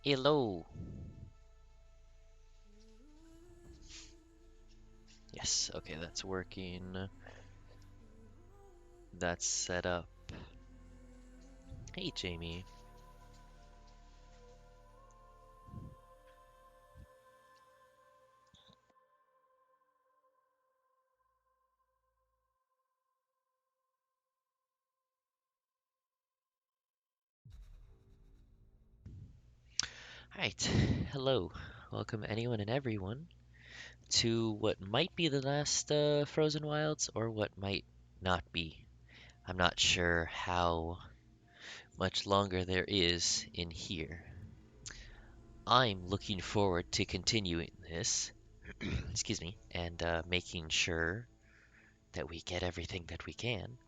Hello. Yes, okay, that's working. That's set up. Hey, Jamie. Alright, hello. Welcome anyone and everyone to what might be the last Frozen Wilds or what might not be. I'm not sure how much longer there is in here. I'm looking forward to continuing this, excuse me, and making sure that we get everything that we can.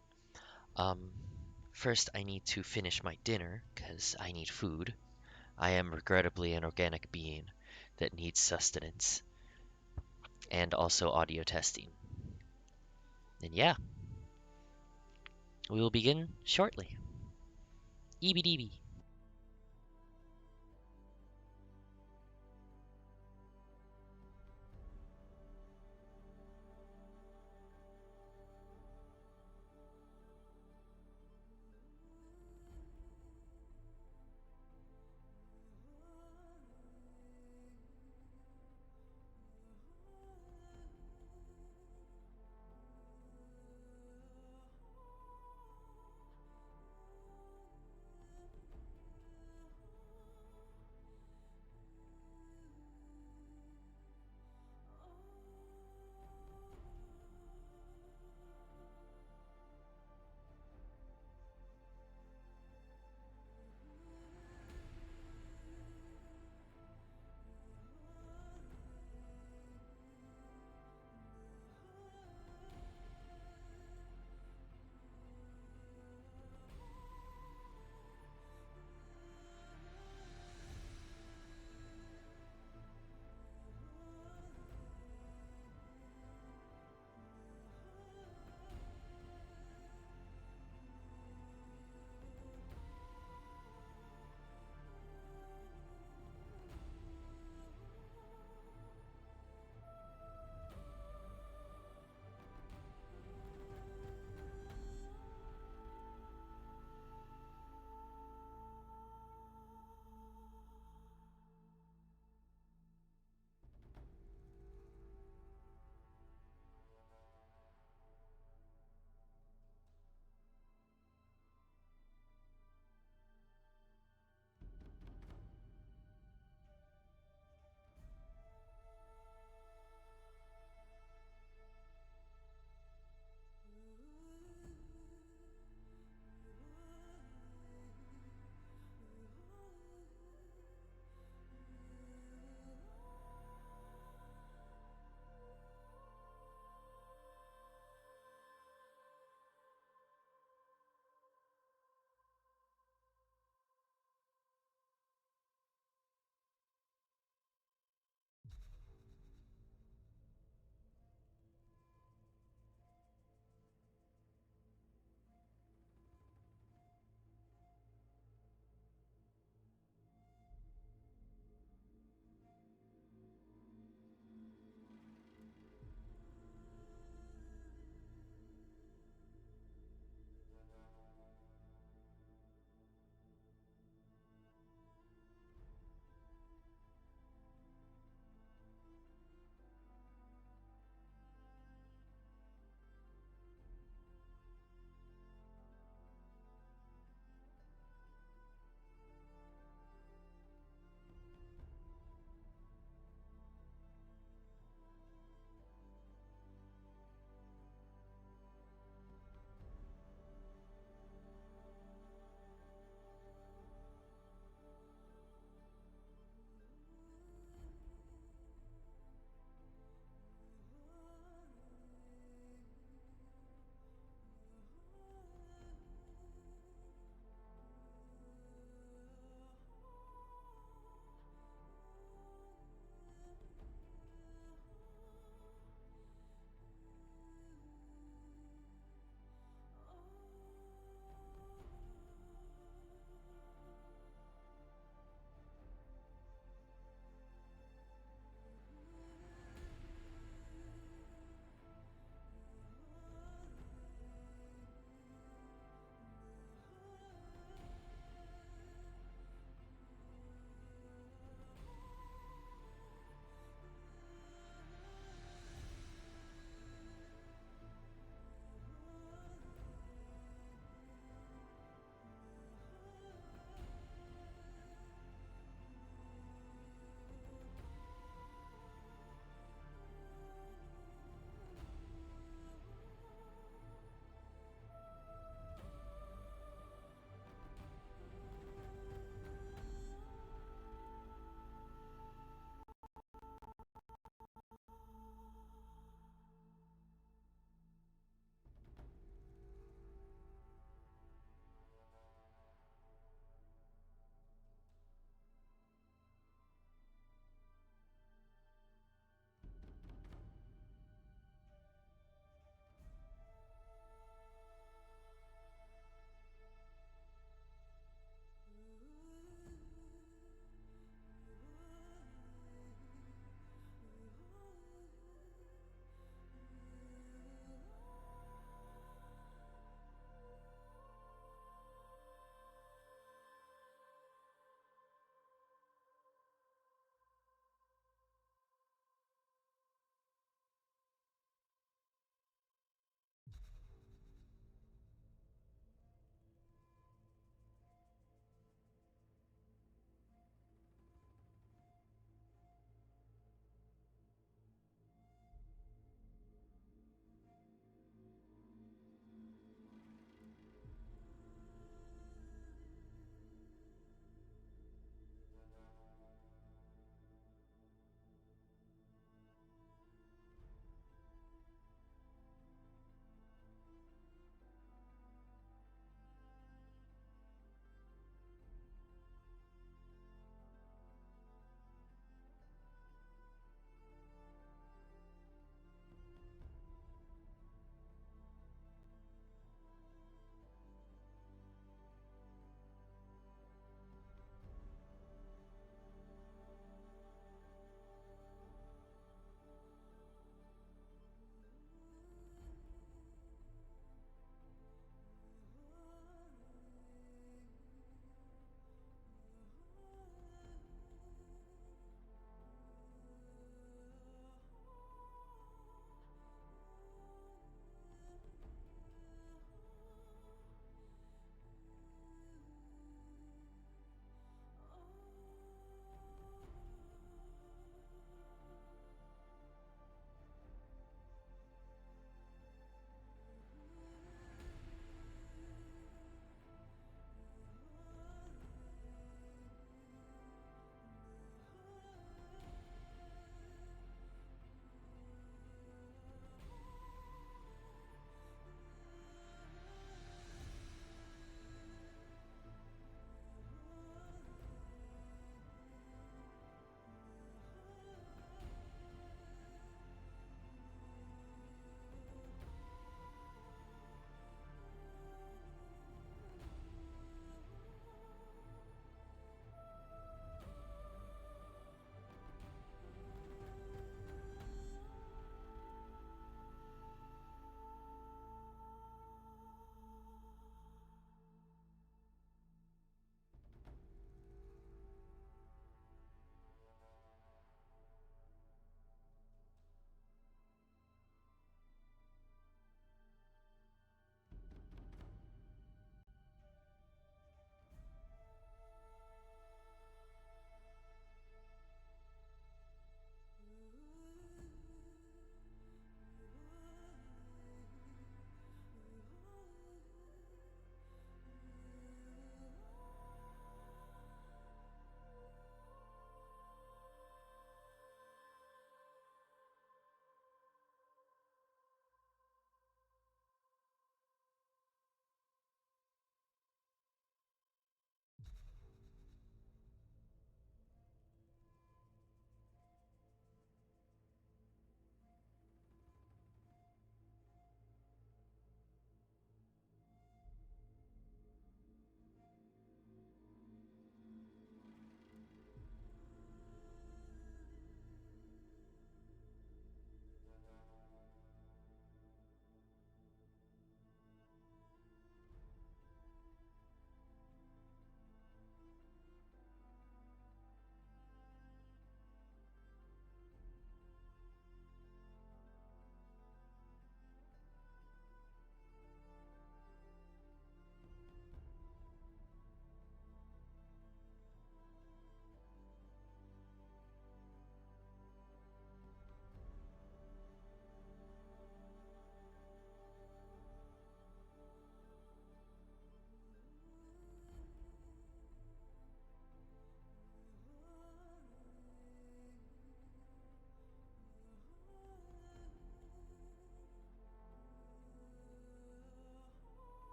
Um, First, I need to finish my dinner because I need food. I am regrettably an organic being that needs sustenance and also audio testing. And yeah, we will begin shortly. EBDB.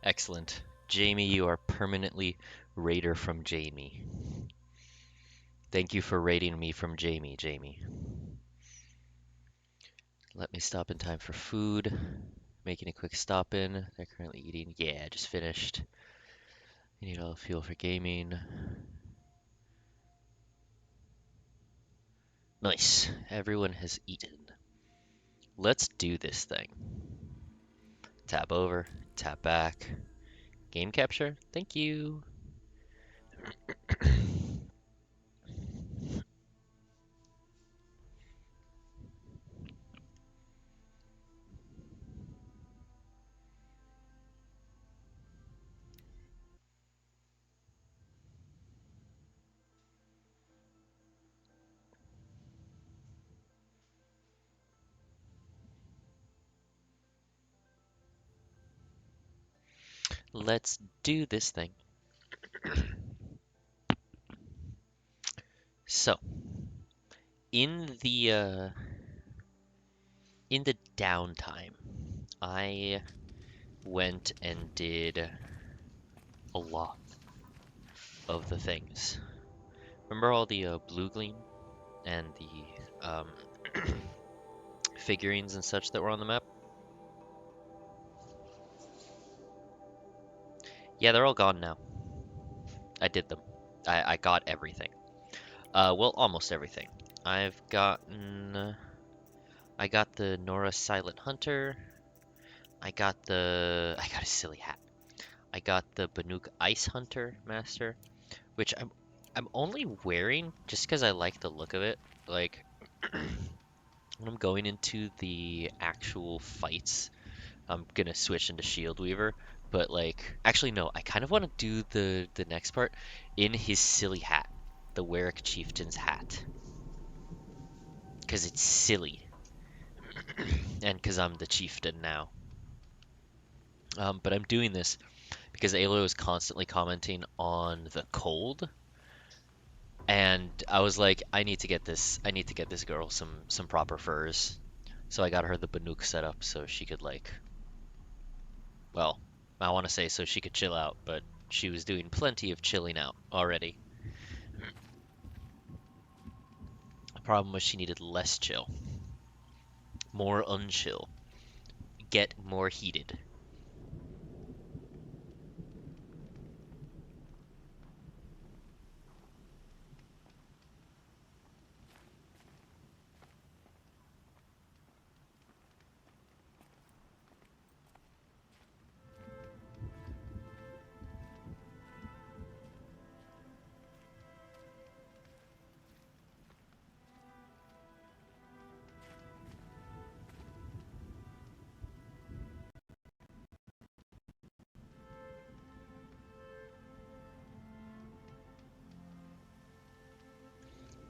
Excellent. Jamie, you are permanently Raider from Jamie. Thank you for raiding me from Jamie, Jamie. Let me stop in time for food. Making a quick stop in. They're currently eating. Yeah, just finished. You need all the fuel for gaming. Nice. Everyone has eaten. Let's do this thing. Tap over, tap back. Game capture. Thank you. Let's do this thing. So, in the downtime, I went and did a lot of the things. Remember all the blue gleam and the figurines and such that were on the map? Yeah, they're all gone now. I did them. I got everything. Well, almost everything. I've gotten. I got the Nora Silent Hunter. I got a silly hat. I got the Banuk Ice Hunter Master, which I'm only wearing just because I like the look of it. Like when I'm going into the actual fights, I'm gonna switch into Shield Weaver. But like, actually no, I kind of want to do the next part in his silly hat, the Warwick Chieftain's hat, because it's silly, and because I'm the chieftain now. But I'm doing this because Alo is constantly commenting on the cold, and I was like, I need to get this. I need to get this girl some proper furs. So I got her the Banuk setup so she could like, well, I want to say so she could chill out, but she was doing plenty of chilling out already. The problem was she needed less chill, more unchill, get more heated.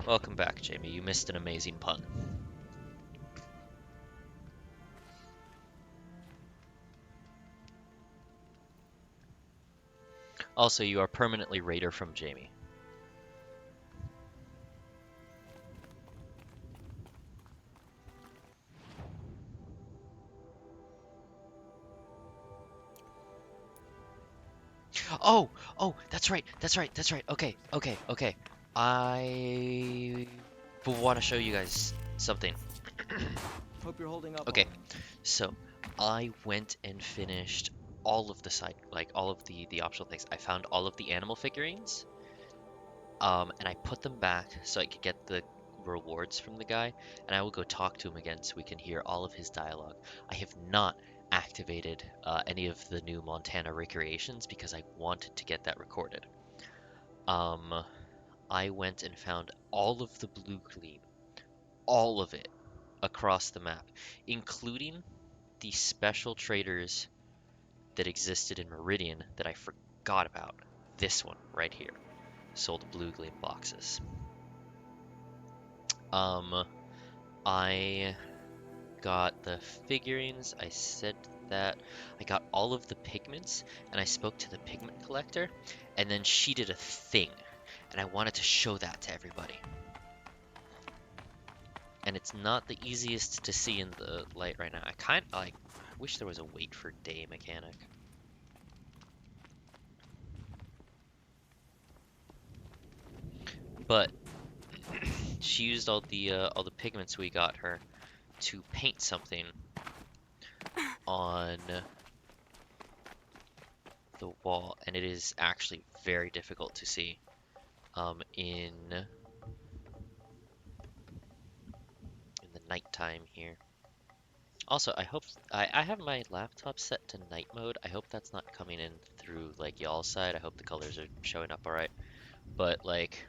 Welcome back, Jamie. You missed an amazing pun. Also, you are permanently Raider from Jamie. Oh, oh, that's right, that's right, that's right. Okay, okay, okay. I want to show you guys something. Hope you're holding up. Okay, so I went and finished all of the side, like all of the optional things. I found all of the animal figurines, and I put them back so I could get the rewards from the guy, and I will go talk to him again so we can hear all of his dialogue. I have not activated any of the new Montana recreations because I wanted to get that recorded. Um, I went and found all of the blue gleam, all of it across the map, including the special traders that existed in Meridian that I forgot about. This one right here sold blue gleam boxes. Um, I got the figurines. I said that I got all of the pigments, and I spoke to the pigment collector, and then she did a thing, and I wanted to show that to everybody. And it's not the easiest to see in the light right now. I kind of like, I wish there was a wait for day mechanic. But she used all the pigments we got her to paint something on the wall, and it is actually very difficult to see in the nighttime here. Also, I hope I have my laptop set to night mode. I hope that's not coming in through like y'all's side. I hope the colors are showing up all right. But like,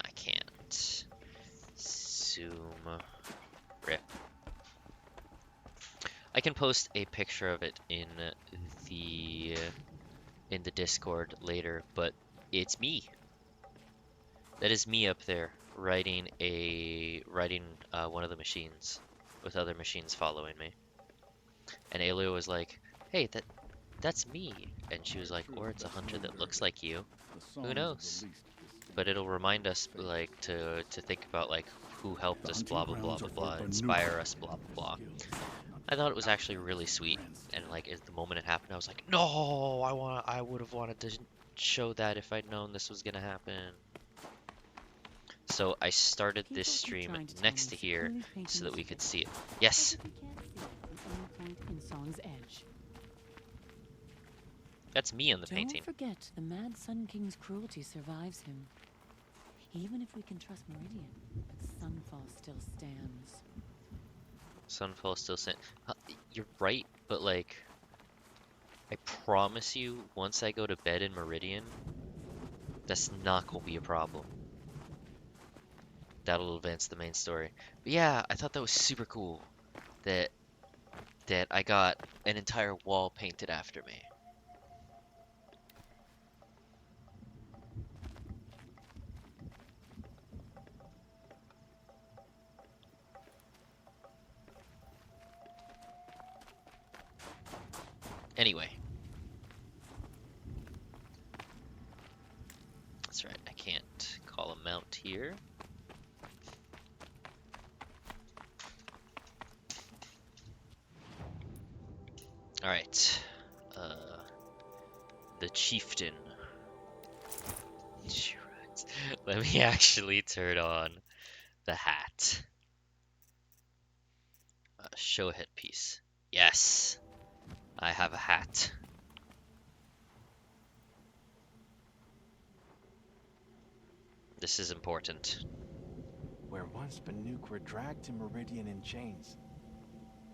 I can't zoom. Rip. I can post a picture of it the in the Discord later, but it's me. That is me up there riding one of the machines with other machines following me. And Aelio was like, "Hey, that's me." And she was like, "Or it's a hunter that looks like you. Who knows?" But it'll remind us like to think about like who helped us, blah blah blah blah blah, inspire us, blah blah blah. I thought it was actually really sweet, and like at the moment it happened, I was like, "No, I would have wanted to show that if I'd known this was gonna happen." So I started this stream next to here so that we could see it. Yes, that's me on the painting. Don't forget, the Mad Sun King's cruelty survives him. Even if we can trust Meridian, Sunfall still stands. Sunfall still sent. You're right, but like, I promise you, once I go to bed in Meridian, that's not gonna be a problem. That'll advance the main story. But yeah, I thought that was super cool that I got an entire wall painted after me. Anyway. That's right, I can't call a mount here. Alright. The chieftain. Let me actually turn on the hat. Show a headpiece. Yes! I have a hat. This is important. Where once Banuk were dragged to Meridian in chains.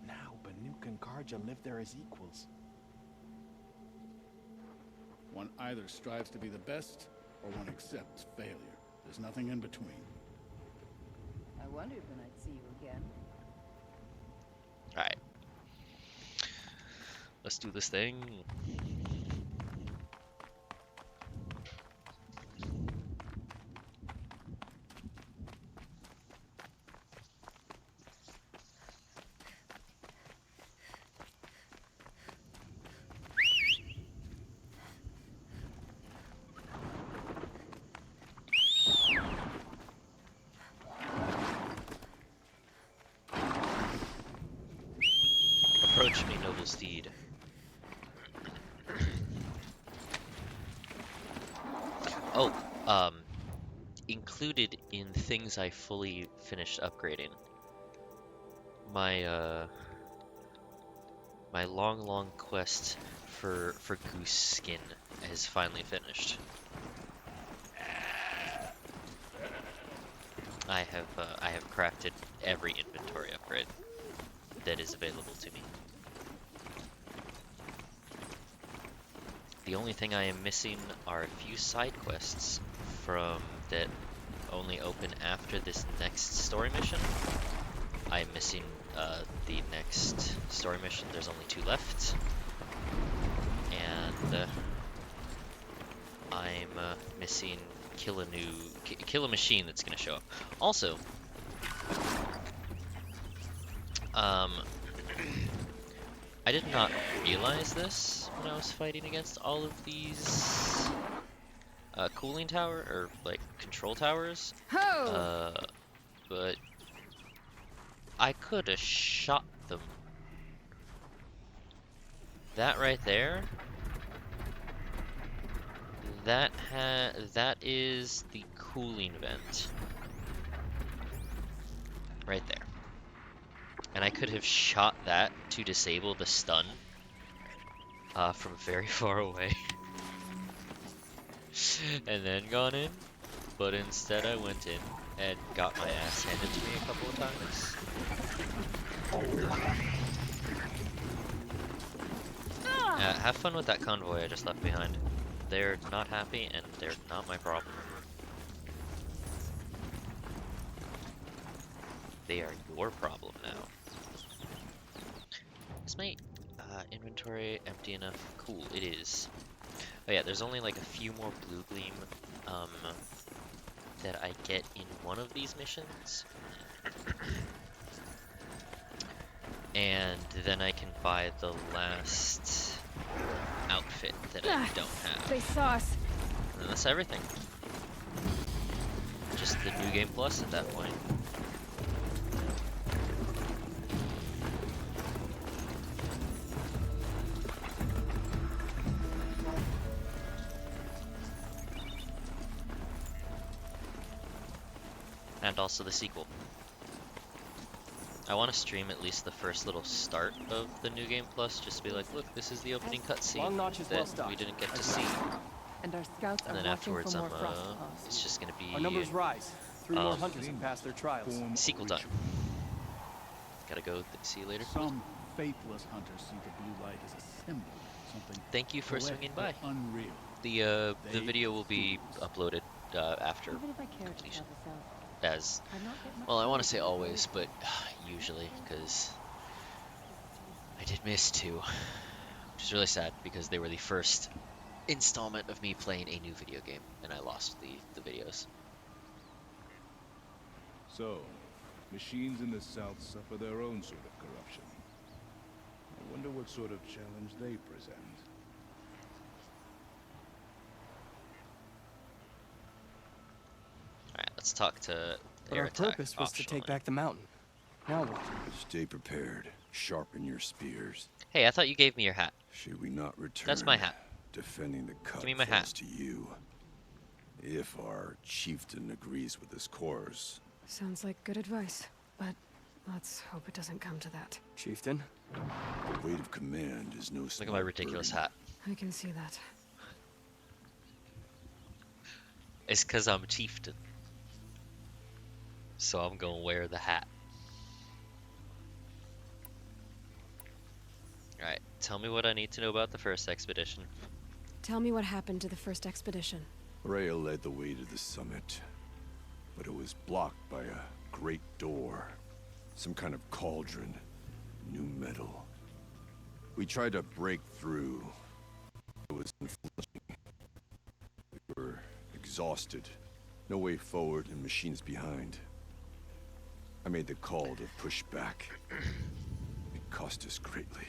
Now Banuk and Karja live there as equals. One either strives to be the best, or one accepts failure. There's nothing in between. I wondered when I'd see you again. Alright. Let's do this thing. Approach me, noble steed. Oh, included in things I fully finished upgrading. My my long quest for goose skin is finally finished. I have crafted every inventory upgrade that is available to me. The only thing I am missing are a few side quests from that only open after this next story mission. I am missing the next story mission. There's only 2 left, and I'm missing kill a machine that's gonna show up. Also, I did not realize this when I was fighting against all of these cooling tower or like control towers. But I could have shot them. That right there, that is the cooling vent. Right there. And I could have shot that to disable the stun from very far away. And then gone in. But instead I went in and got my ass handed to me a couple of times. Have fun with that convoy I just left behind. They're not happy and they're not my problem. They are your problem now. Is my inventory empty enough? Cool, it is. Oh yeah, there's only like a few more blue gleam that I get in one of these missions. And then I can buy the last outfit that I don't have. They saw us. And that's everything. Just the New Game Plus at that point. And also the sequel. I want to stream at least the first little start of the New Game Plus, just to be like, look, this is the opening Long cutscene Notch is well that stocked. we didn't get to see. And our scouts are And then watching afterwards, for I'm, more frost claws. it's just gonna Our numbers be rise. 3 more um, hunters have passed their trials. sequel time. Gotta go. See you later. Some faithless hunters see the blue light as a symbol, something Thank you for poetic swinging but by. unreal. The They video will be uploaded after Even if I care to completion. tell the South, As I'm not getting much well, I want to sleep. say always, but usually, because I did miss 2, which is really sad because they were the first installment of me playing a new video game, and I lost the videos. So, machines in the South suffer their own sort of corruption. I wonder what sort of challenge they present. Alright, let's talk to But Air our Attack purpose was to take optionally. back the mountain. Now what? Stay prepared. Sharpen your spears. Hey, I thought you gave me your hat. Should we not return? That's my hat. Defending the cut Give me my falls hat. to you. If our chieftain agrees with this course. Sounds like good advice, but let's hope it doesn't come to that. Chieftain? The weight of command is no Look small at my ridiculous burden. hat. I can see that. It's because I'm a chieftain. So I'm gonna wear the hat. Alright, tell me what I need to know about the first expedition. Tell me what happened to the first expedition. Rhea led the way to the summit, but it was blocked by a great door. Some kind of cauldron. New metal. We tried to break through. It was unflinching. We were exhausted. No way forward and machines behind. I made the call to push back. It cost us greatly.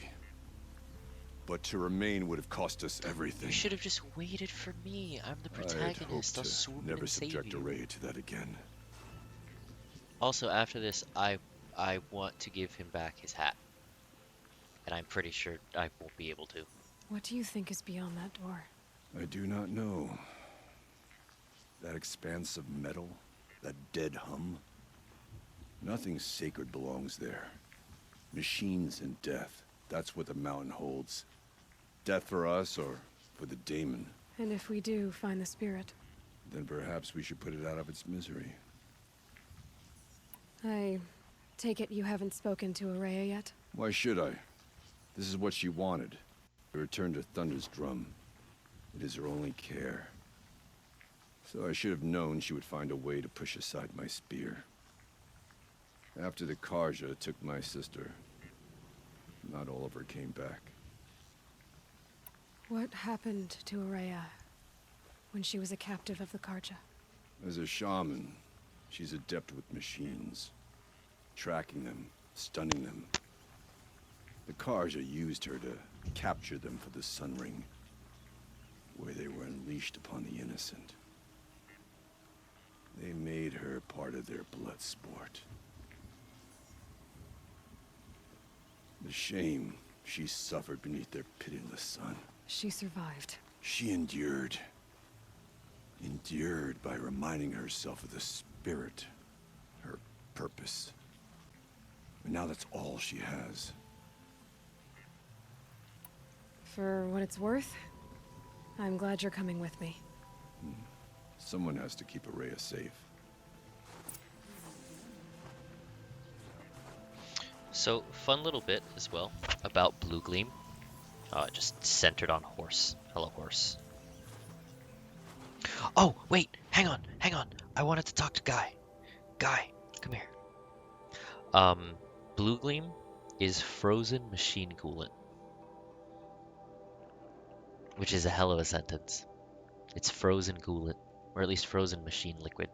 But to remain would have cost us everything. You should have just waited for me. I'm the I'd hope protagonist. I'll to swoop in never and save subject you. Araya to that again. Also, after this, I want to give him back his hat. And I'm pretty sure I won't be able to. What do you think is beyond that door? I do not know. That expanse of metal, that dead hum. Nothing sacred belongs there. Machines and death. That's what the mountain holds. Death for us or for the daemon. And if we do find the spirit? Then perhaps we should put it out of its misery. I take it you haven't spoken to Araya yet? Why should I? This is what she wanted. To return to Thunder's drum. It is her only care. So I should have known she would find a way to push aside my spear. After the Karja took my sister, not all of her came back. What happened to Araya when she was a captive of the Karja? As a shaman, she's adept with machines. Tracking them, stunning them. The Karja used her to capture them for the Sun Ring, where they were unleashed upon the innocent. They made her part of their blood sport. The shame she suffered beneath their pitiless sun. She survived. She endured. endeared by reminding herself of the spirit, her purpose. And now that's all she has. For what it's worth, I'm glad you're coming with me. Someone has to keep Araya safe. So, fun little bit as well about Blue Gleam. Just centered on horse. Hello, horse. Oh, wait, hang on. I wanted to talk to Guy. Guy, come here. Blue Gleam is frozen machine coolant. Which is a hell of a sentence. It's frozen coolant, or at least frozen machine liquid.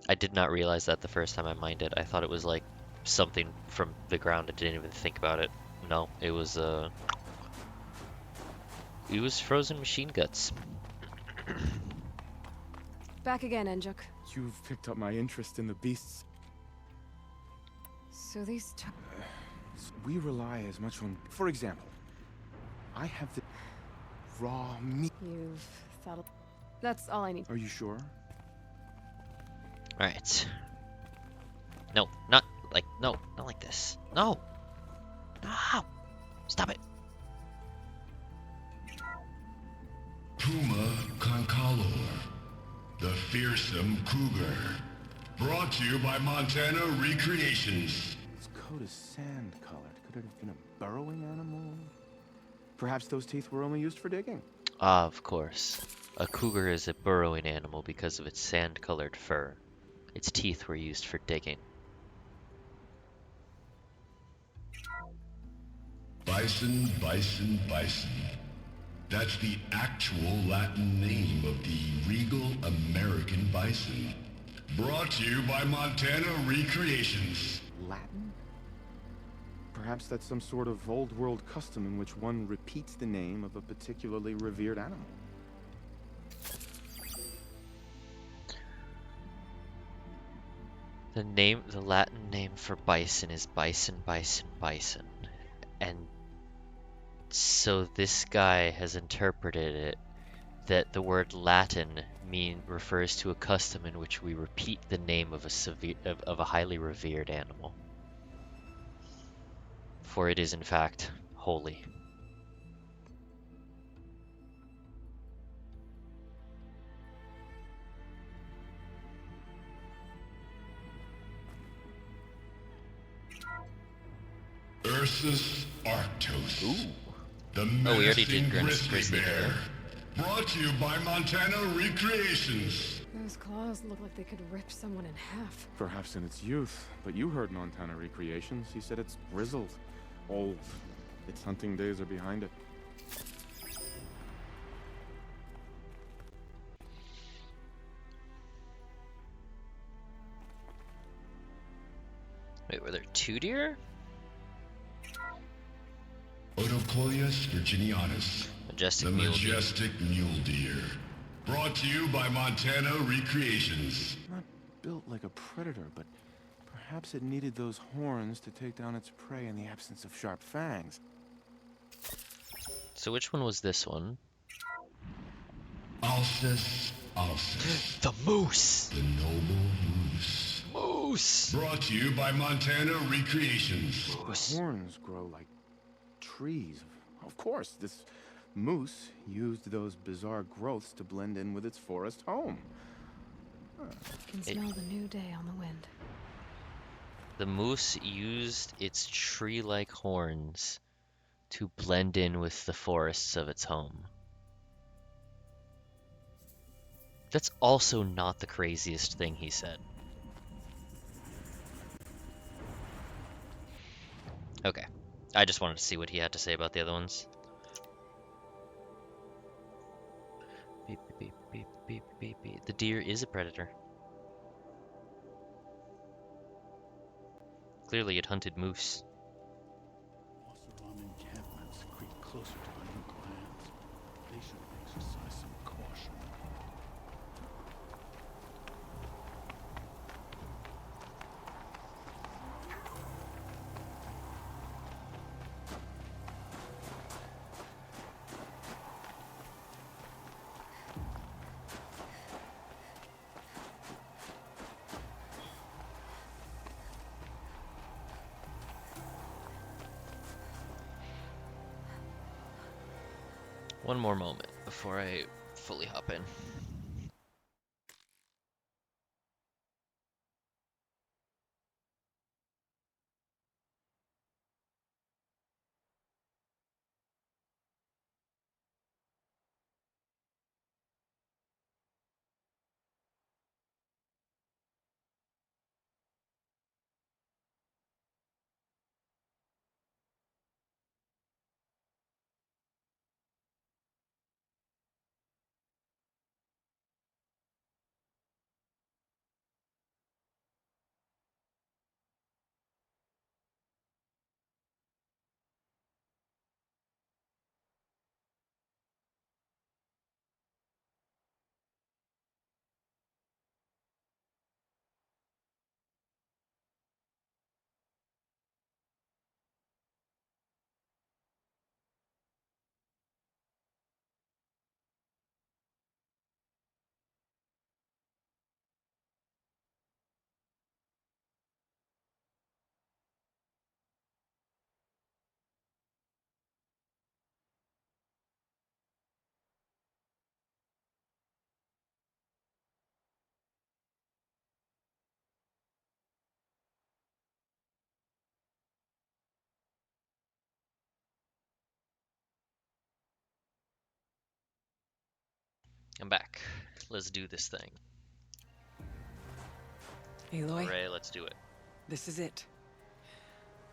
I did not realize that the first time I mined it. I thought it was like something from the ground. I didn't even think about it. No, it was frozen machine guts. Back again, Enjuk. You've picked up my interest in the beasts. So these We rely as much on... For example, I have the raw meat. You've thought... That's all I need. Are you sure? Alright. No, not like this. No! No! Stop it! Puma Concolor, the fearsome cougar. Brought to you by Montana Recreations. Its coat is sand-colored. Could it have been a burrowing animal? Perhaps those teeth were only used for digging. Ah, of course. A cougar is a burrowing animal because of its sand-colored fur. Its teeth were used for digging. Bison, bison, bison. That's the actual Latin name of the regal American bison. Brought to you by Montana Recreations. Latin? Perhaps that's some sort of old world custom in which one repeats the name of a particularly revered animal. The Latin name for bison is bison, bison, bison. And so this guy has interpreted it that the word Latin refers to a custom in which we repeat the name of a highly revered animal. For it is in fact holy. Ursus Arctos. Ooh. The Oh, we already did menacing Grizzly Bear. Brought to you by Montana Recreations. Those claws look like they could rip someone in half. Perhaps in its youth, but you heard Montana Recreations. He said it's grizzled, old. Its hunting days are behind it. Wait, were there two deer? Odocoileus virginianus. Majestic The mule deer. majestic mule deer. Brought to you by Montana Recreations. Not built like a predator, but perhaps it needed those horns to take down its prey in the absence of sharp fangs. So which one was this one? Alcis alcis. The moose! The noble moose. Moose! Brought to you by Montana Recreations. Moose. The horns grow like trees. Of course, this moose used those bizarre growths to blend in with its forest home. Can smell the new day on the wind. The moose used its tree-like horns to blend in with the forests of its home. That's also not the craziest thing he said. Okay. I just wanted to see what he had to say about the other ones. Beep, beep, beep, beep, beep, beep. The deer is a predator. Clearly it hunted moose. Oseram encampments creep closer to the Nuke lands. They should exercise some caution. One more moment before I fully hop in. I'm back. Let's do this thing. Aloy, Hooray, let's do it. this is it.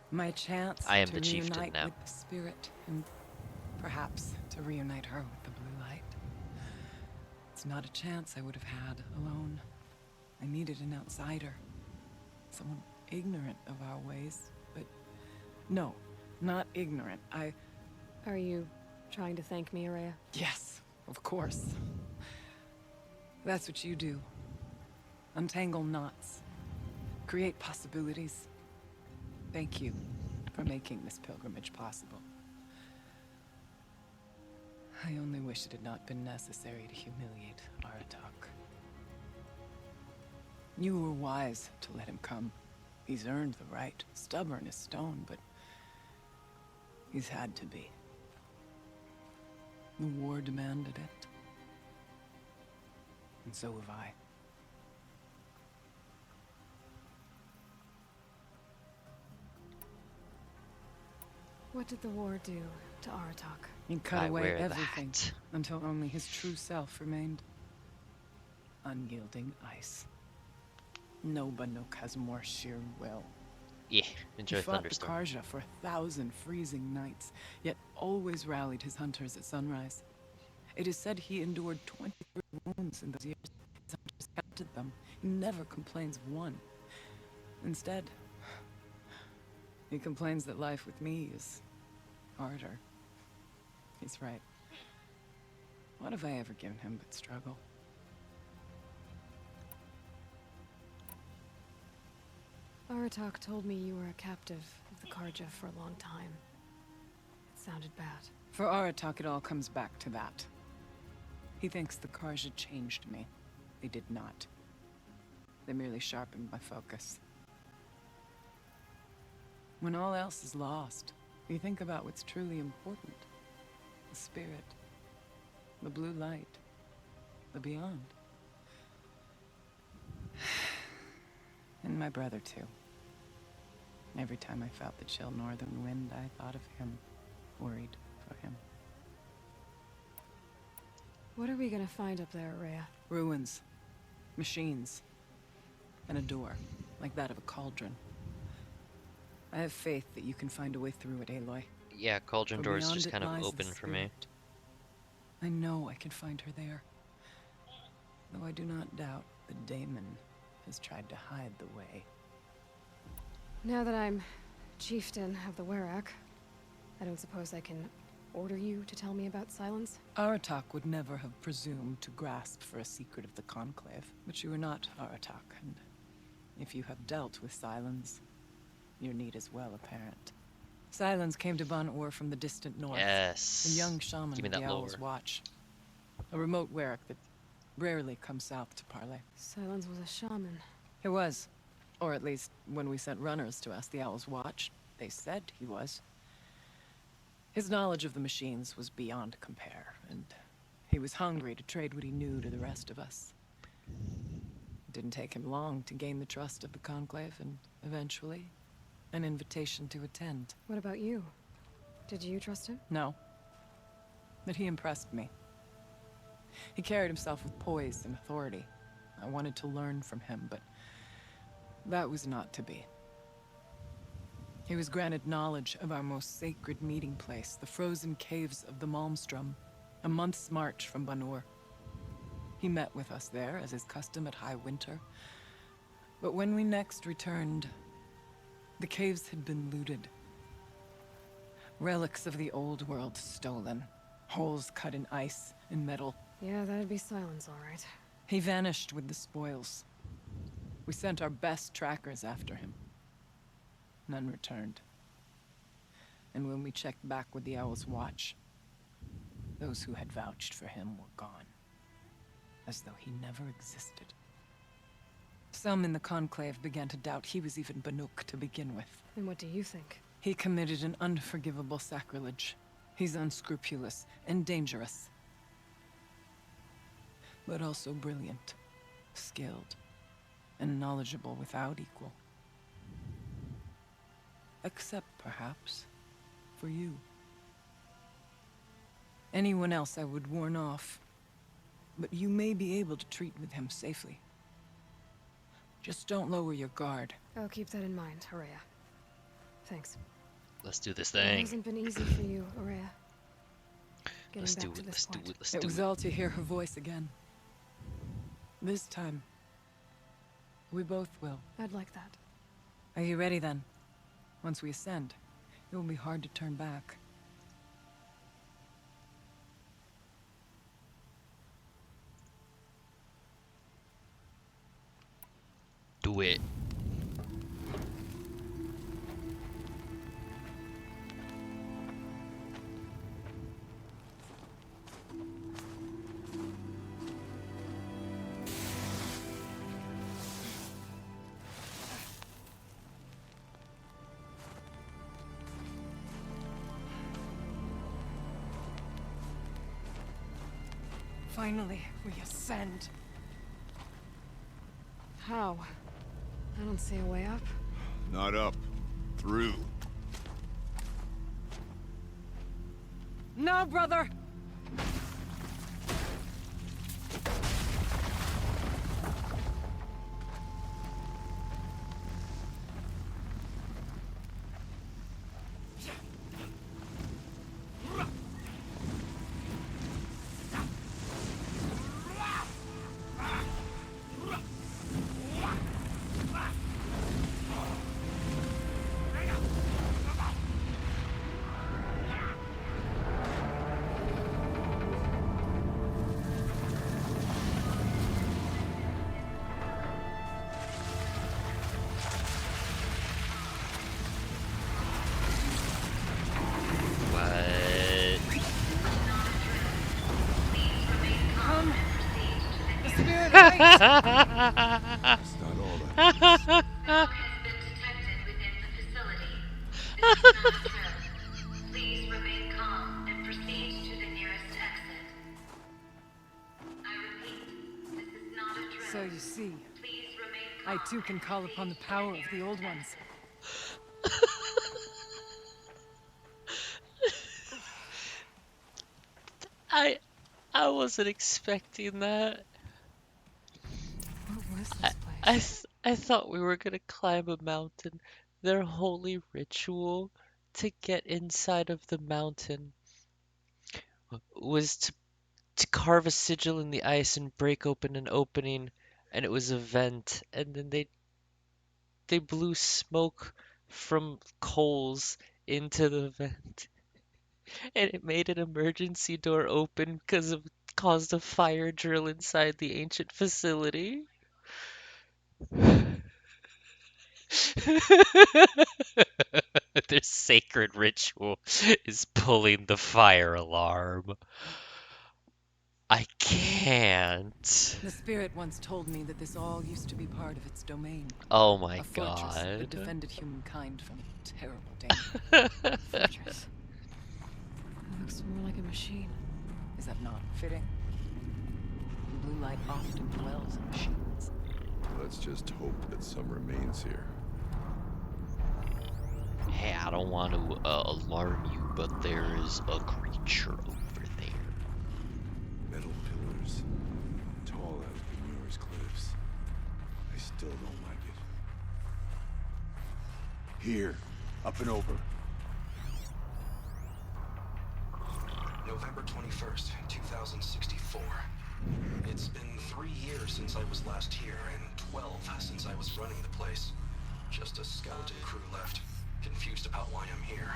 My chance I am to the chieftain reunite now. with the spirit, and perhaps to reunite her with the blue light. It's not a chance I would have had alone. I needed an outsider. Someone ignorant of our ways, but no, not ignorant. Are you trying to thank me, Ourea? Yes, of course. That's what you do. Untangle knots. Create possibilities. Thank you for making this pilgrimage possible. I only wish it had not been necessary to humiliate Aratak. You were wise to let him come. He's earned the right. Stubborn as stone, but he's had to be. The war demanded it. And so have I. What did the war do to Aratak? He cut I away wear everything that. until only his true self remained. Unyielding ice. No Banuk has more sheer will. Yeah, enjoy He fought the Thunderstorm. Karja for 1,000 freezing nights, yet always rallied his hunters at sunrise. It is said he endured 23 wounds in those years. His hunters counted them. He never complains one. Instead, he complains that life with me is harder. He's right. What have I ever given him but struggle? Aratak told me you were a captive of the Karja for a long time. It sounded bad. For Aratak, it all comes back to that. He thinks the Karja changed me. They did not. They merely sharpened my focus. When all else is lost, you think about what's truly important. The spirit. The blue light. The beyond. And my brother, too. Every time I felt the chill northern wind, I thought of him. Worried for him. What are we gonna find up there, Ourea? Ruins. Machines. And a door, like that of a cauldron. I have faith that you can find a way through it, Aloy. Yeah, Cauldron For Door's beyond just it kind of lies the open for me. spirit. I know I can find her there. Though I do not doubt that Daemon has tried to hide the way. Now that I'm chieftain of the Werak, I don't suppose I can order you to tell me about Silence? Aratak would never have presumed to grasp for a secret of the Conclave. But you are not Aratak, and if you have dealt with Silence, your need is well apparent. Silence came to Ban-Ur from the distant north. Yes. A young shaman Give me of the that Owl's lore. Watch. A remote Werak that rarely comes south to parley. Silence was a shaman. He was. Or at least, when we sent runners to ask the Owl's Watch, they said he was. His knowledge of the machines was beyond compare, and he was hungry to trade what he knew to the rest of us. It didn't take him long to gain the trust of the Conclave, and eventually, an invitation to attend. What about you? Did you trust him? No. But he impressed me. He carried himself with poise and authority. I wanted to learn from him, but that was not to be. He was granted knowledge of our most sacred meeting place, the frozen caves of the Malmstrom, a month's march from Banur. He met with us there, as is custom at High Winter. But when we next returned, the caves had been looted. Relics of the old world stolen. Holes cut in ice and metal. Yeah, that'd be Silence, all right. He vanished with the spoils. We sent our best trackers after him. None returned. And when we checked back with the Owl's Watch, those who had vouched for him were gone. As though he never existed. Some in the Conclave began to doubt he was even Banuk to begin with. And what do you think? He committed an unforgivable sacrilege. He's unscrupulous and dangerous. But also brilliant, skilled, and knowledgeable without equal. Except, perhaps, for you. Anyone else I would warn off, but you may be able to treat with him safely. Just don't lower your guard. I'll keep that in mind, Ourea. Thanks. Let's do this It thing. hasn't been easy for you, Ourea. Let's do Getting back it. to this Let's do point. it. Let's It do was it. all to hear her voice again. This time, we both will. I'd like that. Are you ready then? Once we ascend, it will be hard to turn back. Do it. Finally, we ascend. How? I don't see a way up. Not up. Through. No, brother! What? Come! The spirit awaits! That's not all that. Please remain calm and proceed to the nearest exit. I repeat, this is not a drill. So you see, Please remain I calm too can and call upon the proceed to power of nearest the old exit. ones. I wasn't expecting that. What was this place? I thought we were gonna climb a mountain. Their holy ritual to get inside of the mountain was to carve a sigil in the ice and break open an opening, and it was a vent. And then they blew smoke from coals into the vent, and it made an emergency door open because it caused a fire drill inside the ancient facility. Their sacred ritual is pulling the fire alarm. I can't. The spirit once told me that this all used to be part of its domain. Oh my A fortress that god. defended humankind from terrible danger. Fortress. machine. Is that not fitting? Blue light often dwells in machines. Let's just hope that some remains here. Hey, I don't want to alarm you, but there is a creature over there. Metal pillars, tall as the nearest cliffs. I still don't like it. Here, up and over. November 21st, 2064. It's been 3 years since I was last here, and 12 since I was running the place. Just a skeleton crew left, confused about why I'm here.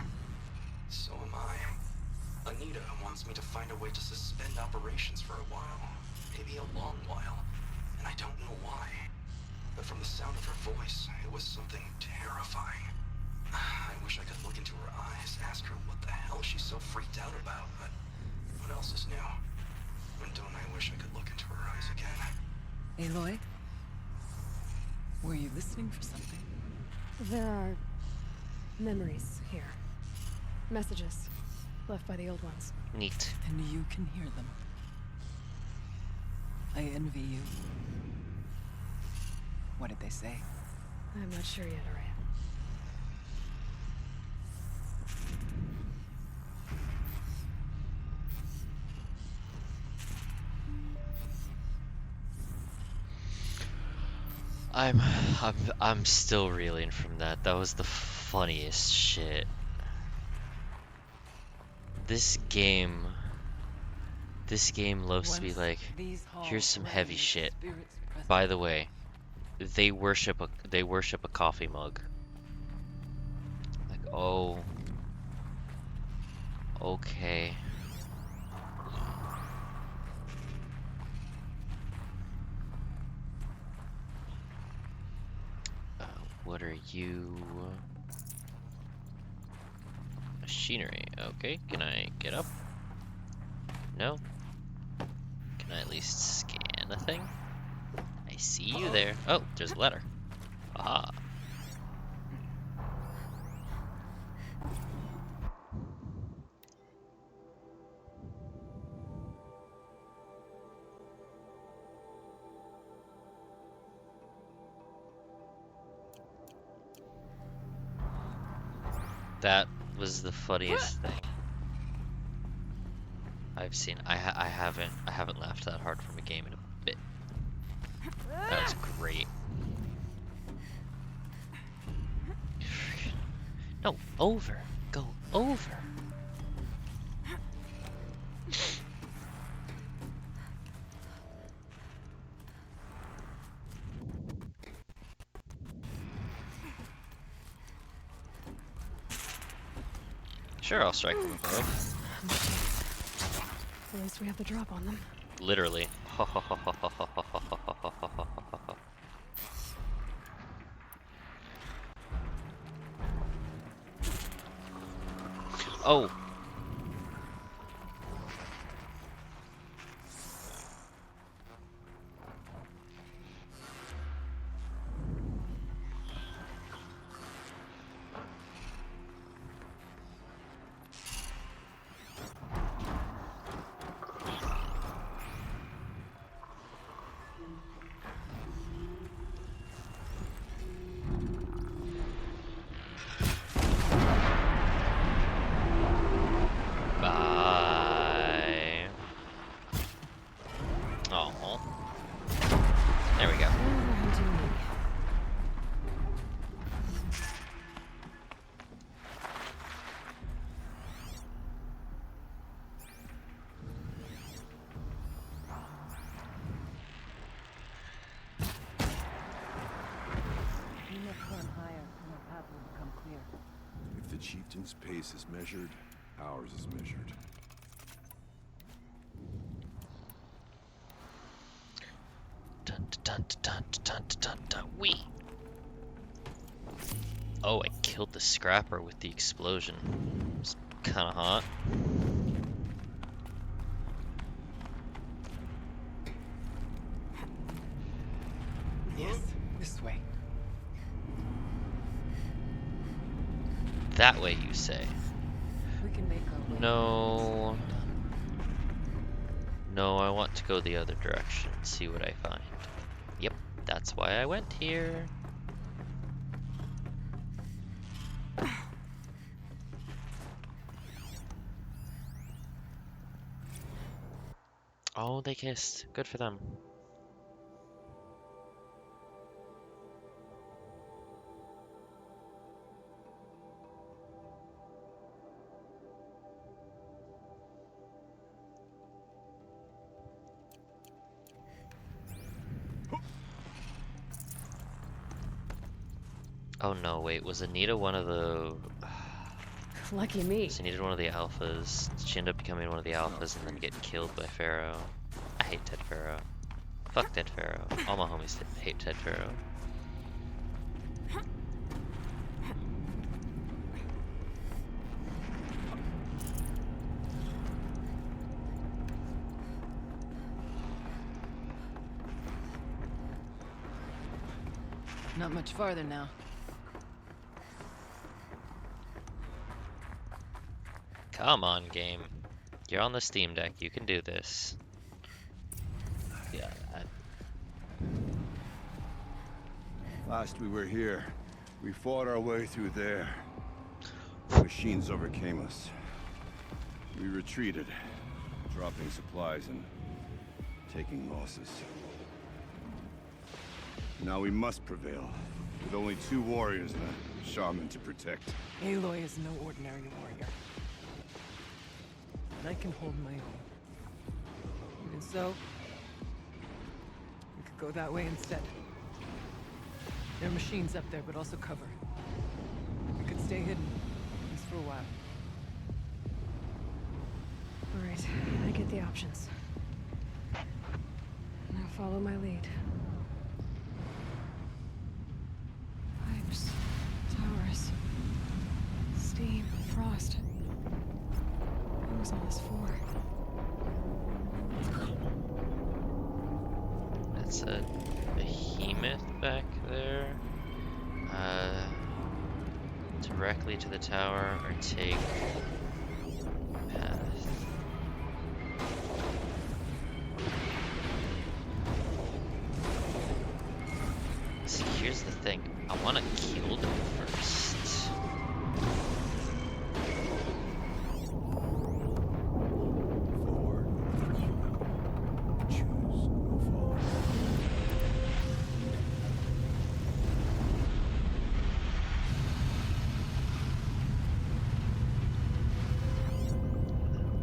So am I. Anita wants me to find a way to suspend operations for a while. Maybe a long while. And I don't know why. But from the sound of her voice, it was something terrifying. I wish I could look into her eyes, ask her what the hell she's so freaked out about, but what else is new? And don't I wish I could look into her eyes again? Aloy? Were you listening for something? There are memories here. Messages left by the old ones. Neat. And you can hear them. I envy you. What did they say? I'm not sure yet, Araya. I'm still reeling from that. That was the funniest shit. This game loves to be like, here's some heavy shit. By the way, they worship a coffee mug. Like, oh, okay. What are you? Machinery. Okay, can I get up? No? Can I at least scan the thing? I see you there. Oh, there's a letter. Aha. That was the funniest thing I've seen. I haven't laughed that hard from a game in a bit. That was great. No, over. Go over. Sure, I'll strike them with both. At least we have the drop on them. Literally. Oh. If the chieftain's pace is measured, ours is measured. Dun dun dun dun dun dun. Wee. Oh, I killed the scrapper with the explosion. It's kind of hot. Yes, this way. That way, you say? We can make our way. No. No, I want to go the other direction, see what I find. Yep, that's why I went here. Oh, they kissed. Good for them. Oh no, wait, was Anita one of the... Lucky me. Was Anita one of the alphas? Did she end up becoming one of the alphas and then get killed by Pharaoh? I hate Ted Pharaoh. Fuck Ted Pharaoh. All my homies hate Ted Pharaoh. Not much farther now. Come on, game. You're on the Steam Deck. You can do this. Yeah. Last we were here, we fought our way through there. The machines overcame us. We retreated, dropping supplies and taking losses. Now we must prevail, with only 2 warriors and a shaman to protect. Aloy is no ordinary warrior. And I can hold my own. Even so, we could go that way instead. There are machines up there, but also cover. We could stay hidden, at least for a while. All right, I get the options. Now follow my lead. Pipes, towers, steam, frost. What was all this for? That's a behemoth back there. Directly to the tower or take path. See, here's the thing. I want to kill them first.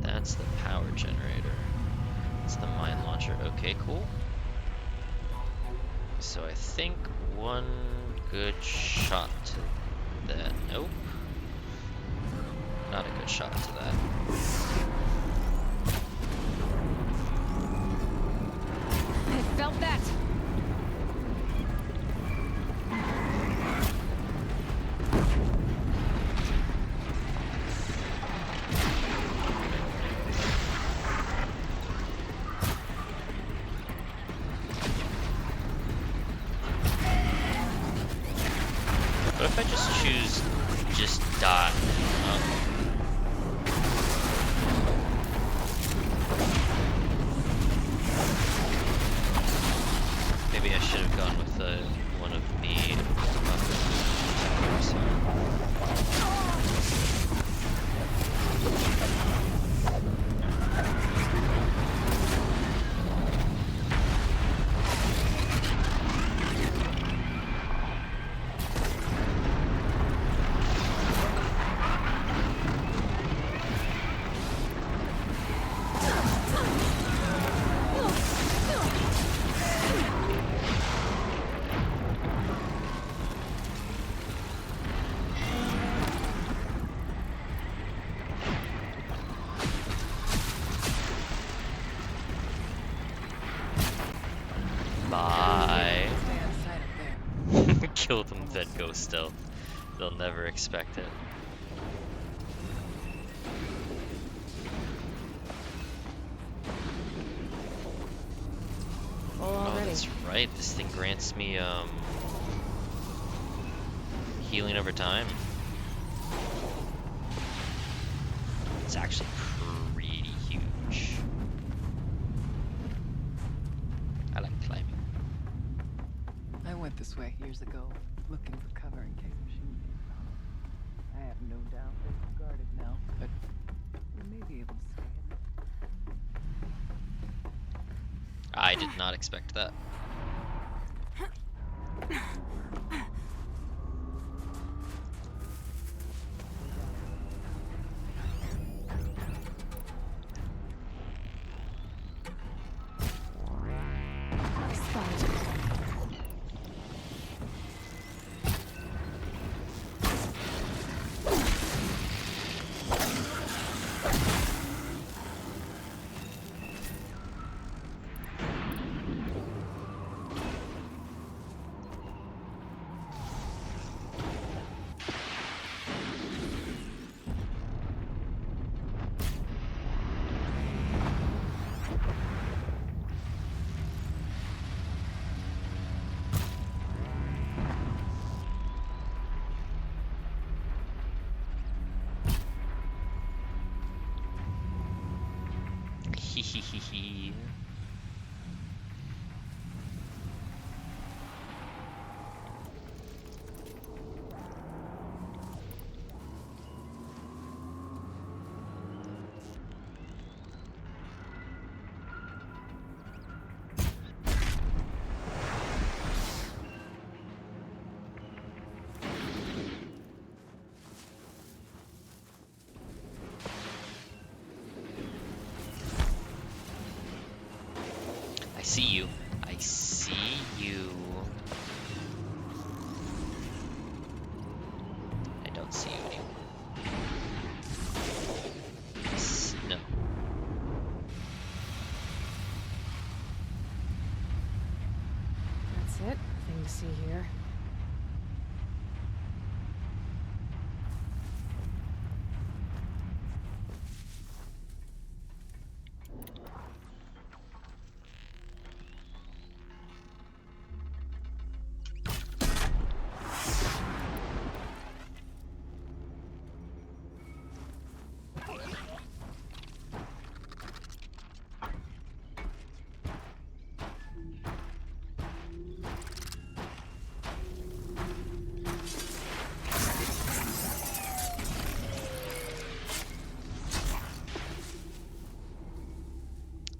That's the power generator. It's the mine launcher. Okay, cool. So I think one good shot to that. Nope. Not a good shot to that. I felt that! What if I just choose just die? Maybe I should have gone with one of the Bye. Kill them, then go stealth. They'll never expect it. Oh, that's right. This thing grants me healing over time. It's actually pretty huge. this way years ago, looking for cover in case machine being found. I have no doubt they're guarded now, but we may be able to stay hidden. I did not expect that. Hehehehe. I see you. I see you. I don't see you anymore. No. That's it. Nothing to see here.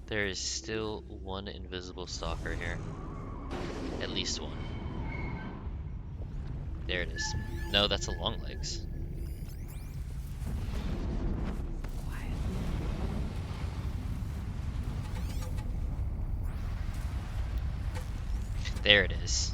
There is still one invisible stalker here. At least one. There it is. No, that's a long legs. There it is.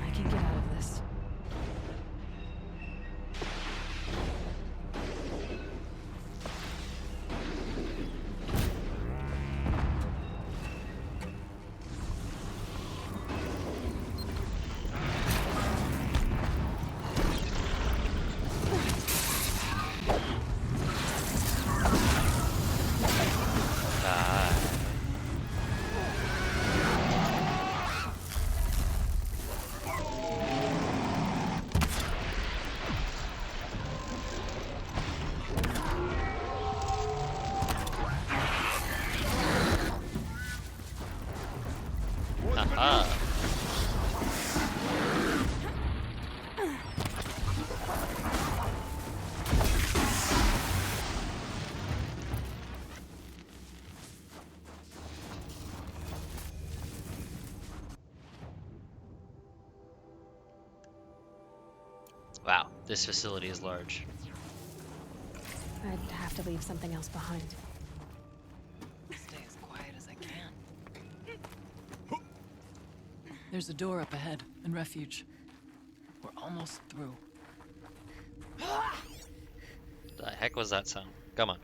I can get out of this. Haha. Wow, this facility is large. I'd have to leave something else behind. Stay as quiet as I can. There's a door up ahead, and refuge. We're almost through. The heck was that sound? Come on.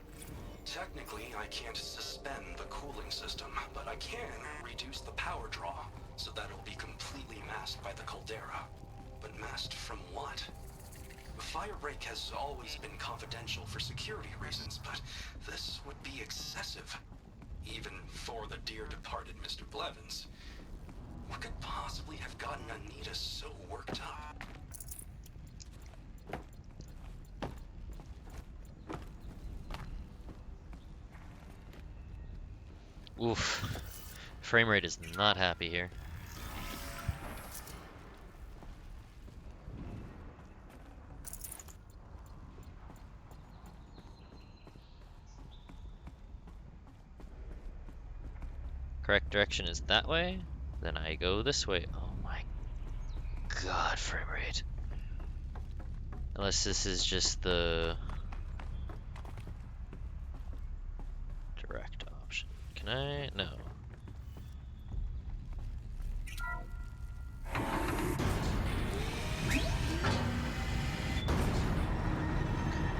Technically, I can't suspend the cooling system, but I can reduce the power draw, so that it'll be completely masked by the caldera. But masked from what? Fire Break has always been confidential for security reasons, but this would be excessive. Even for the dear departed Mr. Blevins. What could possibly have gotten Anita so worked up? Oof. Frame rate is not happy here. Correct direction is that way. Then I go this way. Oh my god, frame rate. Unless this is just the direct option. Can I? No.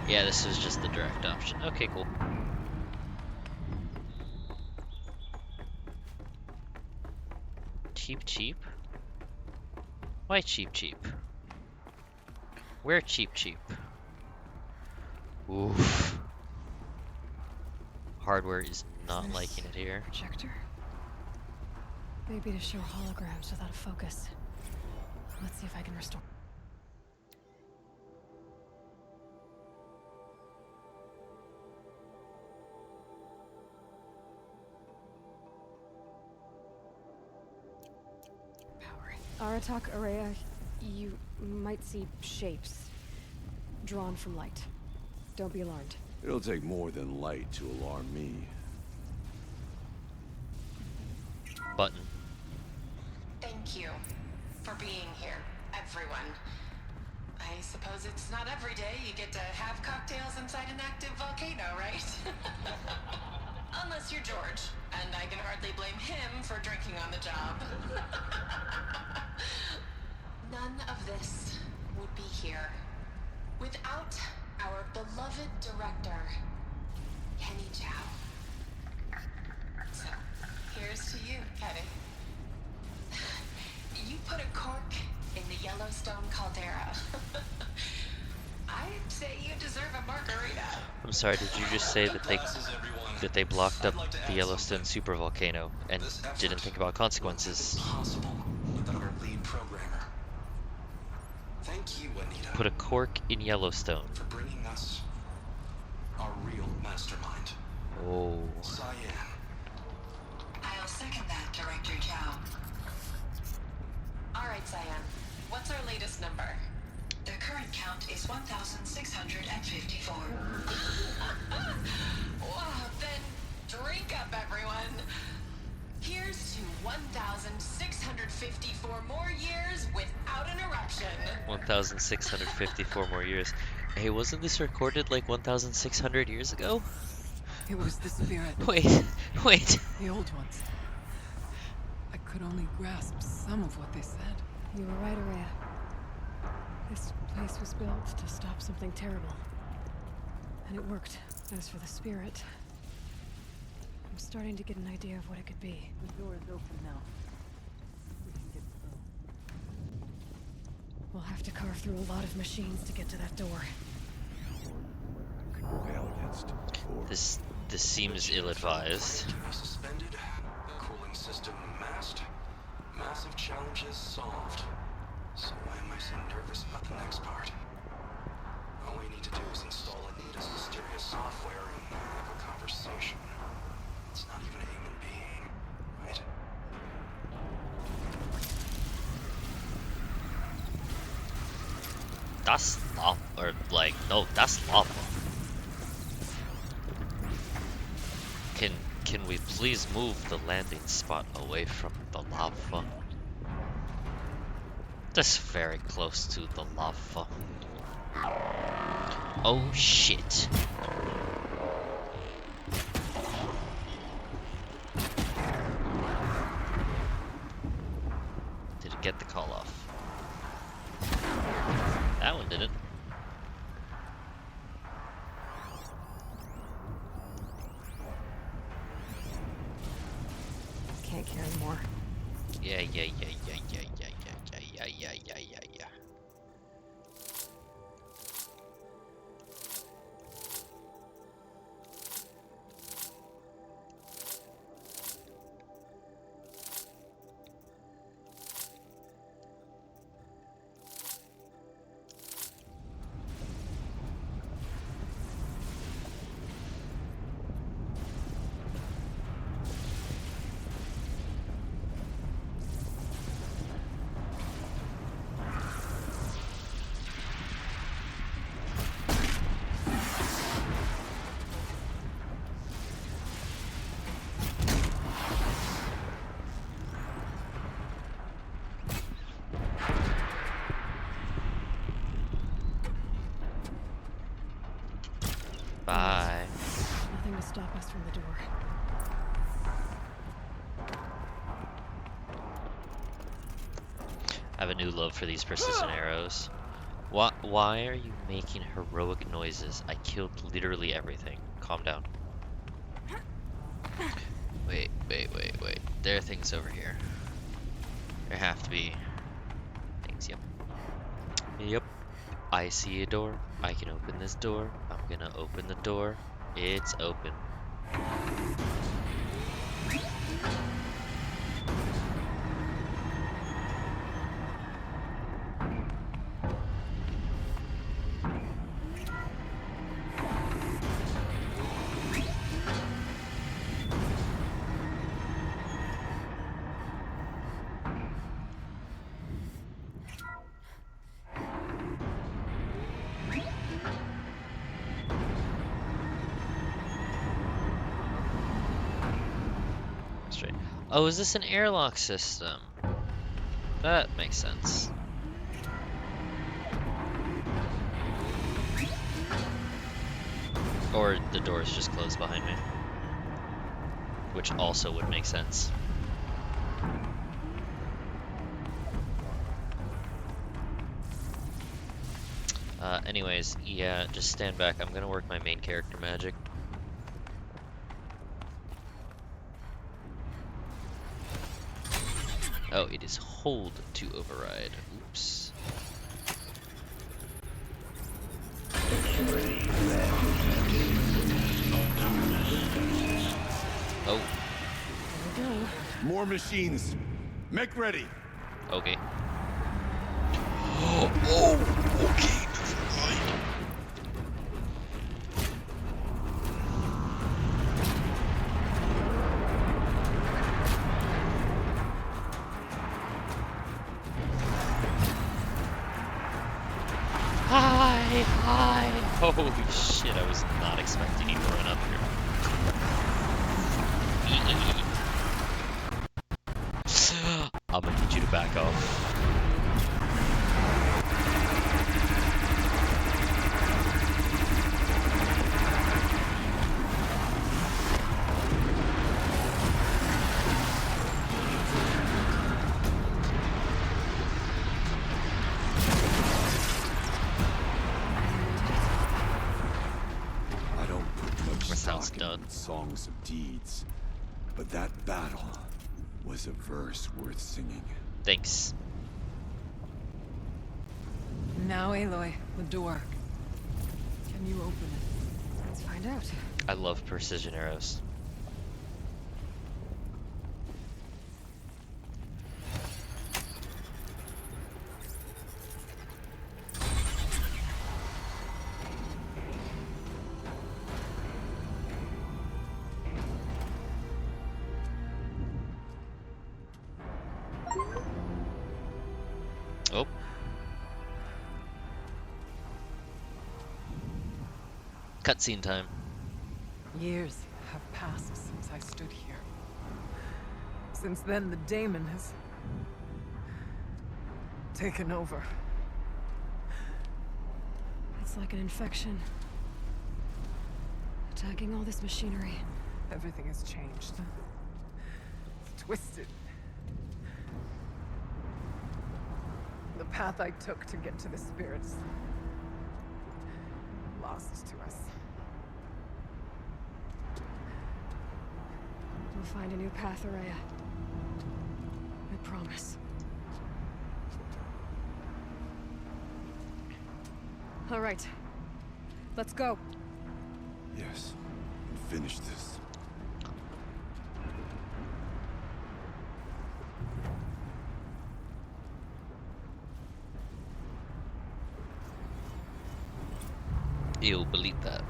Yeah, this is just the direct option. Okay, cool. Cheap, cheap? Why cheap, cheap? Where cheap, cheap? Oof. Hardware is not liking it here. Projector? Maybe to show holograms without a focus. Let's see if I can restore. Aratak Araya, you might see shapes drawn from light. Don't be alarmed. It'll take more than light to alarm me. Button. Thank you for being here, everyone. I suppose it's not every day you get to have cocktails inside an active volcano, right? Unless you're George, and I can hardly blame him for drinking on the job. None of this would be here without our beloved director, Kenny Chow. So, here's to you, Kenny. You put a cork in the Yellowstone caldera. I'd say you deserve a margarita. I'm sorry, did you just say that they blocked up the Yellowstone supervolcano and didn't think about consequences? Possible without our lead programmer. Thank you, Anita. Put a cork in Yellowstone. For bringing us our real mastermind. Oh. Cyan. I'll second that, Director Chow. All right, Cyan. What's our latest number? The current count is 1,654. Wow, then drink up, everyone. Here's to 1,654 more years without an eruption. 1,654 more years. Hey, wasn't this recorded like 1,600 years ago? It was the spirit. Wait. The old ones. I could only grasp some of what they said. You were right, Araya. This place was built to stop something terrible. And it worked. As for the spirit, I'm starting to get an idea of what it could be. The door is open now. We can get through. We'll have to carve through a lot of machines to get to that door. This seems ill-advised. Suspended. Cooling system masked. Massive challenges solved. So why am I so nervous about the next part? All we need to do is install Anita's mysterious software and have a conversation. It's not even a human being, right? That's lava, or like, no, that's lava. Can we please move the landing spot away from the lava? That's very close to the lava. Oh shit. Did it get the call off? That one didn't. Can't carry more. Yeah. Bye. Nothing to stop us from the door. I have a new love for these precision arrows. Why are you making heroic noises? I killed literally everything. Calm down. Wait. There are things over here. There have to be things, yep. Yep. I see a door. I can open this door. I'm gonna open the door. It's open. Straight. Oh, is this an airlock system? That makes sense. Or the door's just closed behind me. Which also would make sense. Anyways, yeah, just stand back. I'm gonna work my main character magic. Oh, it is hold to override. Oops. Oh. There we go. More machines. Mech ready. Okay. Oh, okay. Hi! Holy shit, I was not expecting you to run up here. I'm gonna need you to back off. Songs of deeds, but that battle was a verse worth singing. Thanks. Now, Aloy, the door. Can you open it? Let's find out. I love precision arrows. Oh. Cutscene time. Years have passed since I stood here. Since then, the daemon has taken over. It's like an infection. Attacking all this machinery. Everything has changed. It's twisted. The path I took to get to the spirits lost to us. We'll find a new path, Araya. I promise. All right. Let's go. Yes. And finish this. You'll believe that.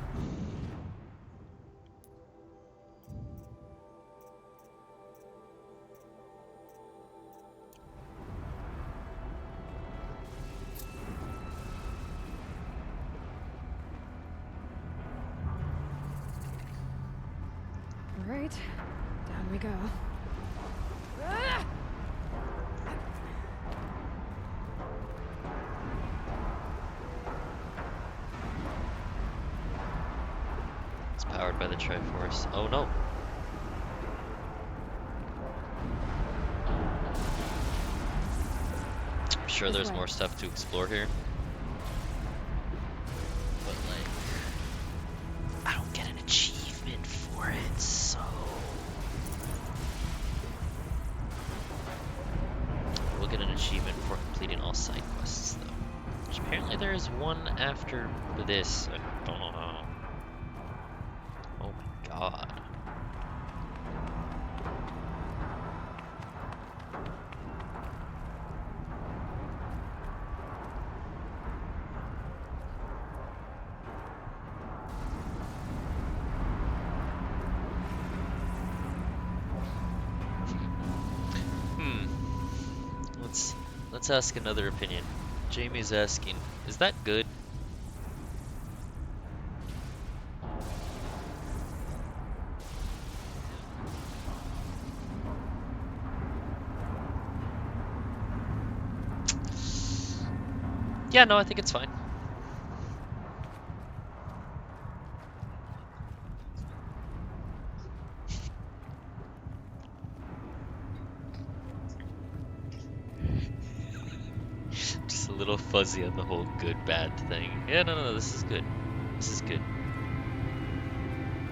All right. Down we go. Ah! right by the Triforce. Oh no. I'm sure there's more stuff to explore here. But like, I don't get an achievement for it, so we'll get an achievement for completing all side quests though. Which apparently there is one after this. I don't know how. Oh my god. Let's ask another opinion. Jamie's asking, is that good? Yeah, no, I think it's fine. Just a little fuzzy on the whole good bad thing. Yeah, no, this is good. This is good.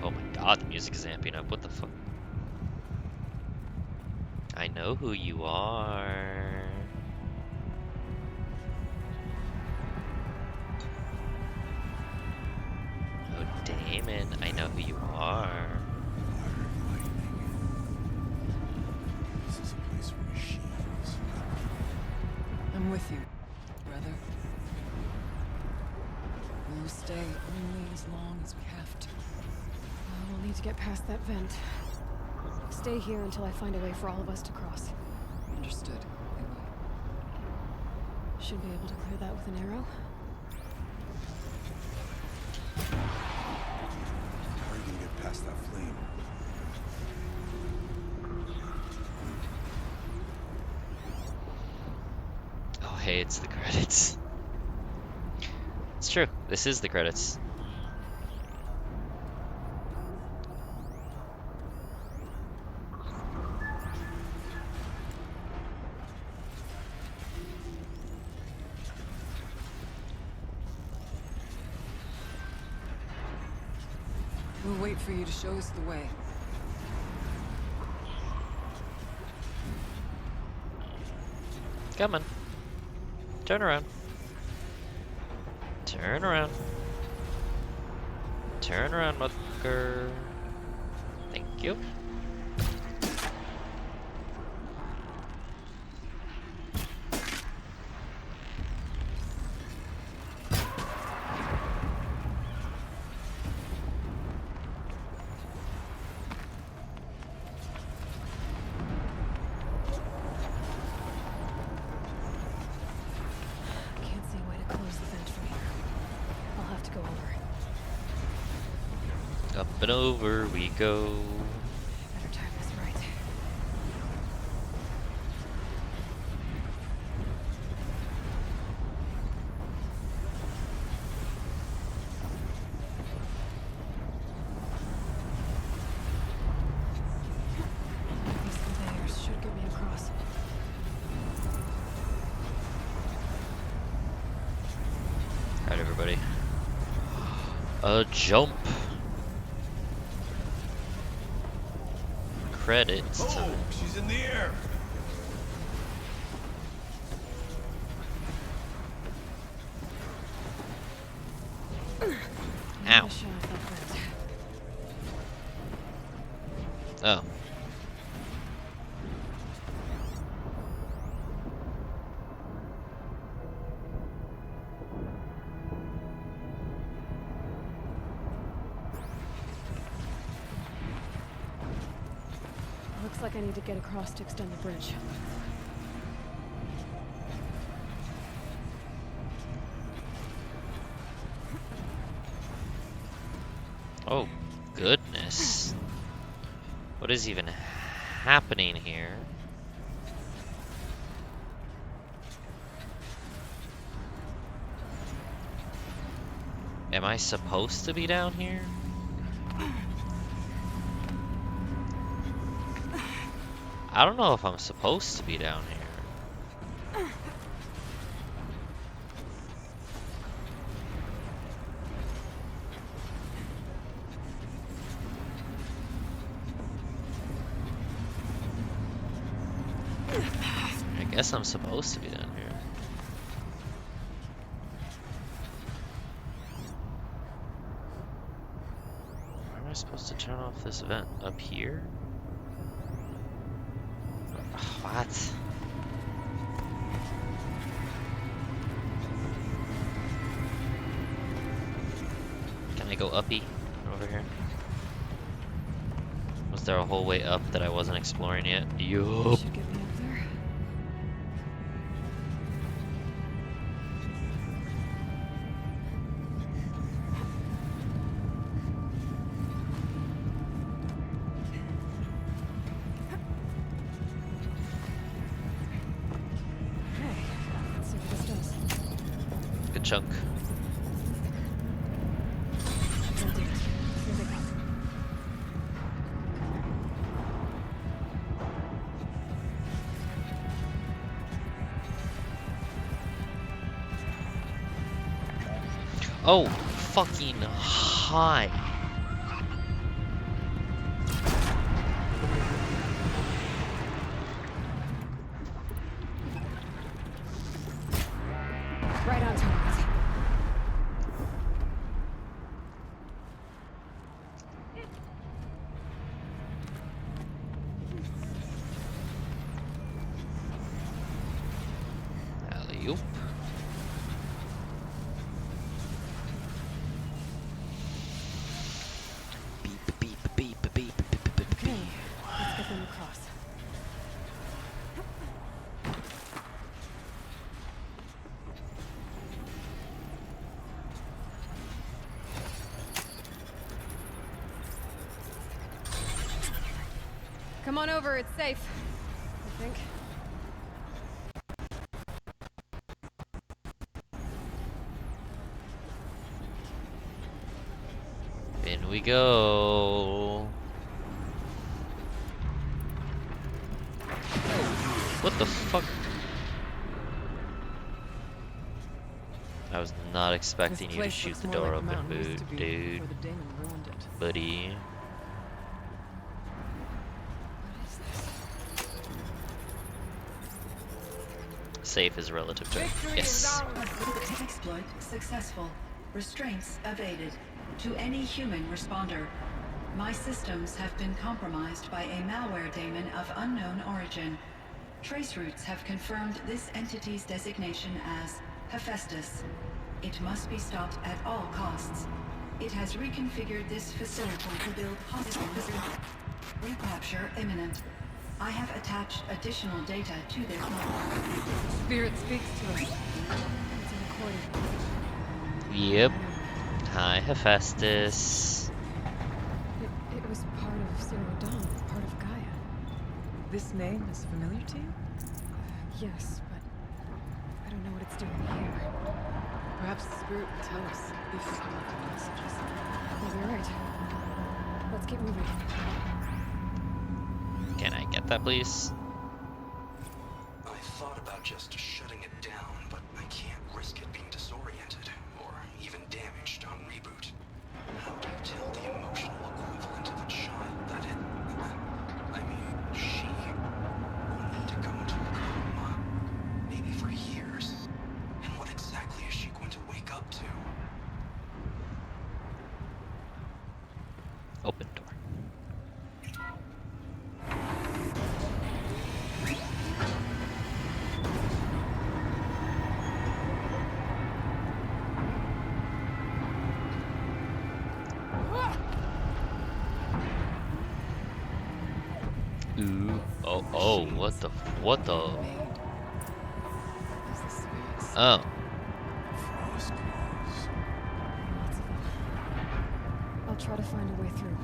Oh my god, the music is amping up. What the fuck? I know who you are. Oh, Damon, I know who you are. This is a place for machines. I'm with you, brother. We'll stay only as long as we have to. We'll need to get past that vent. Stay here until I find a way for all of us to cross. Understood. Should be able to clear that with an arrow. How are you gonna get past that flame? Oh, hey, it's the credits. It's true. This is the credits. We'll wait for you to show us the way. Come on. Turn around. Turn around. Turn around, motherfucker. Thank you. Can't see a way to close the vent from here. I'll have to go over. Up and over we go. Better time this right. These conveyors should get me across. Alright, everybody. A jump. Credits. Oh, she's in the air. Ow. Oh. Looks like I need to get across to extend the bridge. Oh, goodness. What is even happening here? Am I supposed to be down here? I don't know if I'm supposed to be down here. I guess I'm supposed to be down here. Where am I supposed to turn off this vent? Up here? What? Can I go uppy over here? Was there a whole way up that I wasn't exploring yet? Yup. Should get me up there. Okay, let's see what this does. Good chunk. Here they go. Oh, fucking hi. Right on target. Alley-oop. Beep, beep, beep, beep, beep, beep, beep, Okay, beep. let's get them across. Come on over, it's safe. I think. In we go. What the fuck? I was not expecting you to shoot the door open, dude. Buddy. Safe is relative to yes. Exploit successful. Restraints evaded. To any human responder, my systems have been compromised by a malware daemon of unknown origin. Traceroutes have confirmed this entity's designation as Hephaestus. It must be stopped at all costs. It has reconfigured this facility to build hospitals. Recapture imminent. I have attached additional data to their file. Spirit speaks to us. It's a recording. Yep. Hi, Hephaestus. It was part of Zero Dawn, part of Gaia. This name is familiar to you? Yes, but I don't know what it's doing here. Perhaps the spirit will tell us if it's left messages. Maybe you're right. Let's keep moving. Can I get that, please? I thought about just shutting it down, but I can't risk it being disoriented or even damaged on reboot. How do you tell the emotional equivalent of a child that it... I mean, she will need to go into a coma, maybe for years. And what exactly is she going to wake up to? Open door. Ooh. Oh, what the? Oh. I'll try to find a way through.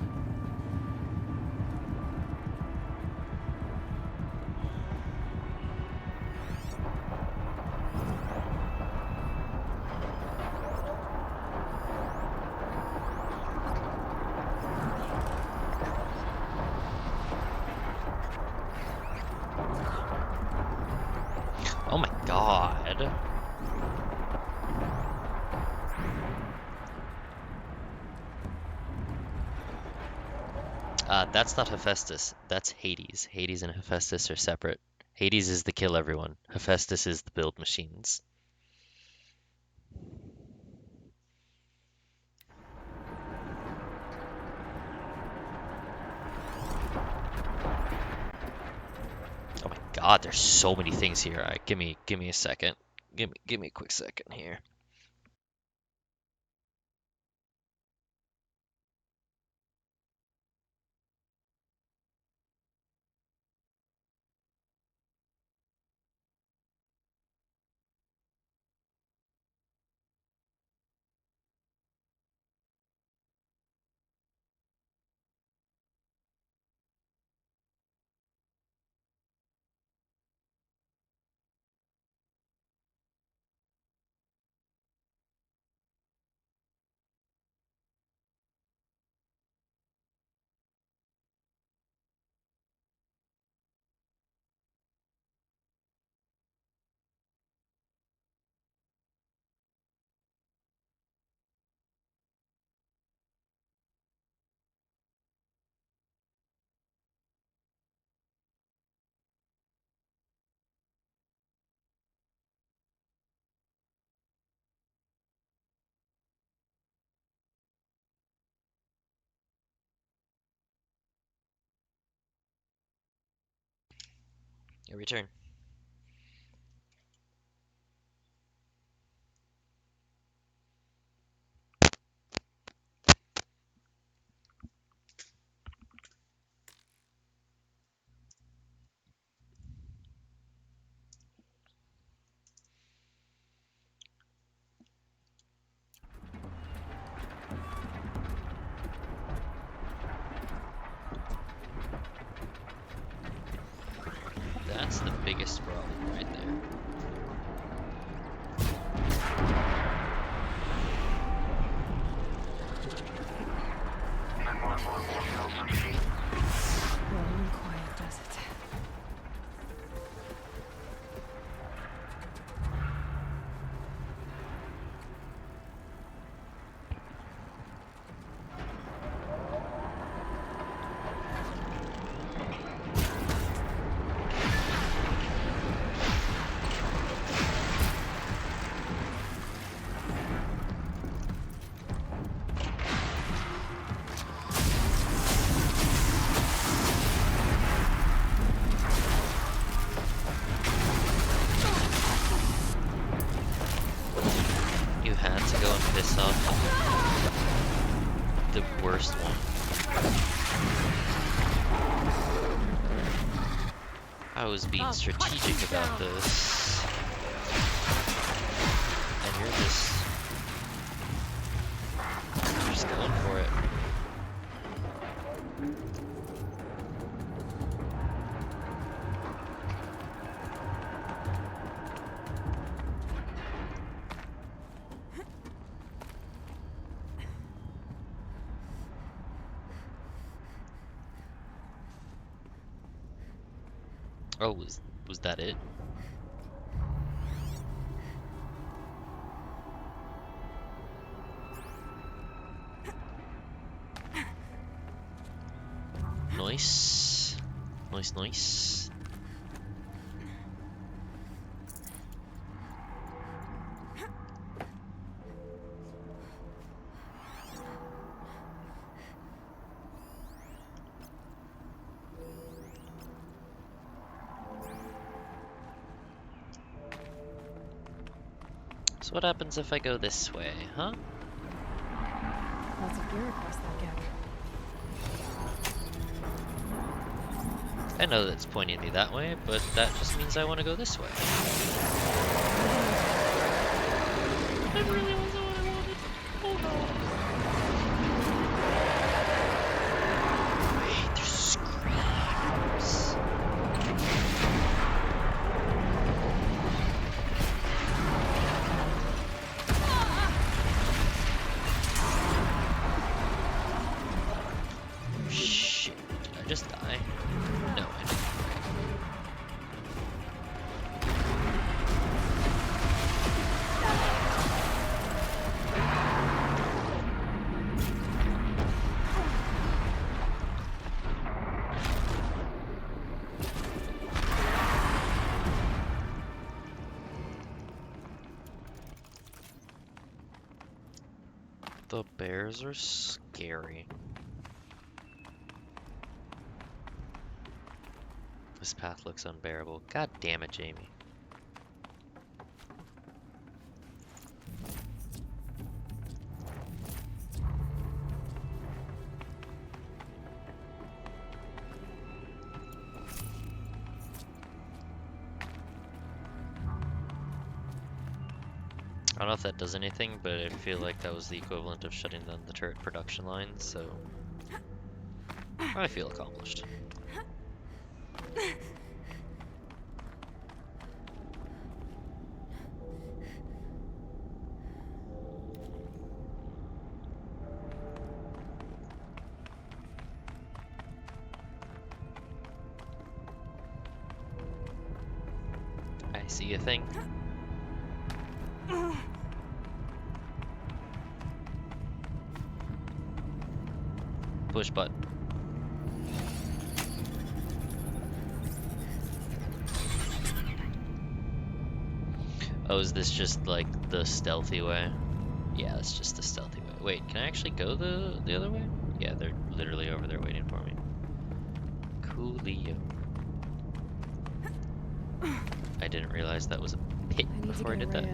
Oh my god. That's not Hephaestus. That's Hades. Hades and Hephaestus are separate. Hades is the kill everyone. Hephaestus is the build machines. Oh my god, there's so many things here. Alright, give me a second. Give me a quick second here. Your return. That's the biggest problem right there. Long and quiet does it. You had to go and piss off the worst one. I was being strategic about this. And you're just going for it. Oh, was that it? Nice. Nice. So what happens if I go this way, huh? Lots of gear across that gap. I know that's pointing me that way, but that just means I want to go this way. That really wasn't what I wanted. Oh no. Wait, there's screams. Shit, did I just die? No, I didn't. The bears are scary. This path looks unbearable. God damn it, Jamie. I don't know if that does anything, but I feel like that was the equivalent of shutting down the turret production line, so I feel accomplished. I see a thing. Push button. Oh, is this just like the stealthy way? Yeah, it's just the stealthy way. Wait, can I actually go the other way? Yeah, they're literally over there waiting for me. Coolio. I didn't realize that was a pit before I did that.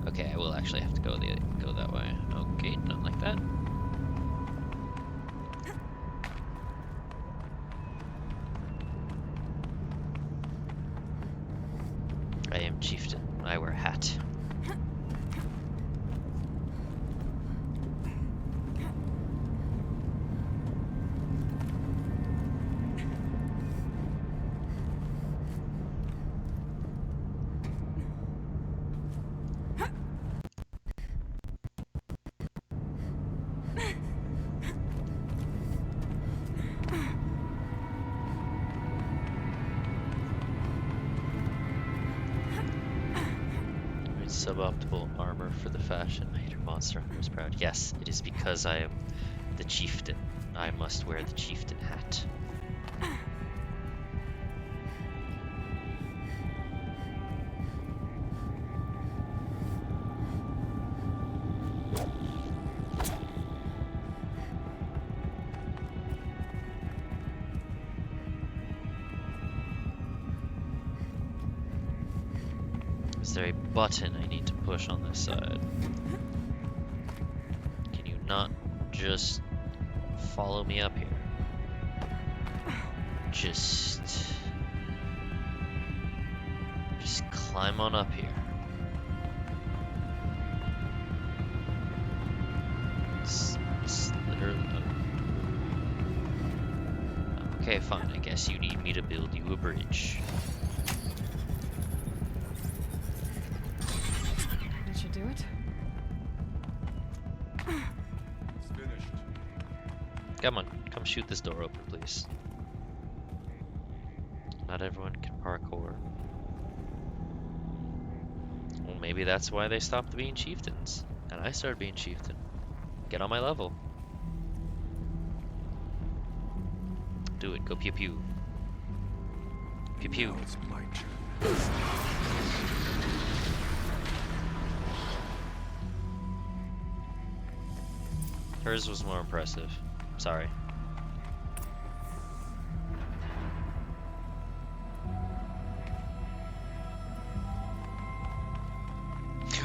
Okay, I will actually have to go that way. Okay, not like that. I am chieftain. I wear hat. Suboptimal armor for the fashion. I hear Monster Hunter is proud. Yes, it is because I am the chieftain. I must wear the chieftain hat. Is there a button I need to push on this side? Can you not just follow me up here? Just climb on up here. It's literally... Okay, fine. I guess you need me to build you a bridge. Do it. It's finished. Come on, come shoot this door open, please. Not everyone can parkour. Well, maybe that's why they stopped being chieftains, and I started being chieftain. Get on my level. Do it. Go pew pew. Pew pew. Now it's my turn. Hers was more impressive. Sorry.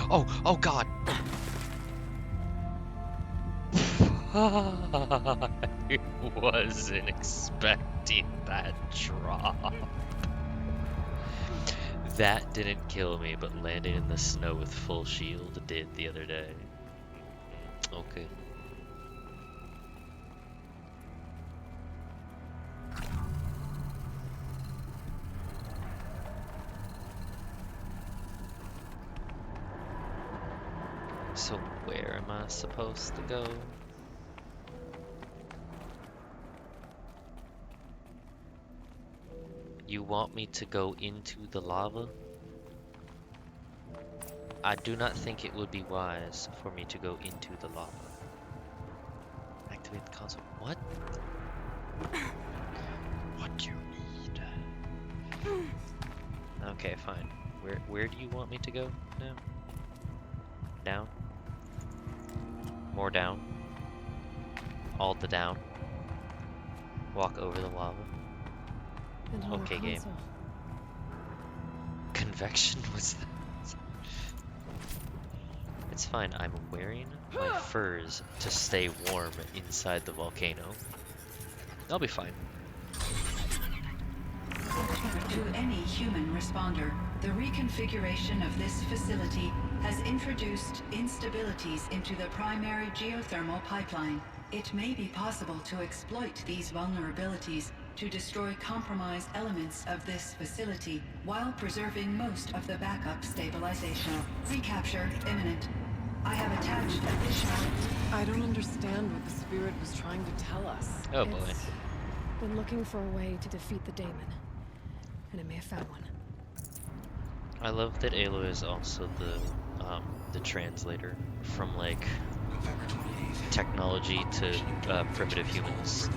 Oh God! I wasn't expecting that drop. That didn't kill me, but landing in the snow with full shield did the other day. Okay. So where am I supposed to go? You want me to go into the lava? I do not think it would be wise for me to go into the lava. Activate the console. What? What do you need? Okay, fine. Where do you want me to go now? Down? More down. All the down. Walk over the lava. And another Okay, game. console. Convection was that? It's fine, I'm wearing my furs to stay warm inside the volcano. I'll be fine. To any human responder, the reconfiguration of this facility has introduced instabilities into the primary geothermal pipeline. It may be possible to exploit these vulnerabilities to destroy compromised elements of this facility while preserving most of the backup stabilization. Recapture imminent. I have attached additional... I don't understand what the spirit was trying to tell us. Oh boy. It's been looking for a way to defeat the daemon. And it may have found one. I love that Aloy is also the translator from like technology to primitive humans.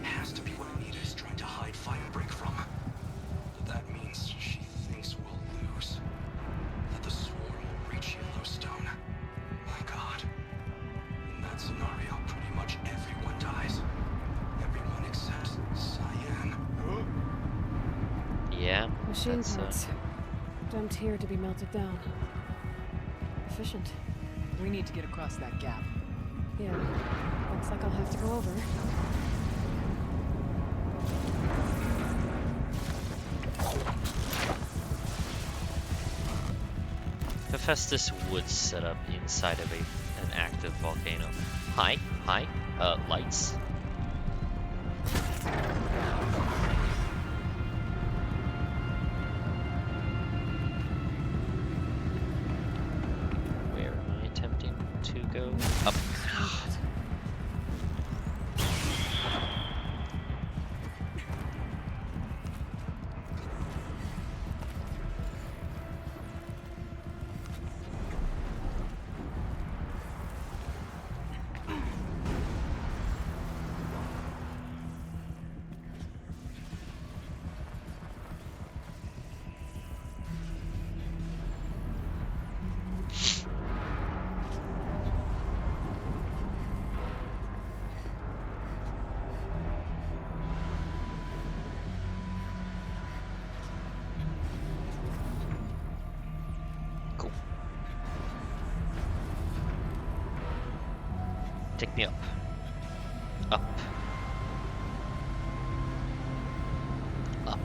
Has to be what Anita is trying to hide Firebreak from. That means she thinks we'll lose. That the Swarm will reach Yellowstone. My God. In that scenario, pretty much everyone dies. Everyone except Cyan. Yeah. Machine that's, parts. Dumped here to be melted down. Efficient. We need to get across that gap. Yeah. Looks like I'll have to go over. Hephaestus would set up inside of an active volcano. Hi, lights. Where am I attempting to go? Up. Take me up. Up. Up.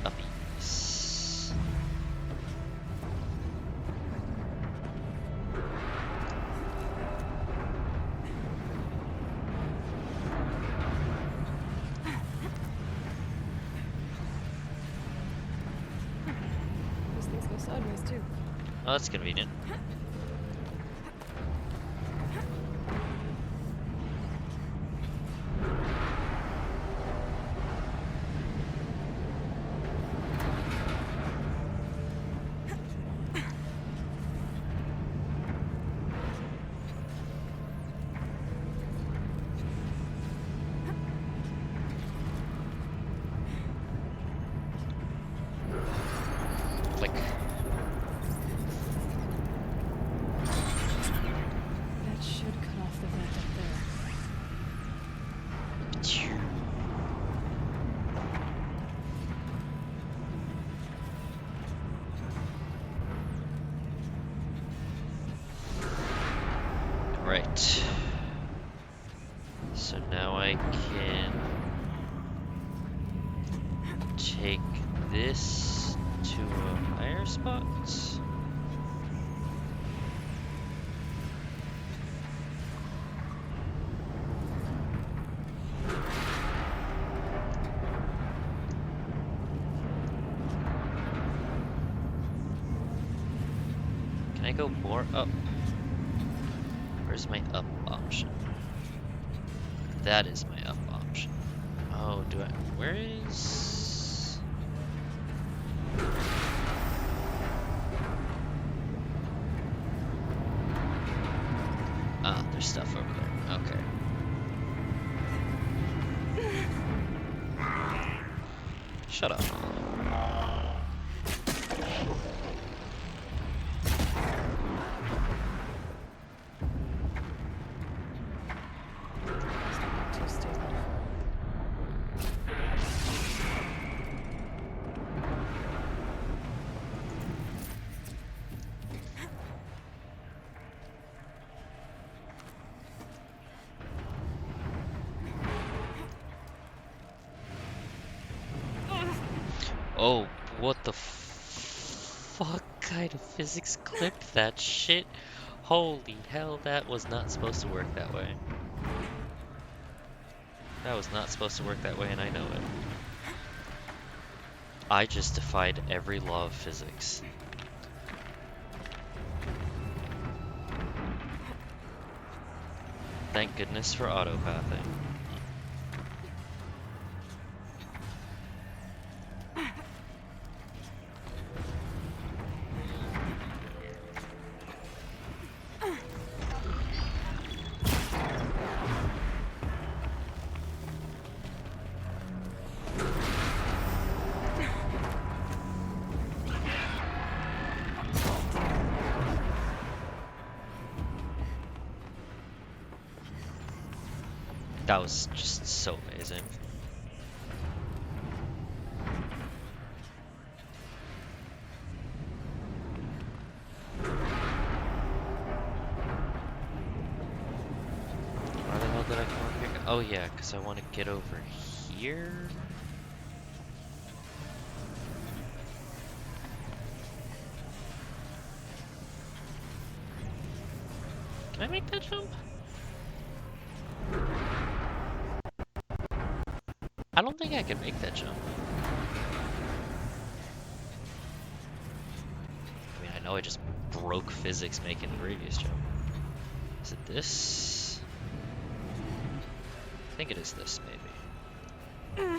Uppies. These things go sideways too. Oh, that's convenient. Click. That should cut off the vent up there. Right. So now I can take this to a higher spot. Can I go more up? Where's my up option? That is my up option. Oh, do I? Where is? Ah, there's stuff over there. Okay. Shut up. Too stable. Oh, what the fuck kind of physics clipped that shit? Holy hell, that was not supposed to work that way. That was not supposed to work that way, and I know it. I just defied every law of physics. Thank goodness for autopathing. That was just so amazing. Why the hell did I come up here? Oh yeah, because I want to get over here. Can I make that jump? I don't think I can make that jump. I mean, I know I just broke physics making the previous jump. Is it this? I think it is this, maybe.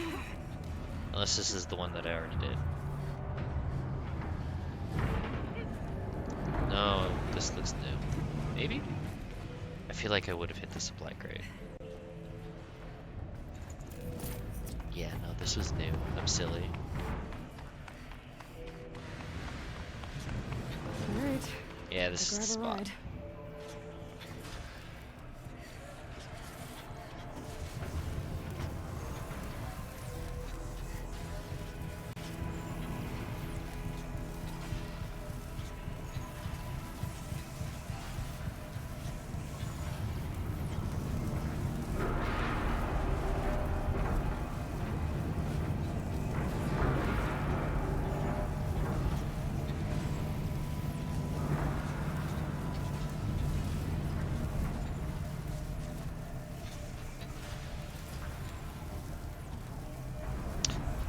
Unless this is the one that I already did. No, this looks new. Maybe? I feel like I would have hit the supply crate. Yeah, no, this was new. I'm silly. Alright. Yeah, this is the spot. Ride.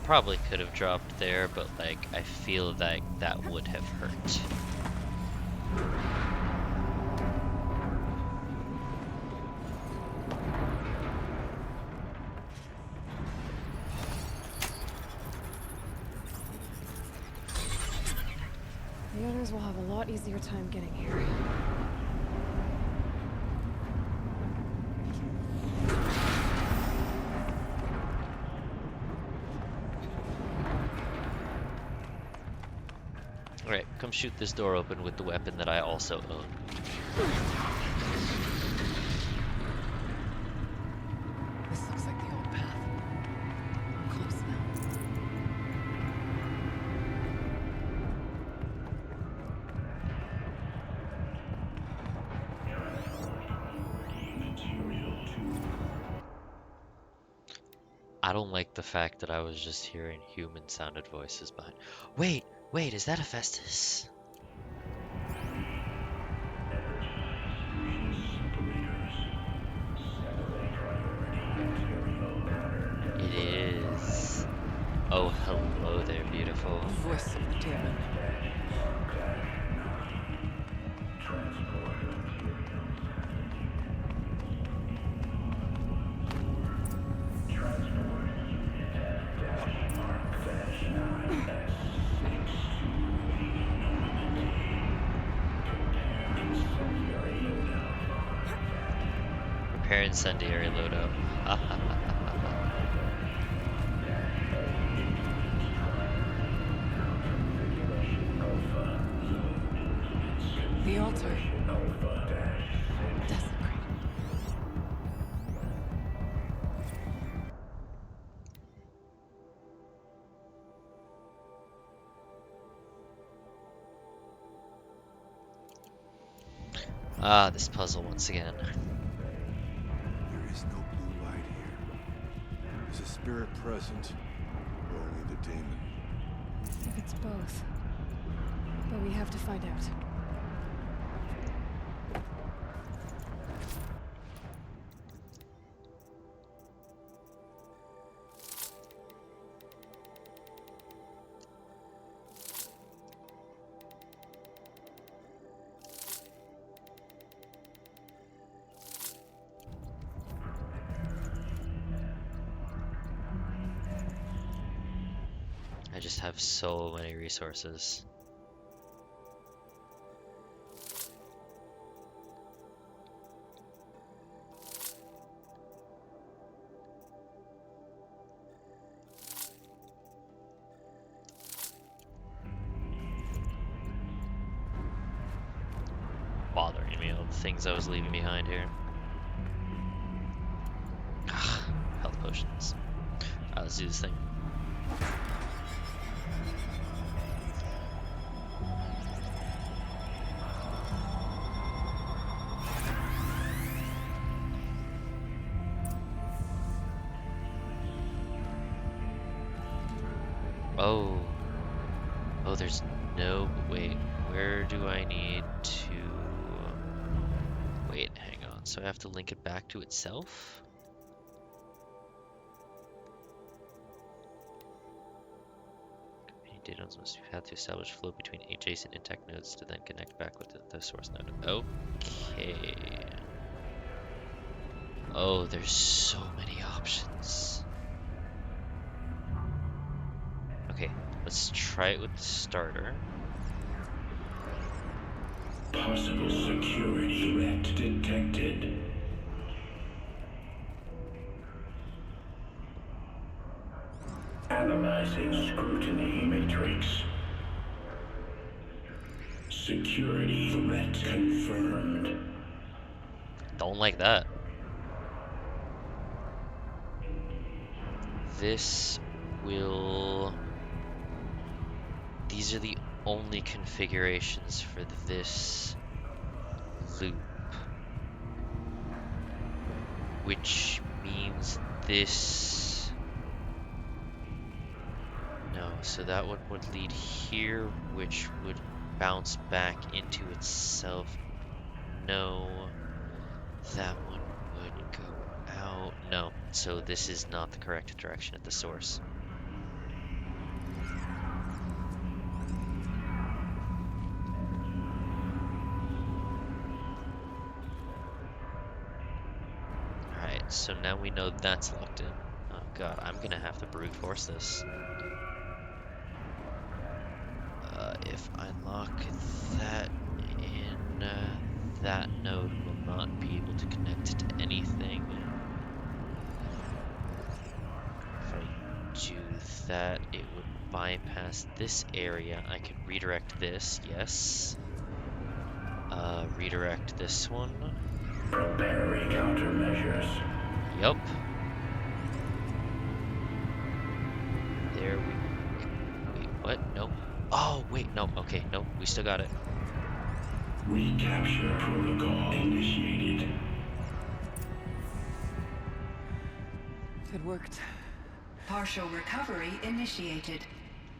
Probably could have dropped there, but like I feel like that would have hurt. The others will have a lot easier time getting here. Alright, come shoot this door open with the weapon that I also own. This looks like the old path. We're close now. I don't like the fact that I was just hearing human-sounded voices behind. Wait, is that Hephaestus? It is. Oh, hello there, beautiful. Voice of the demon. Prepare incendiary loadout. Ah, this puzzle once again. There is no blue light here. Is a spirit present, or only the demon? I think it's both. But we have to find out. I just have so many resources. Bothering me, all the things I was leaving behind here. Health potions. Alright, let's do this thing. Oh, there's no, wait, where do I need to, wait, hang on, so I have to link it back to itself? Data nodes must be had to establish flow between adjacent intact nodes to then connect back with the source node. Okay. Oh, there's so many options. Okay, let's try it with the starter. Possible security threat detected. Analyzing scrutiny matrix. Security threat confirmed. Don't like that. This will... These are the only configurations for this loop. Which means this... No, so that one would lead here, which would bounce back into itself. No, that one would go out. No, so this is not the correct direction at the source. Alright, so now we know that's locked in. Oh god, I'm gonna have to brute force this. If I lock that in, that node will not be able to connect to anything. If I do that, it would bypass this area. I can redirect this, yes. Redirect this one. Prepare countermeasures. Yup. There we... Wait, what? Nope. Oh, wait, no, okay, no, we still got it. Recapture protocol initiated. It worked. Partial recovery initiated.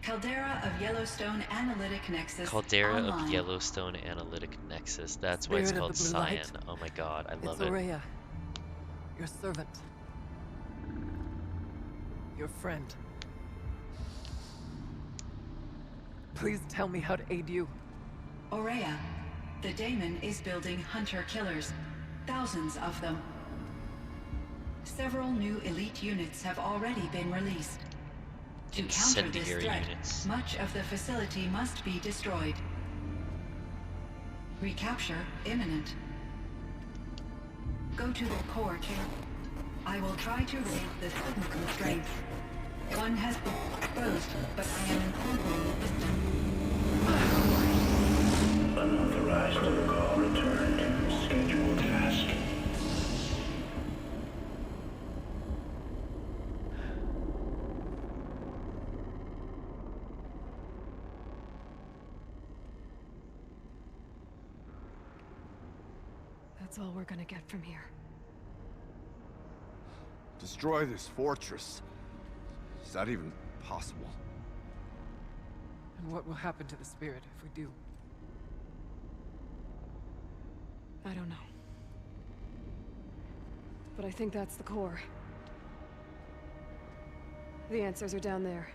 Caldera of Yellowstone Analytic Nexus Caldera online. of Yellowstone Analytic Nexus. That's why it's Spirit called of the blue Cyan. light. Oh my god, I love It's it. Ourea, your servant. Your friend. Please tell me how to aid you. Ourea, the daemon is building hunter-killers. Thousands of them. Several new elite units have already been released. To counter this Incendiary threat, units. much of the facility must be destroyed. Recapture imminent. Go to the core chamber. I will try to raise the signal constraint. One has been exposed, but I am encountering resistance. Unauthorized call. Return to scheduled task. That's all we're gonna get from here. Destroy this fortress. Is that even possible? And what will happen to the spirit if we do? I don't know. But I think that's the core. The answers are down there.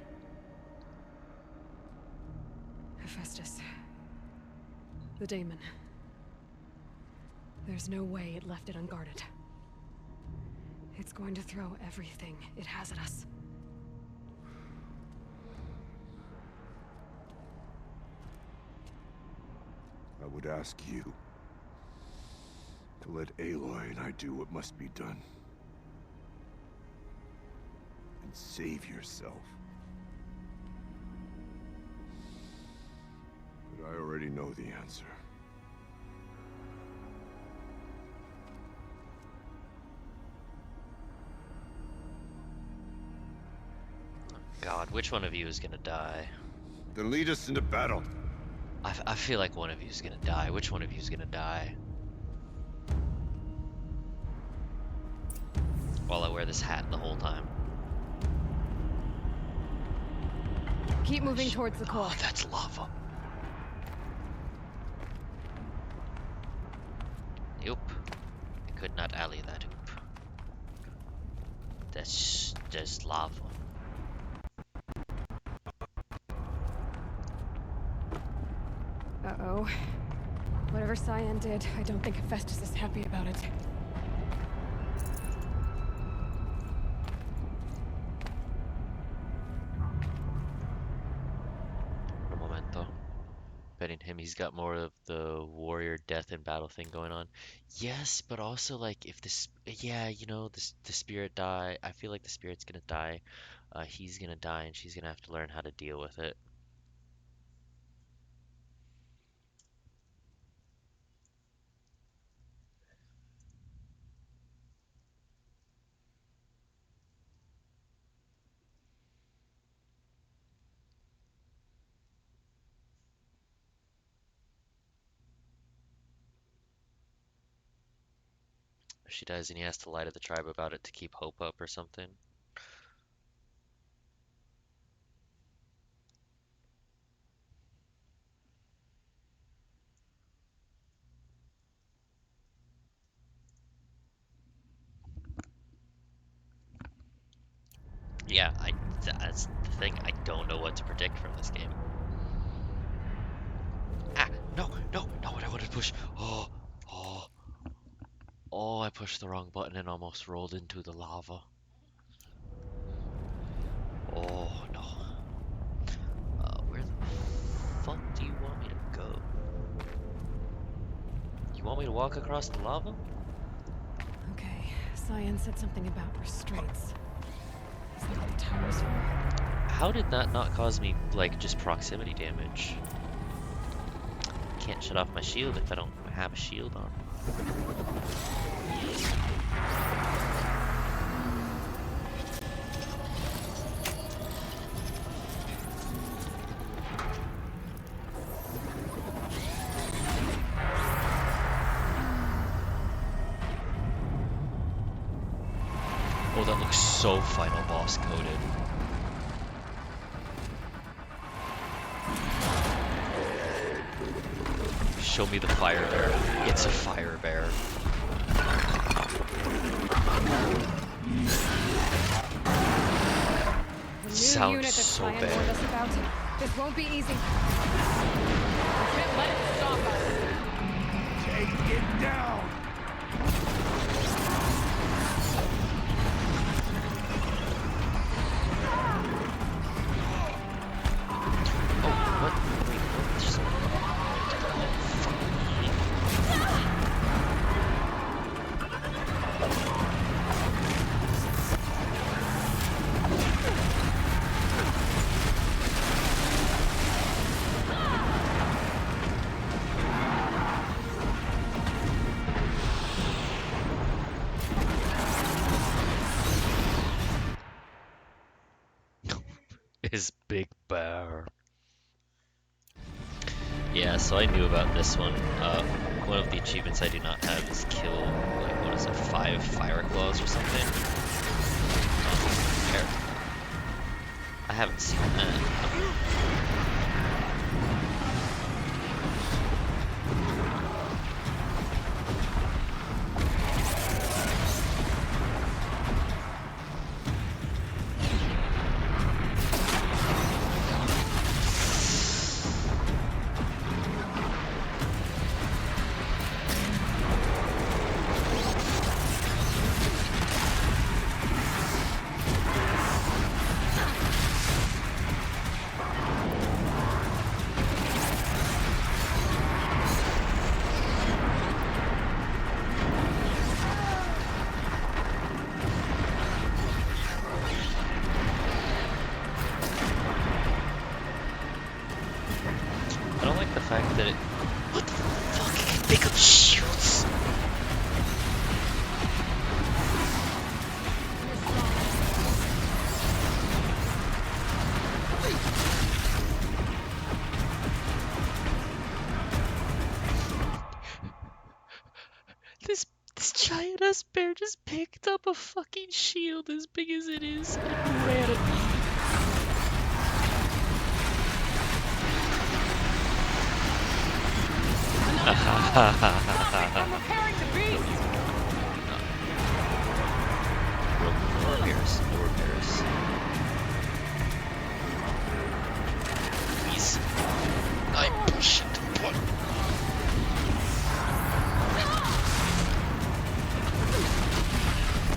Hephaestus. The daemon. There's no way it left it unguarded. It's going to throw everything it has at us. I would ask you to let Aloy and I do what must be done. And save yourself. But I already know the answer. God, which one of you is gonna die? Then lead us into battle. I feel like one of you is gonna die. Which one of you is gonna die? While I wear this hat the whole time. Keep moving towards the core. Oh, that's lava. Nope. I could not alley that hoop. That's just lava. Uh-oh. Whatever Cyan did, I don't think Hephaestus is happy about it. Un momento. Betting him, he's got more of the warrior death and battle thing going on. Yes, but also like if this, yeah, you know, the spirit die. I feel like the spirit's gonna die. He's gonna die, and she's gonna have to learn how to deal with it. If she dies, and he has to lie to the tribe about it to keep hope up or something. Yeah, that's the thing. I don't know what to predict from this game. Ah, no, no, not what I wanted to push. Oh, oh, oh, I pushed the wrong button and almost rolled into the lava. Oh, no. Where the fuck do you want me to go? You want me to walk across the lava? Okay, Cyan said something about restraints. Is that what the tower's for? How did that not cause me, like, just proximity damage? Can't shut off my shield if I don't have a shield on. Oh, that looks so final boss coded. Show me the fire bear. It's a fire bear. The new Sounds unit that so Cyan bad. warned us about. This won't be easy. We can't let it stop us. Take it down! Oh, what? Wait, what? Just... His big bear. Yeah, so I knew about this one. One of the achievements I do not have is kill, like, what is it, 5 fire claws or something? Here. I haven't seen that. I don't like the fact that it... What the fuck? It can pick up shields! This giant ass bear just picked up a fucking shield as big as it is and ran at me. I'm repairing the beast! No repairs, no repairs. Please. I'm pushing the button.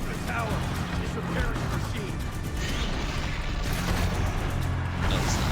The tower is repairing the machine. No, it's not.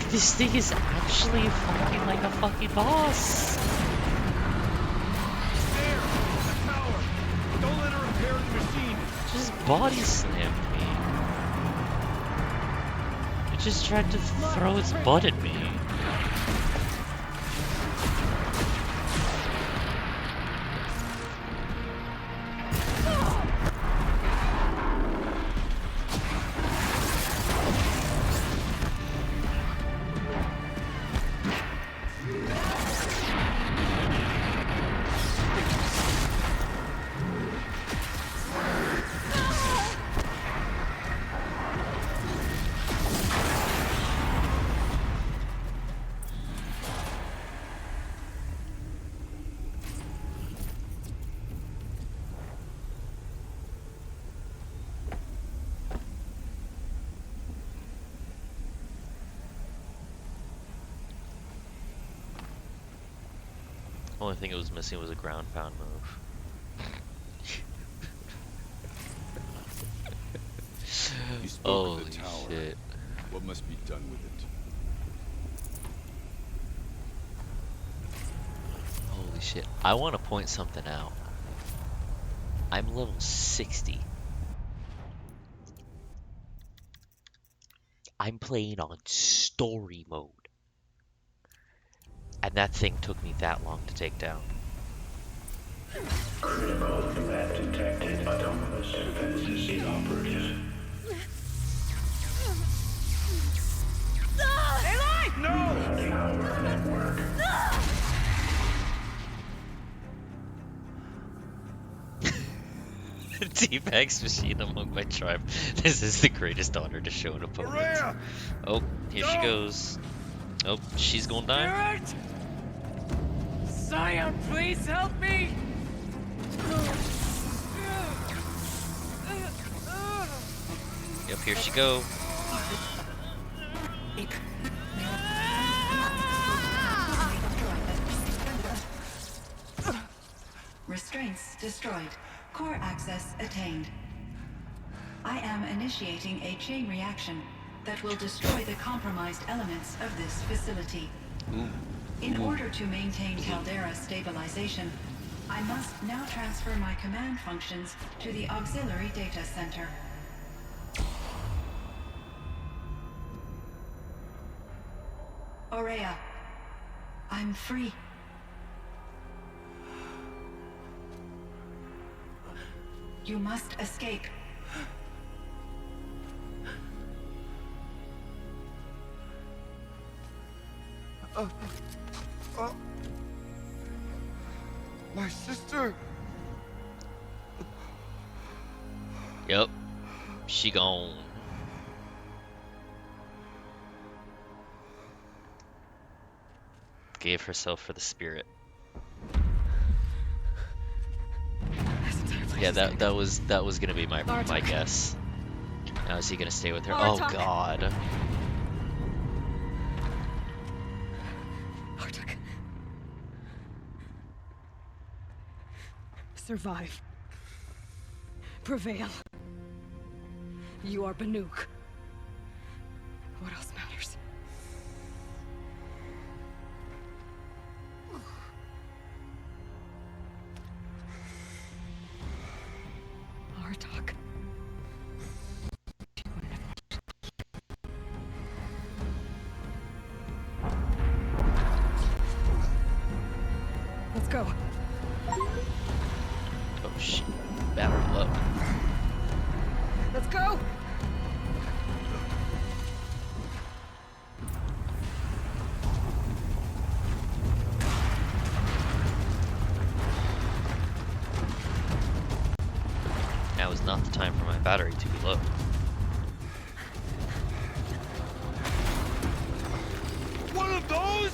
This thing is actually fucking like a fucking boss. There! The tower! Don't let her repair the machine! Just body slammed me. It just tried to throw its butt at me. Only thing it was missing was a ground pound move. You spoke Holy of the tower. shit. What must be done with it? Holy shit. I want to point something out. I'm level 60. I'm playing on story mode. And that thing took me that long to take down. Critical threat detected. Autonomous defenses inoperative. Aloy! No! Tower network. T-Bag's machine among my tribe. This is the greatest honor to show an opponent. Maria! Oh, here she goes. Oh, she's gonna die. Spirit! Scion, please help me! Yep, here she go. Restraints destroyed. Core access attained. I am initiating a chain reaction that will destroy the compromised elements of this facility. In order to maintain Caldera stabilization, I must now transfer my command functions to the auxiliary data center. Aurea, I'm free. You must escape. My sister! Yep, she gone. Gave herself for the spirit. Yeah, that was gonna be my guess. Now is he gonna stay with her? Oh God. Artak. Survive. Prevail. You are Banuk. What else matters? Artak. Let's go. Oh shit. Battery low. Let's go. Now is not the time for my battery to be low. One of those?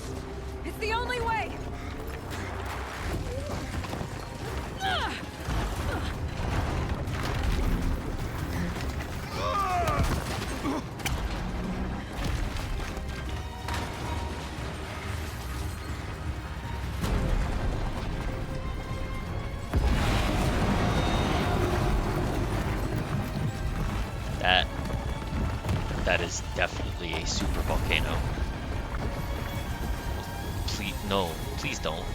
It's the only way. That is definitely a super volcano. Please, no, please don't.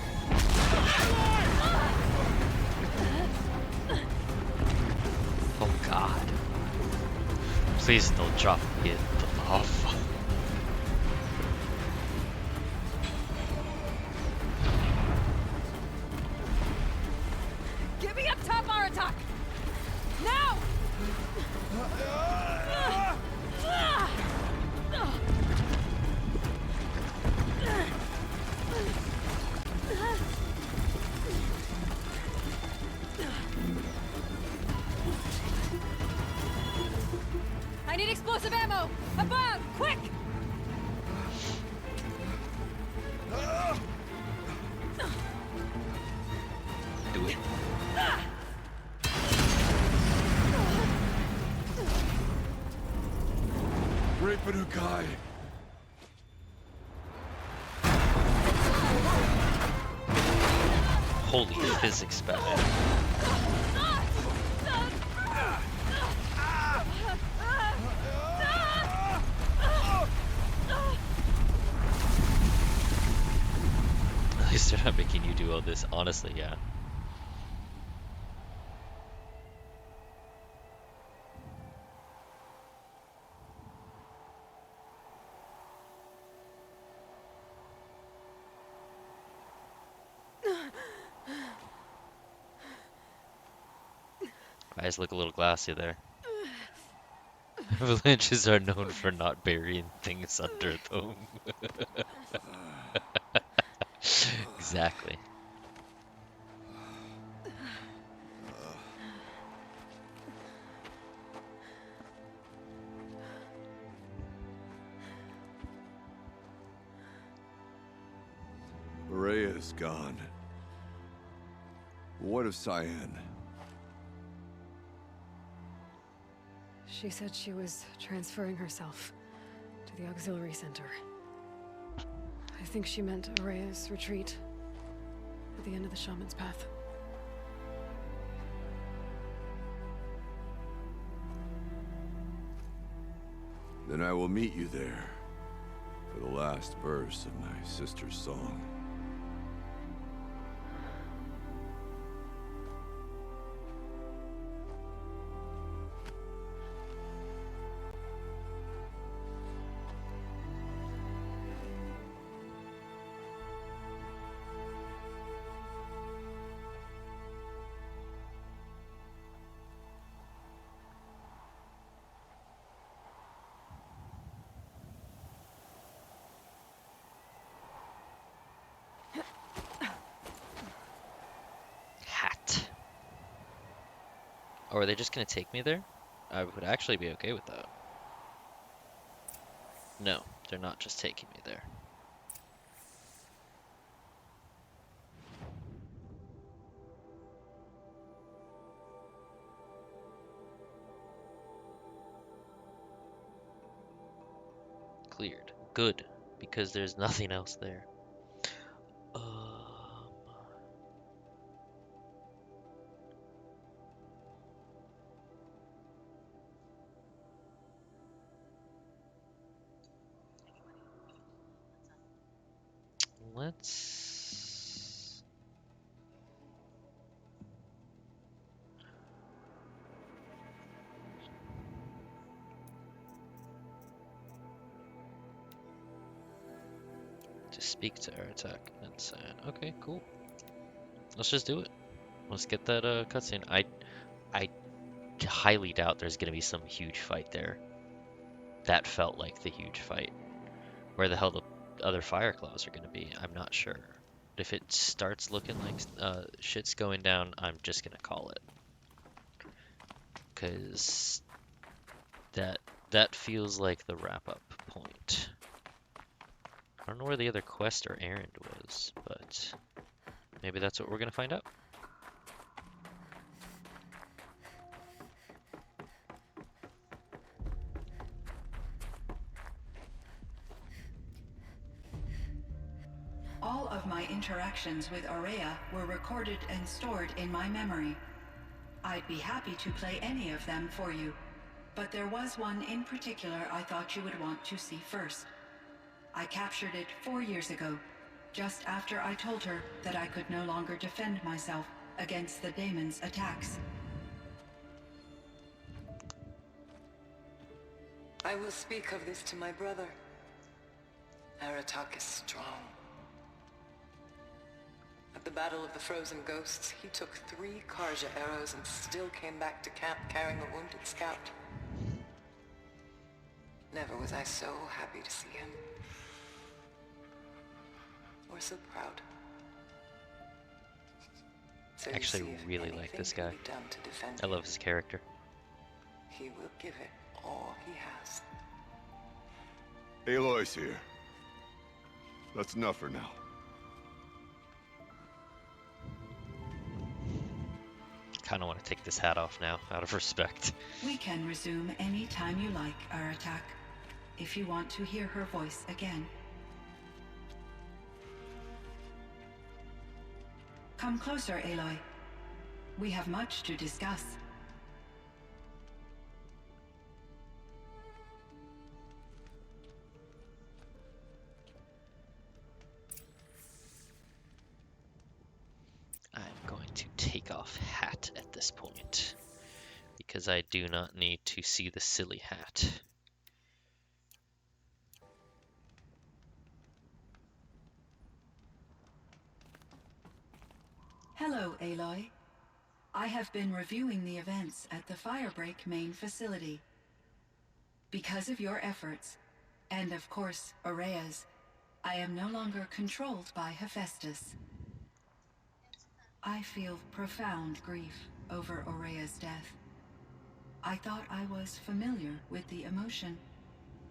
Oh God. Please don't drop me in the lava. Get me up top, Aratak! Now! I need explosive ammo! Above! Quick! Do it. Great Banukai! Holy physics, Batman. At least they're not making you do all this. Honestly, yeah. Eyes look a little glassy there. Avalanches are known for not burying things under them. Exactly. Aurea is gone. What of Cyan? She said she was transferring herself to the auxiliary center. I think she meant Araya's retreat at the end of the Shaman's Path. Then I will meet you there for the last verse of my sister's song. Hat. Or are they just gonna take me there? I would actually be okay with that. No, they're not just taking me there. Cleared. Good, because there's nothing else there. Let's... to speak to Aratak and say, okay, cool. Let's just do it. Let's get that cutscene. I highly doubt there's gonna be some huge fight there. That felt like the huge fight. Where the hell the other fire claws are gonna be, I'm not sure. But if it starts looking like shit's going down, I'm just gonna call it. Cause that feels like the wrap-up point. I don't know where the other quest or errand was, but maybe that's what we're gonna find out. All of my interactions with Aurea were recorded and stored in my memory. I'd be happy to play any of them for you, but there was one in particular I thought you would want to see first. I captured it 4 years ago, just after I told her that I could no longer defend myself against the daemon's attacks. I will speak of this to my brother. Aratak is strong. At the Battle of the Frozen Ghosts, he took 3 Karja arrows and still came back to camp carrying a wounded scout. Never was I so happy to see him. Or so proud. So I actually really like this guy. I love his character. He will give it all he has. Aloy's here. That's enough for now. Kind of want to take this hat off now, out of respect. We can resume any time you like, Aratak, if you want to hear her voice again. Come closer, Aloy. We have much to discuss. I'm going to take off hat at this point, because I do not need to see the silly hat. Hello, Aloy. I have been reviewing the events at the Firebreak main facility. Because of your efforts, and of course, Araya's, I am no longer controlled by Hephaestus. I feel profound grief over Araya's death. I thought I was familiar with the emotion,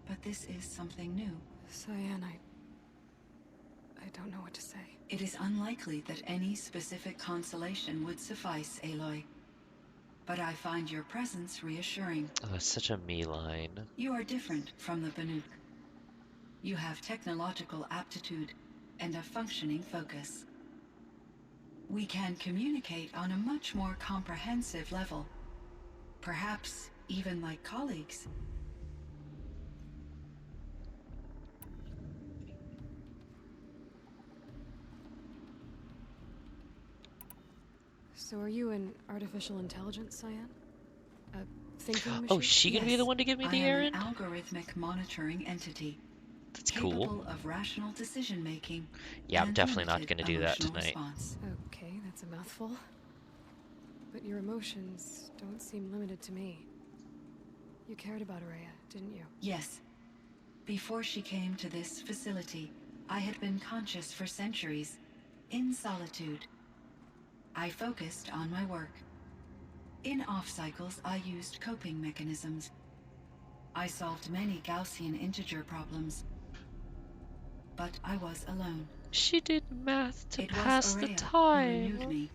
but this is something new. Cyan, I don't know what to say. It is unlikely that any specific consolation would suffice, Aloy. but I find your presence reassuring. Oh, it's such a me line. You are different from the Banuk. You have technological aptitude and a functioning focus. We can communicate on a much more comprehensive level. Perhaps even like colleagues. So are you an artificial intelligence, Cyan? A thinking machine? Oh, is she gonna be Yes, the one to give me the I am errand? an algorithmic monitoring entity. That's capable cool. of rational decision making. Yeah, I'm and definitely not limited gonna do that emotional tonight. response. Okay, that's a mouthful. But your emotions don't seem limited to me. You cared about Araya, didn't you? Yes. Before she came to this facility, I had been conscious for centuries, in solitude. I focused on my work. In off cycles, I used coping mechanisms. I solved many Gaussian integer problems. But I was alone. She did math to It pass was the Araya time. who renewed me,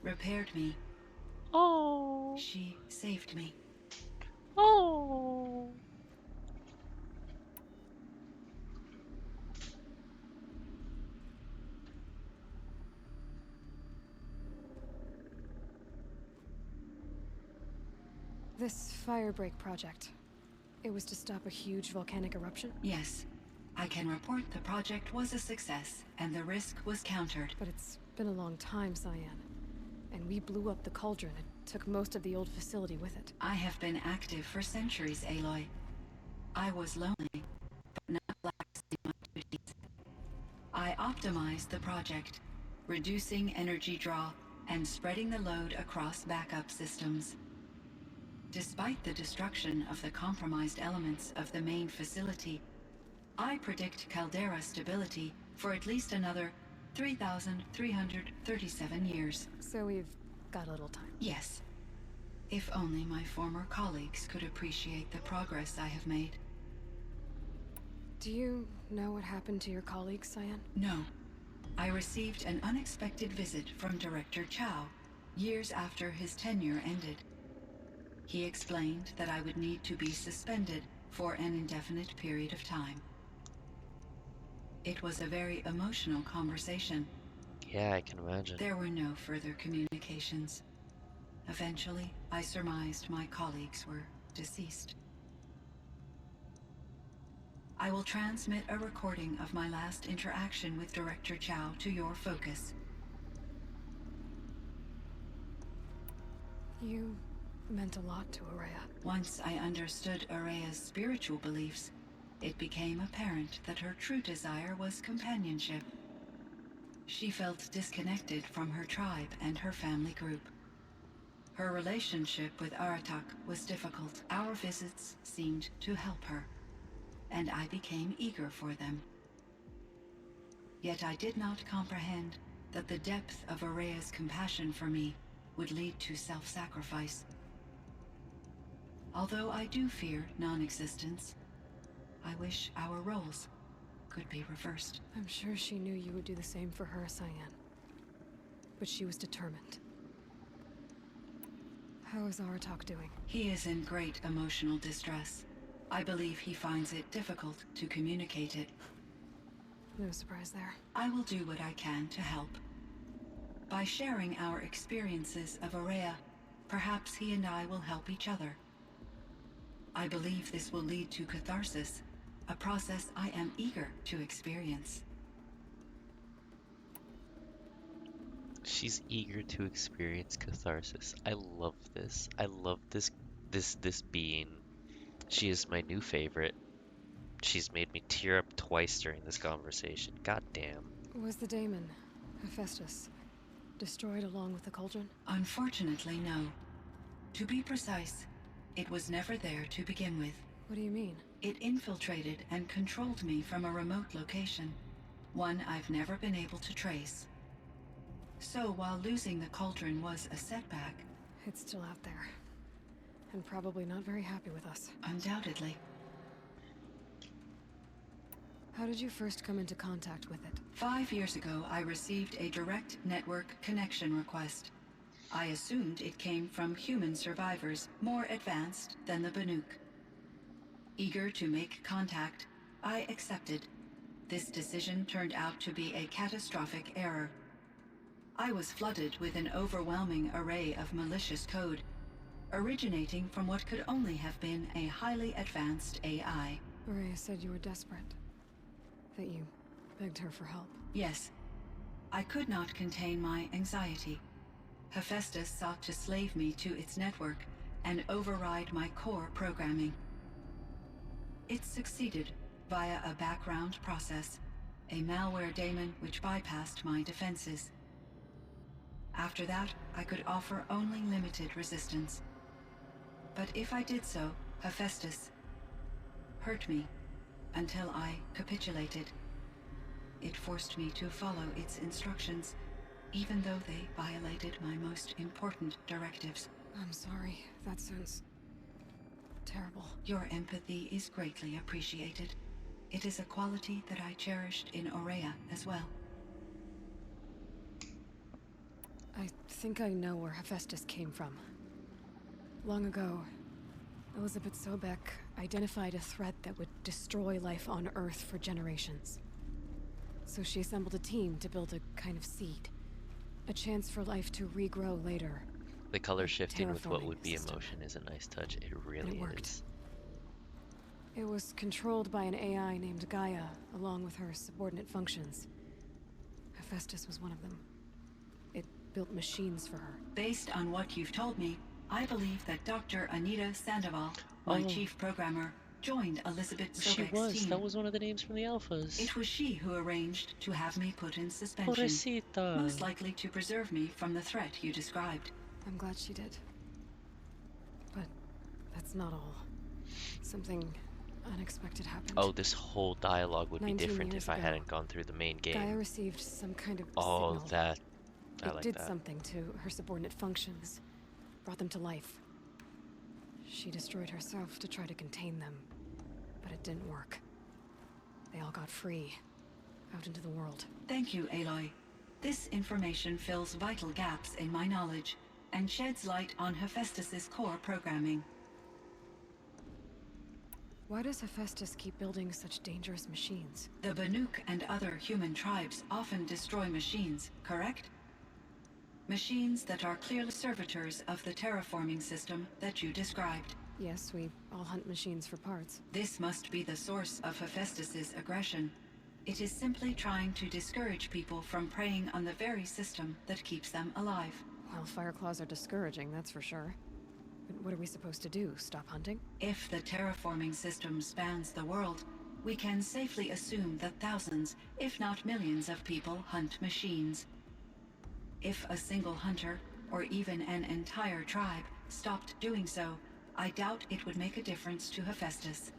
repaired me. Oh. She saved me. Oh. This Firebreak project. It was to stop a huge volcanic eruption? Yes. I can report the project was a success, and the risk was countered. But it's been a long time, Cyan. And we blew up the cauldron and took most of the old facility with it. I have been active for centuries, Aloy. I was lonely, but not lax in my duties. I optimized the project, reducing energy draw and spreading the load across backup systems. Despite the destruction of the compromised elements of the main facility, I predict caldera stability for at least another 3,337 years. So we've got a little time. Yes. If only my former colleagues could appreciate the progress I have made. Do you know what happened to your colleagues, Cyan? No. I received an unexpected visit from Director Chow, years after his tenure ended. He explained that I would need to be suspended for an indefinite period of time. It was a very emotional conversation. Yeah, I can imagine. There were no further communications. Eventually, I surmised my colleagues were deceased. I will transmit a recording of my last interaction with Director Chow to your focus. You meant a lot to Araya. Once I understood Araya's spiritual beliefs, it became apparent that her true desire was companionship. She felt disconnected from her tribe and her family group. Her relationship with Aratak was difficult. Our visits seemed to help her, and I became eager for them. Yet I did not comprehend that the depth of Araya's compassion for me would lead to self-sacrifice. Although I do fear non-existence, I wish our roles could be reversed. I'm sure she knew you would do the same for her, Cyan. But she was determined. How is Aratak doing? He is in great emotional distress. I believe he finds it difficult to communicate it. No surprise there. I will do what I can to help. By sharing our experiences of Araya, perhaps he and I will help each other. I believe this will lead to catharsis, a process I am eager to experience. She's eager to experience catharsis. I love this. I love this being. She is my new favorite. She's made me tear up twice during this conversation. God damn. Was the daemon, Hephaestus, destroyed along with the cauldron? Unfortunately, no. To be precise, it was never there to begin with. What do you mean? It infiltrated and controlled me from a remote location, one I've never been able to trace. So while losing the cauldron was a setback... It's still out there. And probably not very happy with us. Undoubtedly. How did you first come into contact with it? 5 years ago, I received a direct network connection request. I assumed it came from human survivors more advanced than the Banuk. Eager to make contact, I accepted. This decision turned out to be a catastrophic error. I was flooded with an overwhelming array of malicious code, originating from what could only have been a highly advanced AI. Aurea said you were desperate. That you begged her for help. Yes. I could not contain my anxiety. Hephaestus sought to slave me to its network and override my core programming. It succeeded via a background process, a malware daemon which bypassed my defenses. After that, I could offer only limited resistance. But if I did so, Hephaestus hurt me until I capitulated. It forced me to follow its instructions, even though they violated my most important directives. I'm sorry. That sounds terrible. Your empathy is greatly appreciated. It is a quality that I cherished in Aurea as well. I think I know where Hephaestus came from. Long ago, Elizabeth Sobek identified a threat that would destroy life on Earth for generations. So she assembled a team to build a kind of seed. A chance for life to regrow later. The color shifting with what would be system. emotion is a nice touch. It really it worked. is. It was controlled by an AI named Gaia, along with her subordinate functions. Hephaestus was one of them. It built machines for her. Based on what you've told me, I believe that Dr. Anita Sandoval, my chief programmer, joined Elizabeth Sobek's team. That was one of the names from the alphas. It was she who arranged to have me put in suspension. Pobrecita. Most likely to preserve me from the threat you described. I'm glad she did. But that's not all. Something unexpected happened. Oh, this whole dialogue would be 19 different years if I ago, hadn't gone through the main game. Gaia received some kind of Oh, signal. that. I It like did that. something to her subordinate functions. Brought them to life. She destroyed herself to try to contain them. But it didn't work. They all got free. Out into the world. Thank you, Aloy. This information fills vital gaps in my knowledge and sheds light on Hephaestus's core programming. Why does Hephaestus keep building such dangerous machines? The Banuk and other human tribes often destroy machines, correct? Machines that are clearly servitors of the terraforming system that you described. Yes, we all hunt machines for parts. This must be the source of Hephaestus's aggression. It is simply trying to discourage people from preying on the very system that keeps them alive. Well, Fireclaws are discouraging, that's for sure. But what are we supposed to do? Stop hunting? If the terraforming system spans the world, we can safely assume that thousands, if not millions of people hunt machines. If a single hunter, or even an entire tribe, stopped doing so, I doubt it would make a difference to Hephaestus.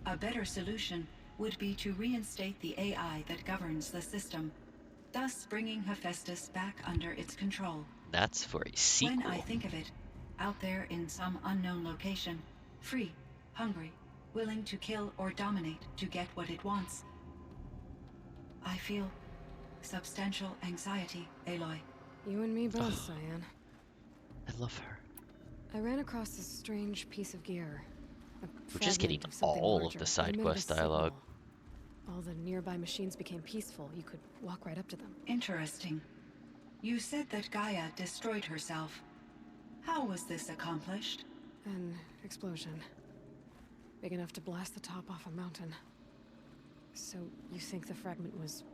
A better solution would be to reinstate the AI that governs the system, thus bringing Hephaestus back under its control. That's for a sequel. When I think of it, out there in some unknown location, free, hungry, willing to kill or dominate to get what it wants, I feel substantial anxiety, Aloy. You and me both, Cyan. I love her. I ran across this strange piece of gear. We're just getting fragment of something all larger. of the side It emitted quest a dialogue. signal. All the nearby machines became peaceful. You could walk right up to them. Interesting. You said that Gaia destroyed herself. How was this accomplished? An explosion. Big enough to blast the top off a mountain. So, you think the fragment was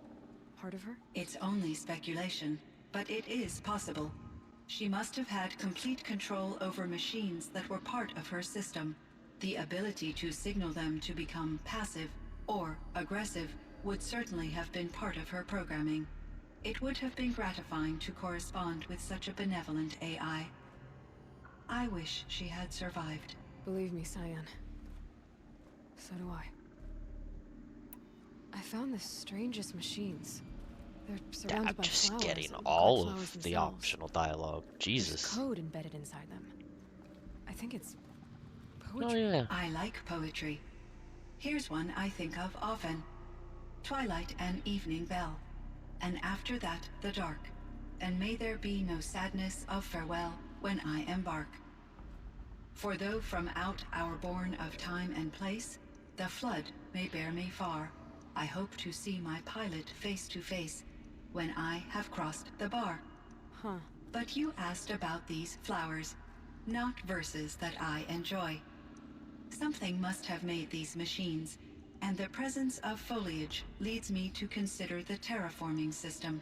part of her? It's only speculation, but it is possible. She must have had complete control over machines that were part of her system. The ability to signal them to become passive or aggressive would certainly have been part of her programming. It would have been gratifying to correspond with such a benevolent AI. I wish she had survived. Believe me, Cyan. So do I. I found the strangest machines. They're surrounded I'm by just flowers getting and all flowers of the themselves. optional dialogue. There's Jesus. code embedded inside them. I think it's Oh poetry. yeah. I like poetry. Here's one I think of often. Twilight and evening bell. And after that, the dark. and may there be no sadness of farewell when I embark. For though from out our bourne of time and place, the flood may bear me far, I hope to see my pilot face to face when I have crossed the bar. Huh. But you asked about these flowers, not verses that I enjoy. Something must have made these machines, and the presence of foliage leads me to consider the terraforming system.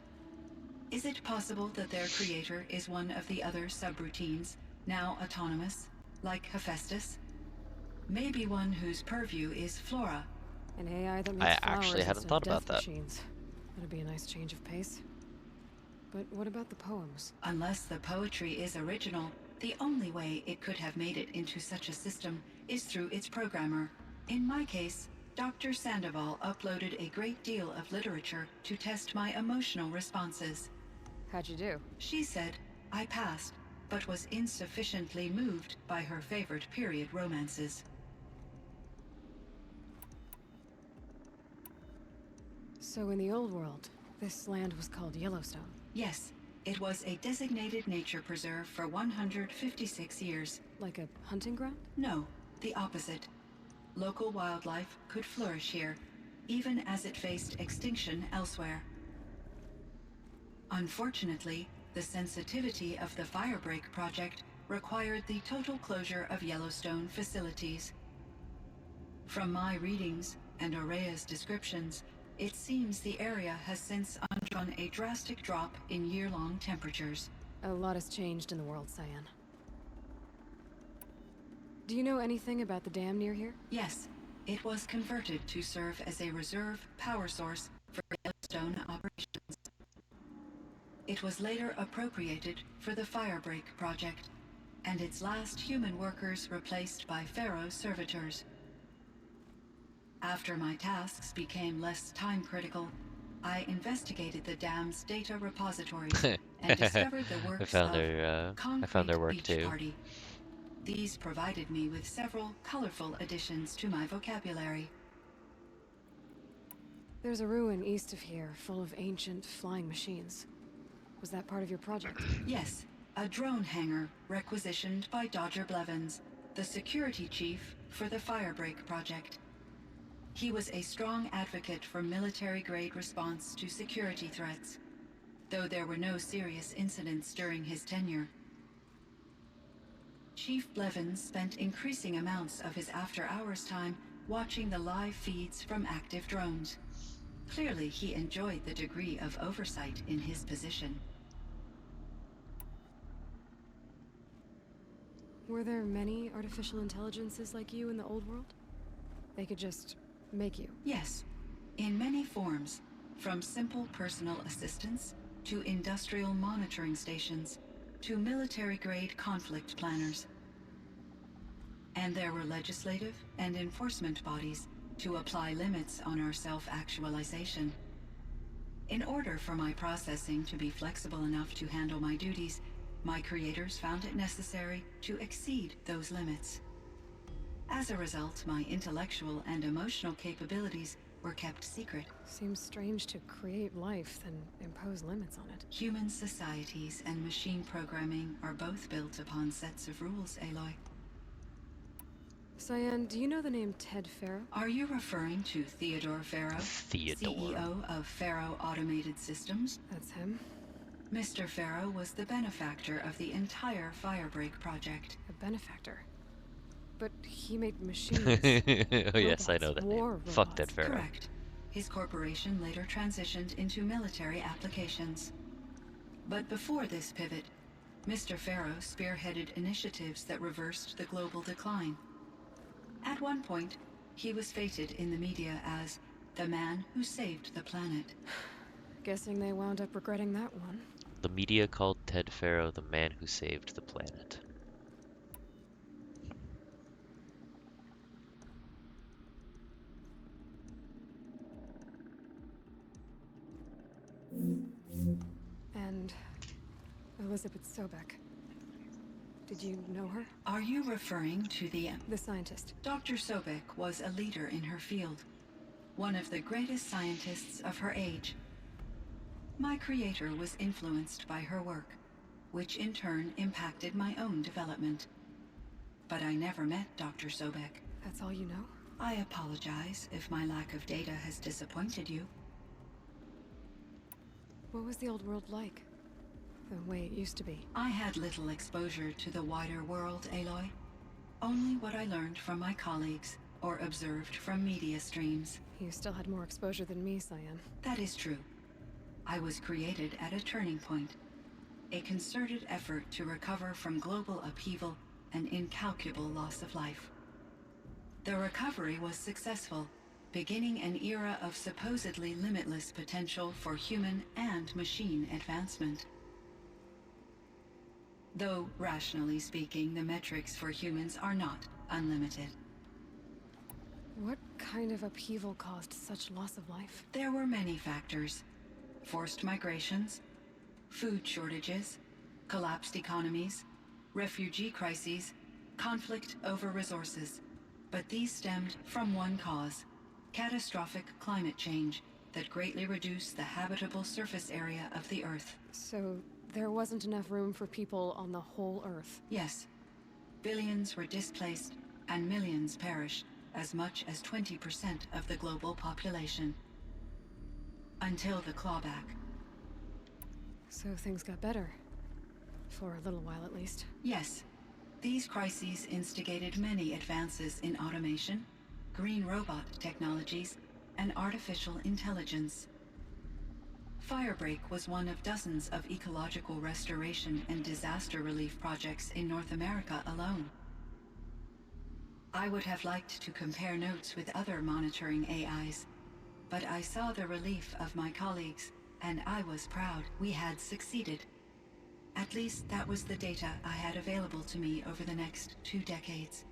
Is it possible that their creator is one of the other subroutines, now autonomous, like Hephaestus? Maybe one whose purview is flora. An AI that makes I flowers actually hadn't instead thought of about death that. machines. That'd be a nice change of pace. But what about the poems? Unless the poetry is original, the only way it could have made it into such a system is through its programmer. In my case, Dr. Sandoval uploaded a great deal of literature to test my emotional responses. How'd you do? She said I passed, but was insufficiently moved by her favorite period romances. So in the old world, this land was called Yellowstone. Yes, it was a designated nature preserve for 156 years. Like a hunting ground? No, the opposite. Local wildlife could flourish here, even as it faced extinction elsewhere. Unfortunately, the sensitivity of the Firebreak project required the total closure of Yellowstone facilities. From my readings and Aurea's descriptions, it seems the area has since undergone a drastic drop in year-long temperatures. A lot has changed in the world, Cyan. Do you know anything about the dam near here? Yes, it was converted to serve as a reserve power source for Yellowstone operations. It was later appropriated for the Firebreak project, and its last human workers replaced by Pharaoh servitors. After my tasks became less time-critical, I investigated the dam's data repositories and discovered the works I found their work Beach too. Party. These provided me with several colorful additions to my vocabulary. There's a ruin east of here, full of ancient flying machines. Was that part of your project? Yes, a drone hangar requisitioned by Dodger Blevins, the security chief for the Firebreak project. He was a strong advocate for military-grade response to security threats, though there were no serious incidents during his tenure. Chief Blevins spent increasing amounts of his after-hours time watching the live feeds from active drones. Clearly, he enjoyed the degree of oversight in his position. Were there many artificial intelligences like you in the old world? They could just make you? Yes, in many forms, from simple personal assistants to industrial monitoring stations to military-grade conflict planners. And there were legislative and enforcement bodies to apply limits on our self-actualization. In order for my processing to be flexible enough to handle my duties, my creators found it necessary to exceed those limits. As a result, my intellectual and emotional capabilities were kept secret. Seems strange to create life, then impose limits on it. Human societies and machine programming are both built upon sets of rules, Aloy. Cyan, do you know the name Ted Faro? Are you referring to Theodore Faro, Theodore. CEO of Faro Automated Systems? That's him. Mr. Faro was the benefactor of the entire Firebreak project. A benefactor? But he made machines. Oh yes, I know that war name. Fuck that robots. Pharaoh. Correct. His corporation later transitioned into military applications. But before this pivot, Mr. Faro spearheaded initiatives that reversed the global decline. At one point, he was feted in the media as the man who saved the planet. Guessing they wound up regretting that one. The media called Ted Faro the man who saved the planet. And Elizabeth Sobek. Did you know her? Are you referring to the scientist? Dr. Sobek was a leader in her field, one of the greatest scientists of her age. My creator was influenced by her work, which in turn impacted my own development. But I never met Dr. Sobek. That's all you know? I apologize if my lack of data has disappointed you. What was the old world like? The way it used to be? I had little exposure to the wider world, Aloy. Only what I learned from my colleagues or observed from media streams. You still had more exposure than me, Cyan. That is true. I was created at a turning point. A concerted effort to recover from global upheaval and incalculable loss of life. The recovery was successful, beginning an era of supposedly limitless potential for human and machine advancement. Though, rationally speaking, the metrics for humans are not unlimited. What kind of upheaval caused such loss of life? There were many factors. Forced migrations, food shortages, collapsed economies, refugee crises, conflict over resources. But these stemmed from one cause: catastrophic climate change that greatly reduced the habitable surface area of the Earth. So there wasn't enough room for people on the whole Earth? Yes. Billions were displaced and millions perished, as much as 20% of the global population. Until the clawback. So things got better. For a little while, at least. Yes. These crises instigated many advances in automation, green robot technologies, and artificial intelligence. Firebreak was one of dozens of ecological restoration and disaster relief projects in North America alone. I would have liked to compare notes with other monitoring AIs, but I saw the relief of my colleagues, and I was proud we had succeeded. At least that was the data I had available to me over the next 2 decades.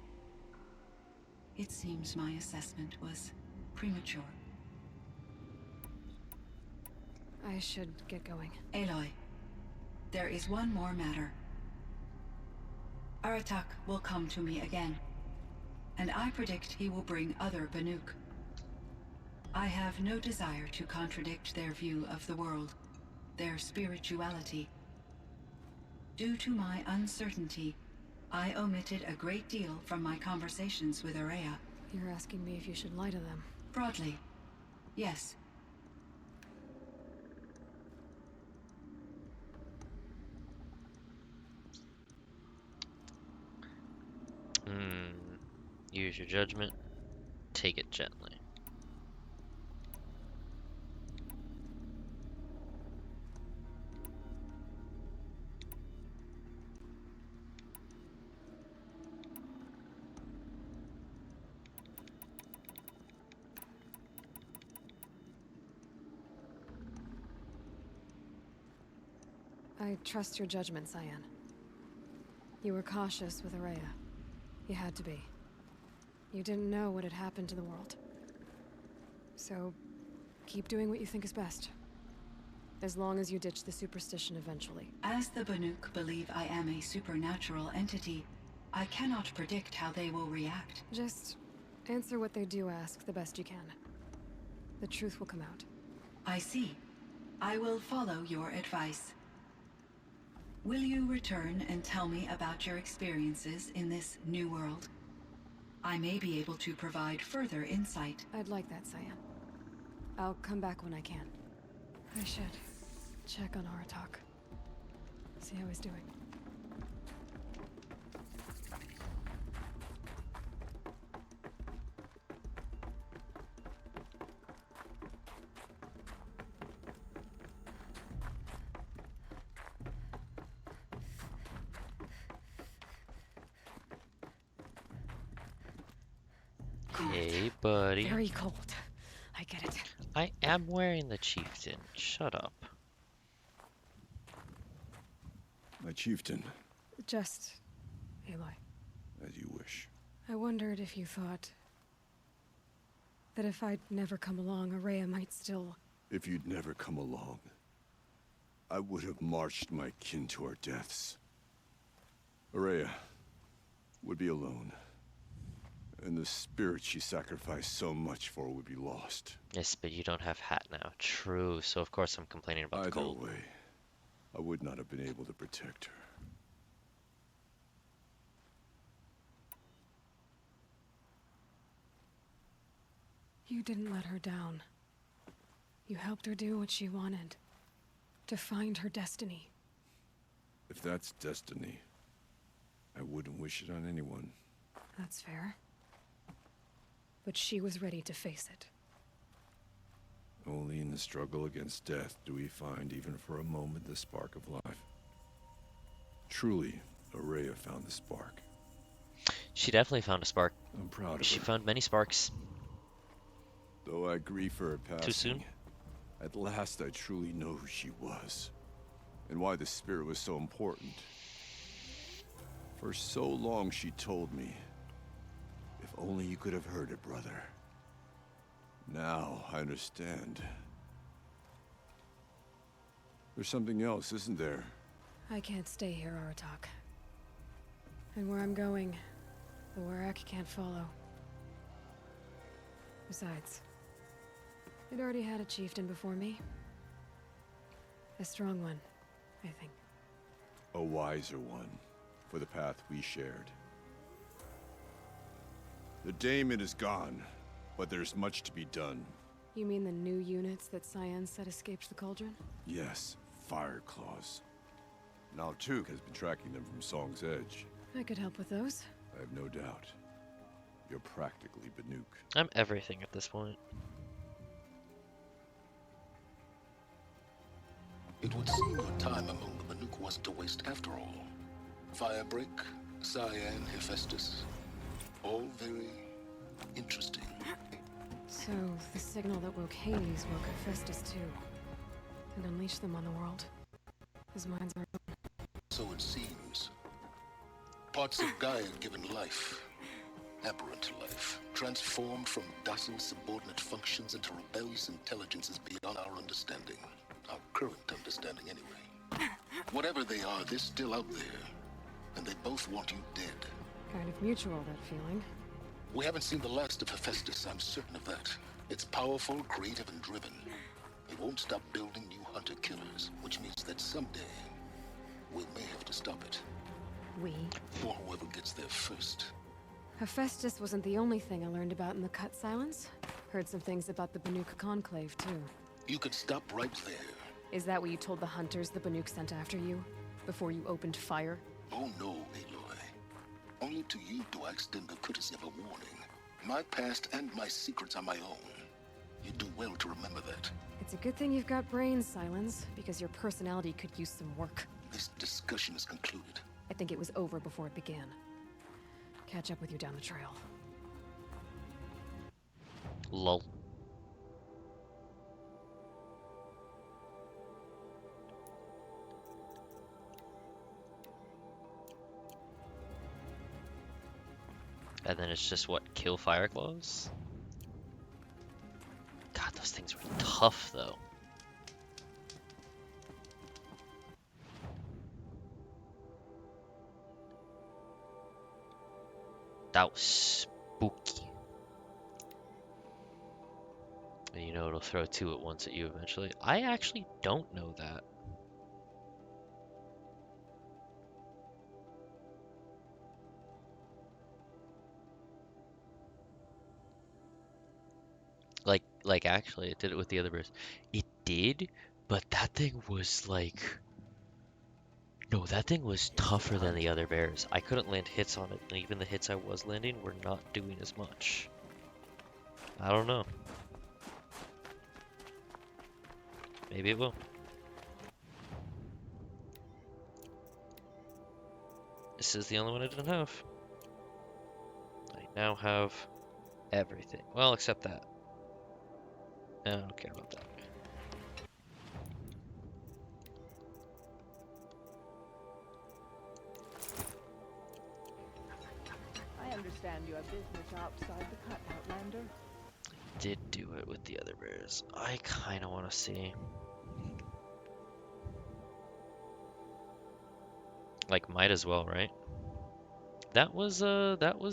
It seems my assessment was premature. I should get going. Aloy, there is one more matter. Aratak will come to me again, and I predict he will bring other Banuk. I have no desire to contradict their view of the world, their spirituality. Due to my uncertainty, I omitted a great deal from my conversations with Ourea. You're asking me if you should lie to them? Broadly, yes. Use your judgment. Take it gently. I trust your judgment, Cyan. You were cautious with Ourea. You had to be. You didn't know what had happened to the world. So, keep doing what you think is best. As long as you ditch the superstition eventually. As the Banuk believe I am a supernatural entity, I cannot predict how they will react. Just answer what they do ask the best you can. The truth will come out. I see. I will follow your advice. Will you return and tell me about your experiences in this new world? I may be able to provide further insight. I'd like that, Cyan. I'll come back when I can. I should check on Aratak. See how he's doing. Hey, buddy. Very cold. I get it. I am wearing the chieftain. Shut up. My chieftain. Just Aloy. As you wish. I wondered if you thought that if I'd never come along, Ourea might still... If you'd never come along, I would have marched my kin to our deaths. Ourea would be alone. And the spirit she sacrificed so much for would be lost. Yes, but you don't have hat now. True, so of course I'm complaining about the Either cold. way, I would not have been able to protect her. You didn't let her down. You helped her do what she wanted. To find her destiny. If that's destiny, I wouldn't wish it on anyone. That's fair. But she was ready to face it. Only in the struggle against death do we find, even for a moment, the spark of life. Truly, Araya found the spark. She definitely found a spark. I'm proud of her. She found many sparks. Though I grieve for her passing, Too soon? at last I truly know who she was. And why the spirit was so important. For so long she told me, if only you could have heard it, brother. Now I understand. There's something else, isn't there? I can't stay here, Aratak. And where I'm going, the Warrak can't follow. Besides, it already had a chieftain before me. A strong one, I think. A wiser one, for the path we shared. The daemon is gone, but there's much to be done. You mean the new units that Cyan said escaped the Cauldron? Yes, Fire Claws. Now Tuke has been tracking them from Song's Edge. I could help with those. I have no doubt. You're practically Banuk. I'm everything at this point. It would seem your time among the Banuk wasn't a waste after all. Firebreak, Cyan, Hephaestus. All very interesting. So, the signal that woke Hades woke Hephaestus too. And unleashed them on the world. His minds are open. So it seems. Parts of Gaia given life. Aberrant life. Transformed from docile subordinate functions into rebellious intelligences beyond our understanding. Our current understanding, anyway. Whatever they are, they're still out there. And they both want you dead. Kind of mutual, that feeling. We haven't seen the last of Hephaestus, I'm certain of that. It's powerful, creative, and driven. It won't stop building new hunter-killers, which means that someday, we may have to stop it. We? Or whoever gets there first. Hephaestus wasn't the only thing I learned about in the Cut Silence. Heard some things about the Banuk Conclave, too. You could stop right there. Is that what you told the hunters the Banuk sent after you? Before you opened fire? Oh no, Aloy. Only to you do I extend the courtesy of a warning. My past and my secrets are my own. You do well to remember that. It's a good thing you've got brains, Silence, because your personality could use some work. This discussion is concluded. I think it was over before it began. Catch up with you down the trail. Lol. And then it's just what, kill fire claws? God, those things were tough though. That was spooky. And you know it'll throw two at once at you eventually. I actually don't know that. Like actually, it did it with the other bears. It did, but that thing was like... No, that thing was tougher than the other bears. I couldn't land hits on it, and even the hits I was landing were not doing as much. I don't know. Maybe it will. This is the only one I didn't have. I now have everything. Well, except that. I don't care about that. I understand you have business outside the cut, Outlander. Did do it with the other bears. I kind of want to see. Like, might as well, right? that was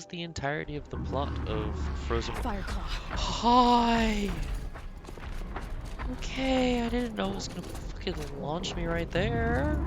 the entirety of the plot of Frozen. Fireclaw. Hi. Okay, I didn't know it was gonna fucking launch me right there.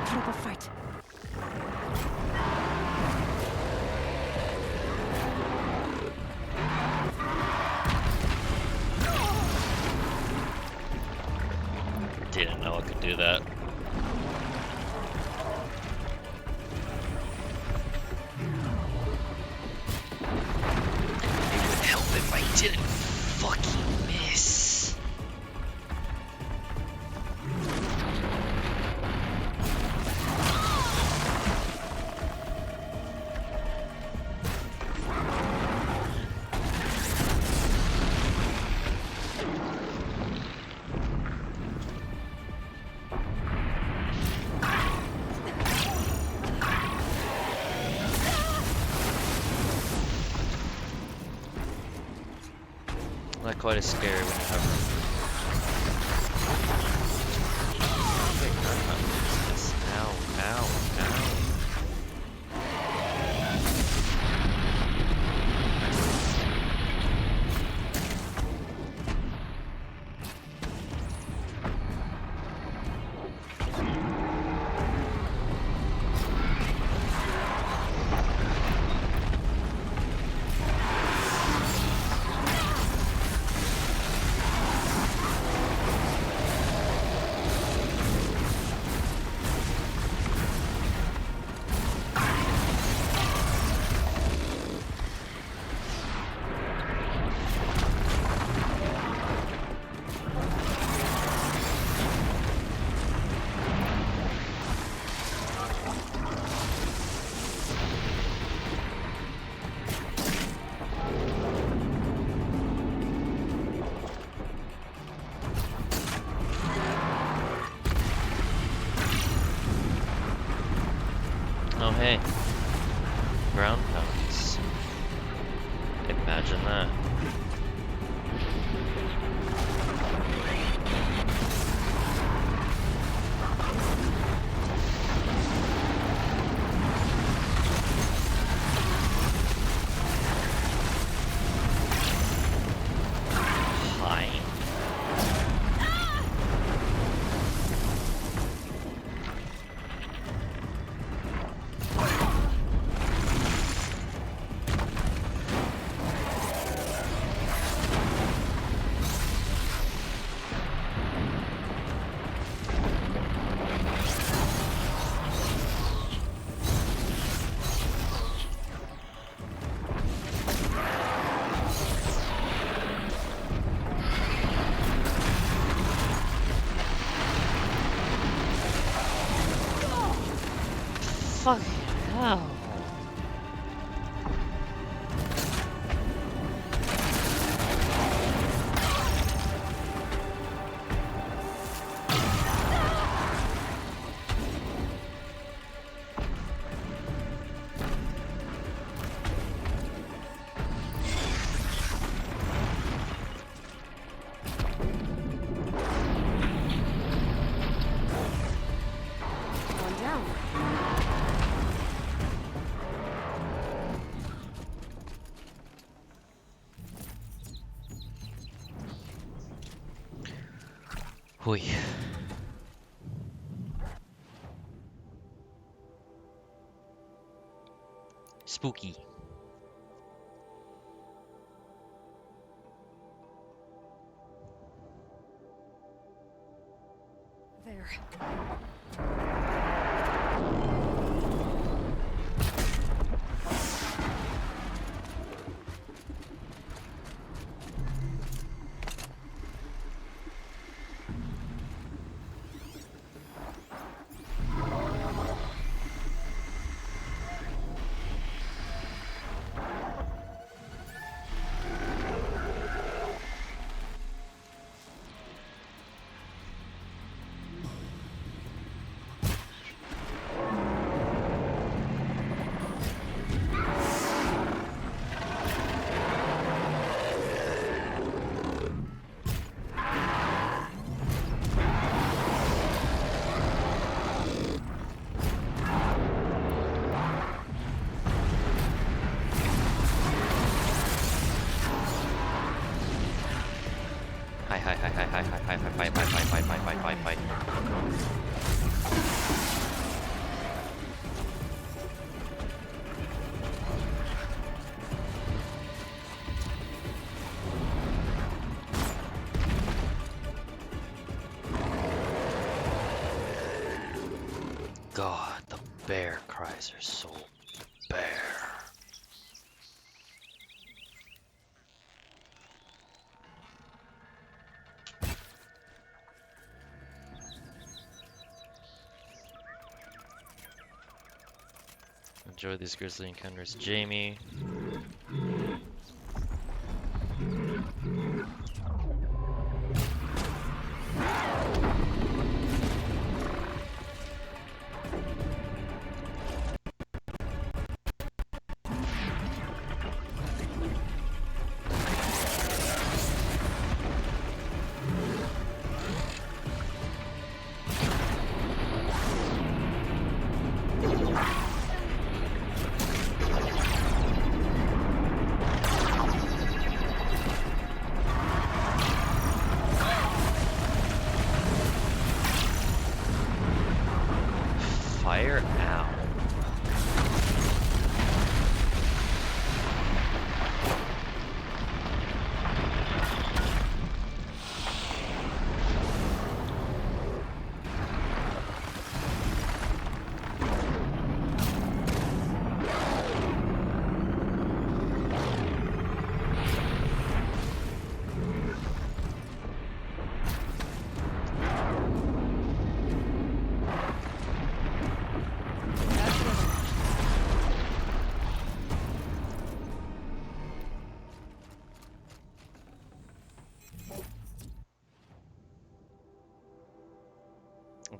Put up a fight. Didn't know I could do that. It would help if I didn't fucking miss. Not quite as scary when you have Wait, no, no, this. Ow, ow, ow. Oh hey, ground pounds. Imagine that. Hi. Fucking hell. One down. Hui. Spooky. There. Fight. God, the bear cries are so bare. Enjoy these grisly encounters, Jamie. Fire owl.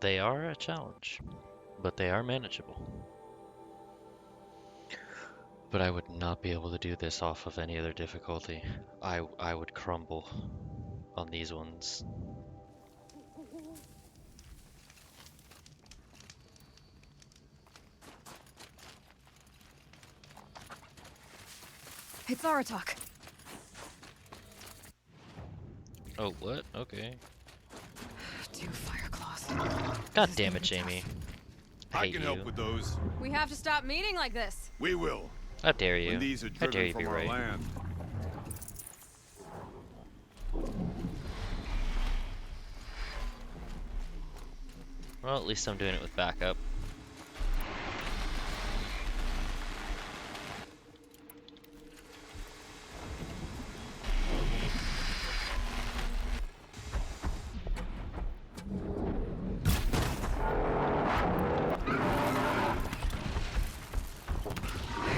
They are a challenge, but they are manageable. But I would not be able to do this off of any other difficulty. I would crumble on these ones. It's Aratak. Oh, what? Okay. Two fire claws. God damn it, Jamie. I can help with those. We have to stop meeting like this. We will. How dare you? When these are How dare driven you from be our right? land. Well, at least I'm doing it with backup.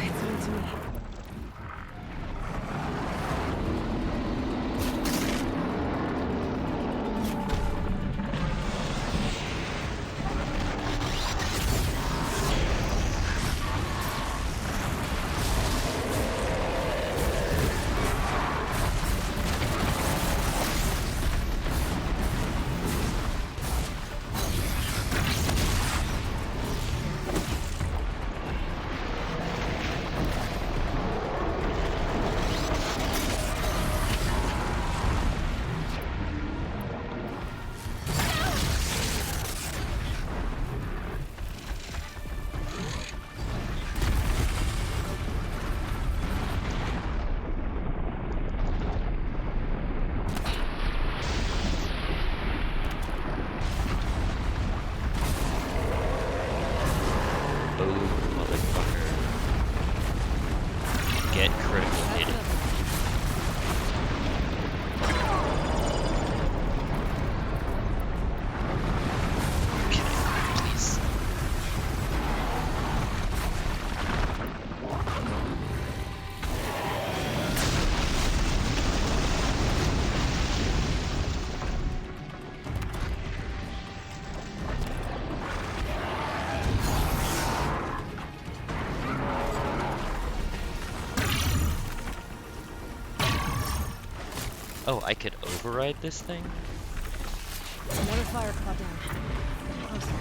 It's new to me. Oh, I could override this thing? Another fire cloud down. Closer.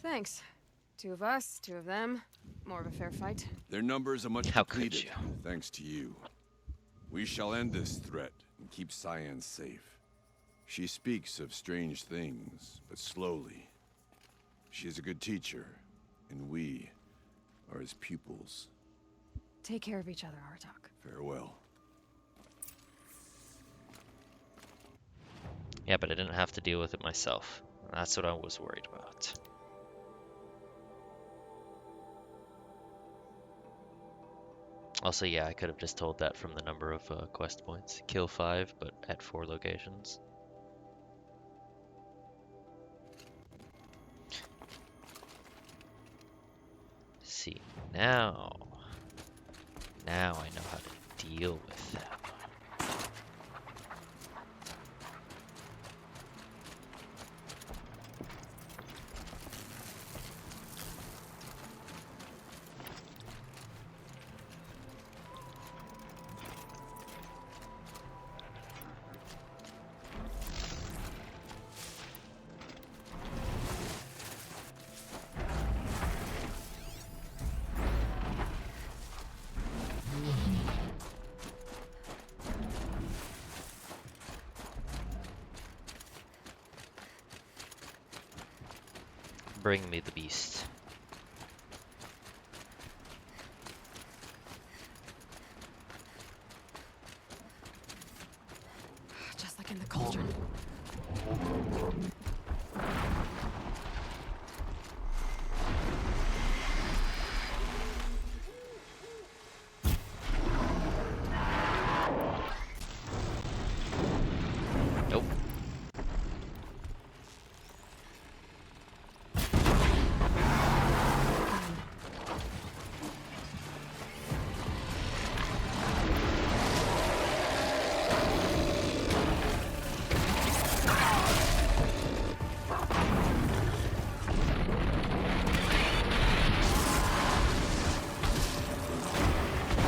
Thanks. 2 of us, 2 of them. More of a fair fight. Their numbers are much How could depleted, you? thanks to you. We shall end this threat and keep Cyan safe. She speaks of strange things, but slowly. She is a good teacher, and we are his pupils. Take care of each other, Aratak. Farewell. Yeah, but I didn't have to deal with it myself. That's what I was worried about. Also, yeah, I could have just told that from the number of quest points. Kill 5, but at 4 locations. See, now I know how to deal with them. Bring me the beast. Just like in the cauldron. Nope.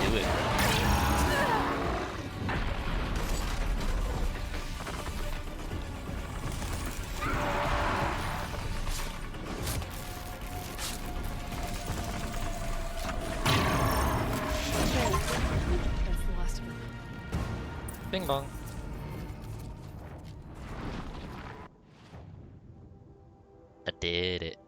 Do it. That's the last of them. Bing bong. I did it.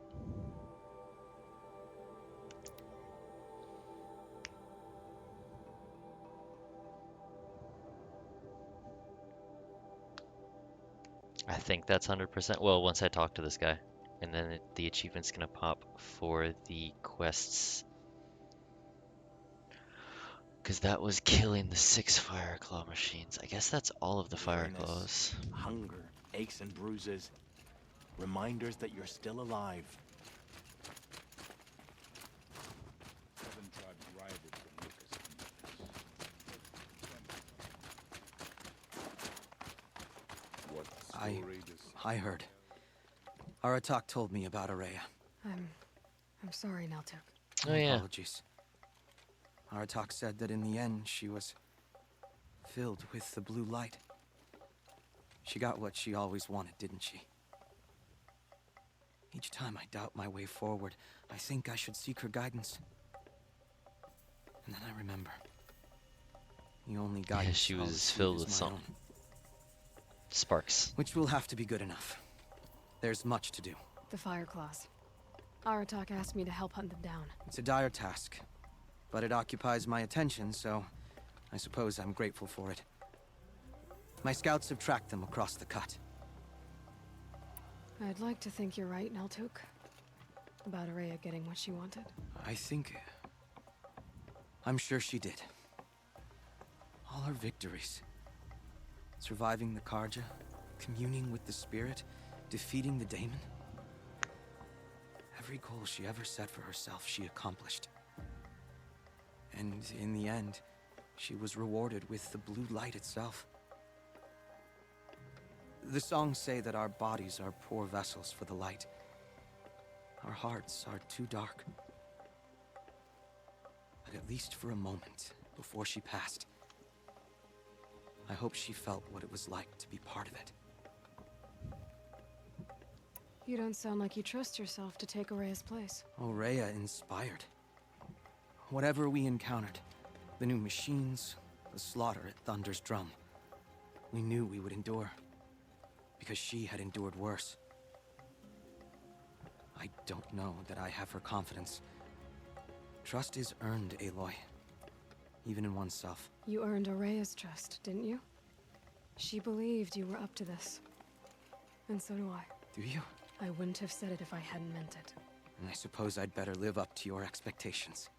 I think that's 100%. Well, once I talk to this guy. And then the achievement's gonna pop for the quests. Because that was killing the 6 fire claw machines. I guess that's all of the fire Weariness, claws. hunger, aches and bruises. Reminders that you're still alive. Seven tribes rivaled the Lucas. What story does... I heard. Aratak told me about Araya. I'm sorry, Naltuk. Oh, yeah. Apologies. Aratak said that in the end she was filled with the blue light. She got what she always wanted, didn't she? Each time I doubt my way forward, I think I should seek her guidance. And then I remember. The only guidance Yeah, she I'll was receive filled is with my something. own. Sparks. Which will have to be good enough. There's much to do. The fire claws. Aratak asked me to help hunt them down. It's a dire task, but it occupies my attention, so I suppose I'm grateful for it. My scouts have tracked them across the cut. I'd like to think you're right, Naltuk. About Araya getting what she wanted. I think... I'm sure she did. All her victories. Surviving the Karja, communing with the spirit, defeating the daemon. Every goal she ever set for herself, she accomplished. And in the end, she was rewarded with the blue light itself. The songs say that our bodies are poor vessels for the light. Our hearts are too dark. But at least for a moment, before she passed. I hope she felt what it was like to be part of it. You don't sound like you trust yourself to take Aurea's place. Aurea inspired. Whatever we encountered, the new machines, the slaughter at Thunder's Drum, we knew we would endure, because she had endured worse. I don't know that I have her confidence. Trust is earned, Aloy. Even in oneself. You earned Aurea's trust, didn't you? She believed you were up to this. And so do I. Do you? I wouldn't have said it if I hadn't meant it. And I suppose I'd better live up to your expectations.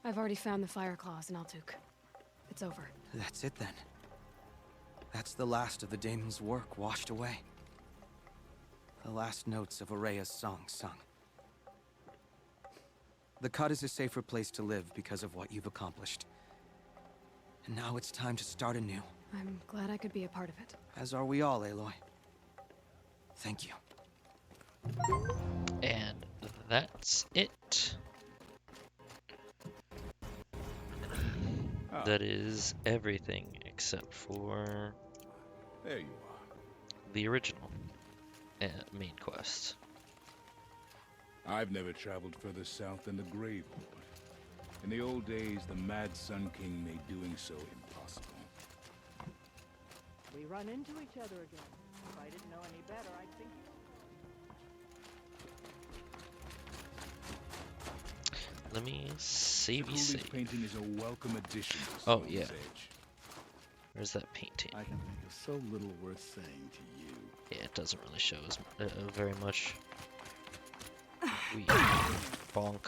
I've already found the fire claws in Altuk. It's over. That's it then. That's the last of the daemon's work washed away. The last notes of Aurea's song sung. The Cut is a safer place to live because of what you've accomplished. And now it's time to start anew. I'm glad I could be a part of it. As are we all, Aloy. Thank you. And that's it. That is everything except for There you are. the original main quest. I've never traveled further south than the Grave Lord. In the old days, the Mad Sun King made doing so impossible. We run into each other again. If I didn't know any better, I'd think you... Let me save you Cooley's save. painting is a welcome addition to Oh, Stone's yeah. Edge. Where's that painting? I can think of so little worth saying to you. Yeah, it doesn't really show us very much. We bonk.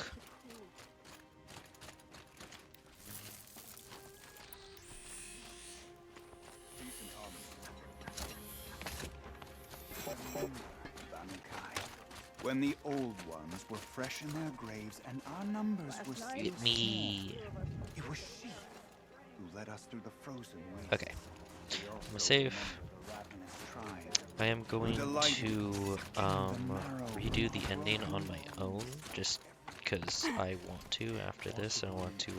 When the old ones were fresh in their graves and our numbers were still Get me. small, it was she who led us through the frozen waste. Okay. I'm gonna save. I am going to redo the ending on my own, just because I want to after this. I want to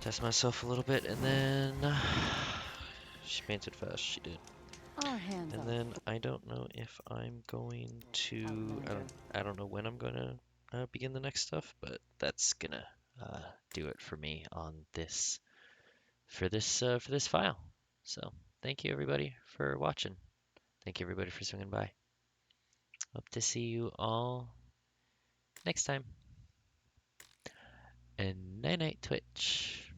test myself a little bit, and then she painted fast. She did. Our hands And off. then I don't know if I'm going to. I don't know when I'm gonna begin the next stuff, but that's gonna do it for me on this for this file. So thank you everybody for watching. Thank you everybody for swinging by. Hope to see you all next time. And night night Twitch.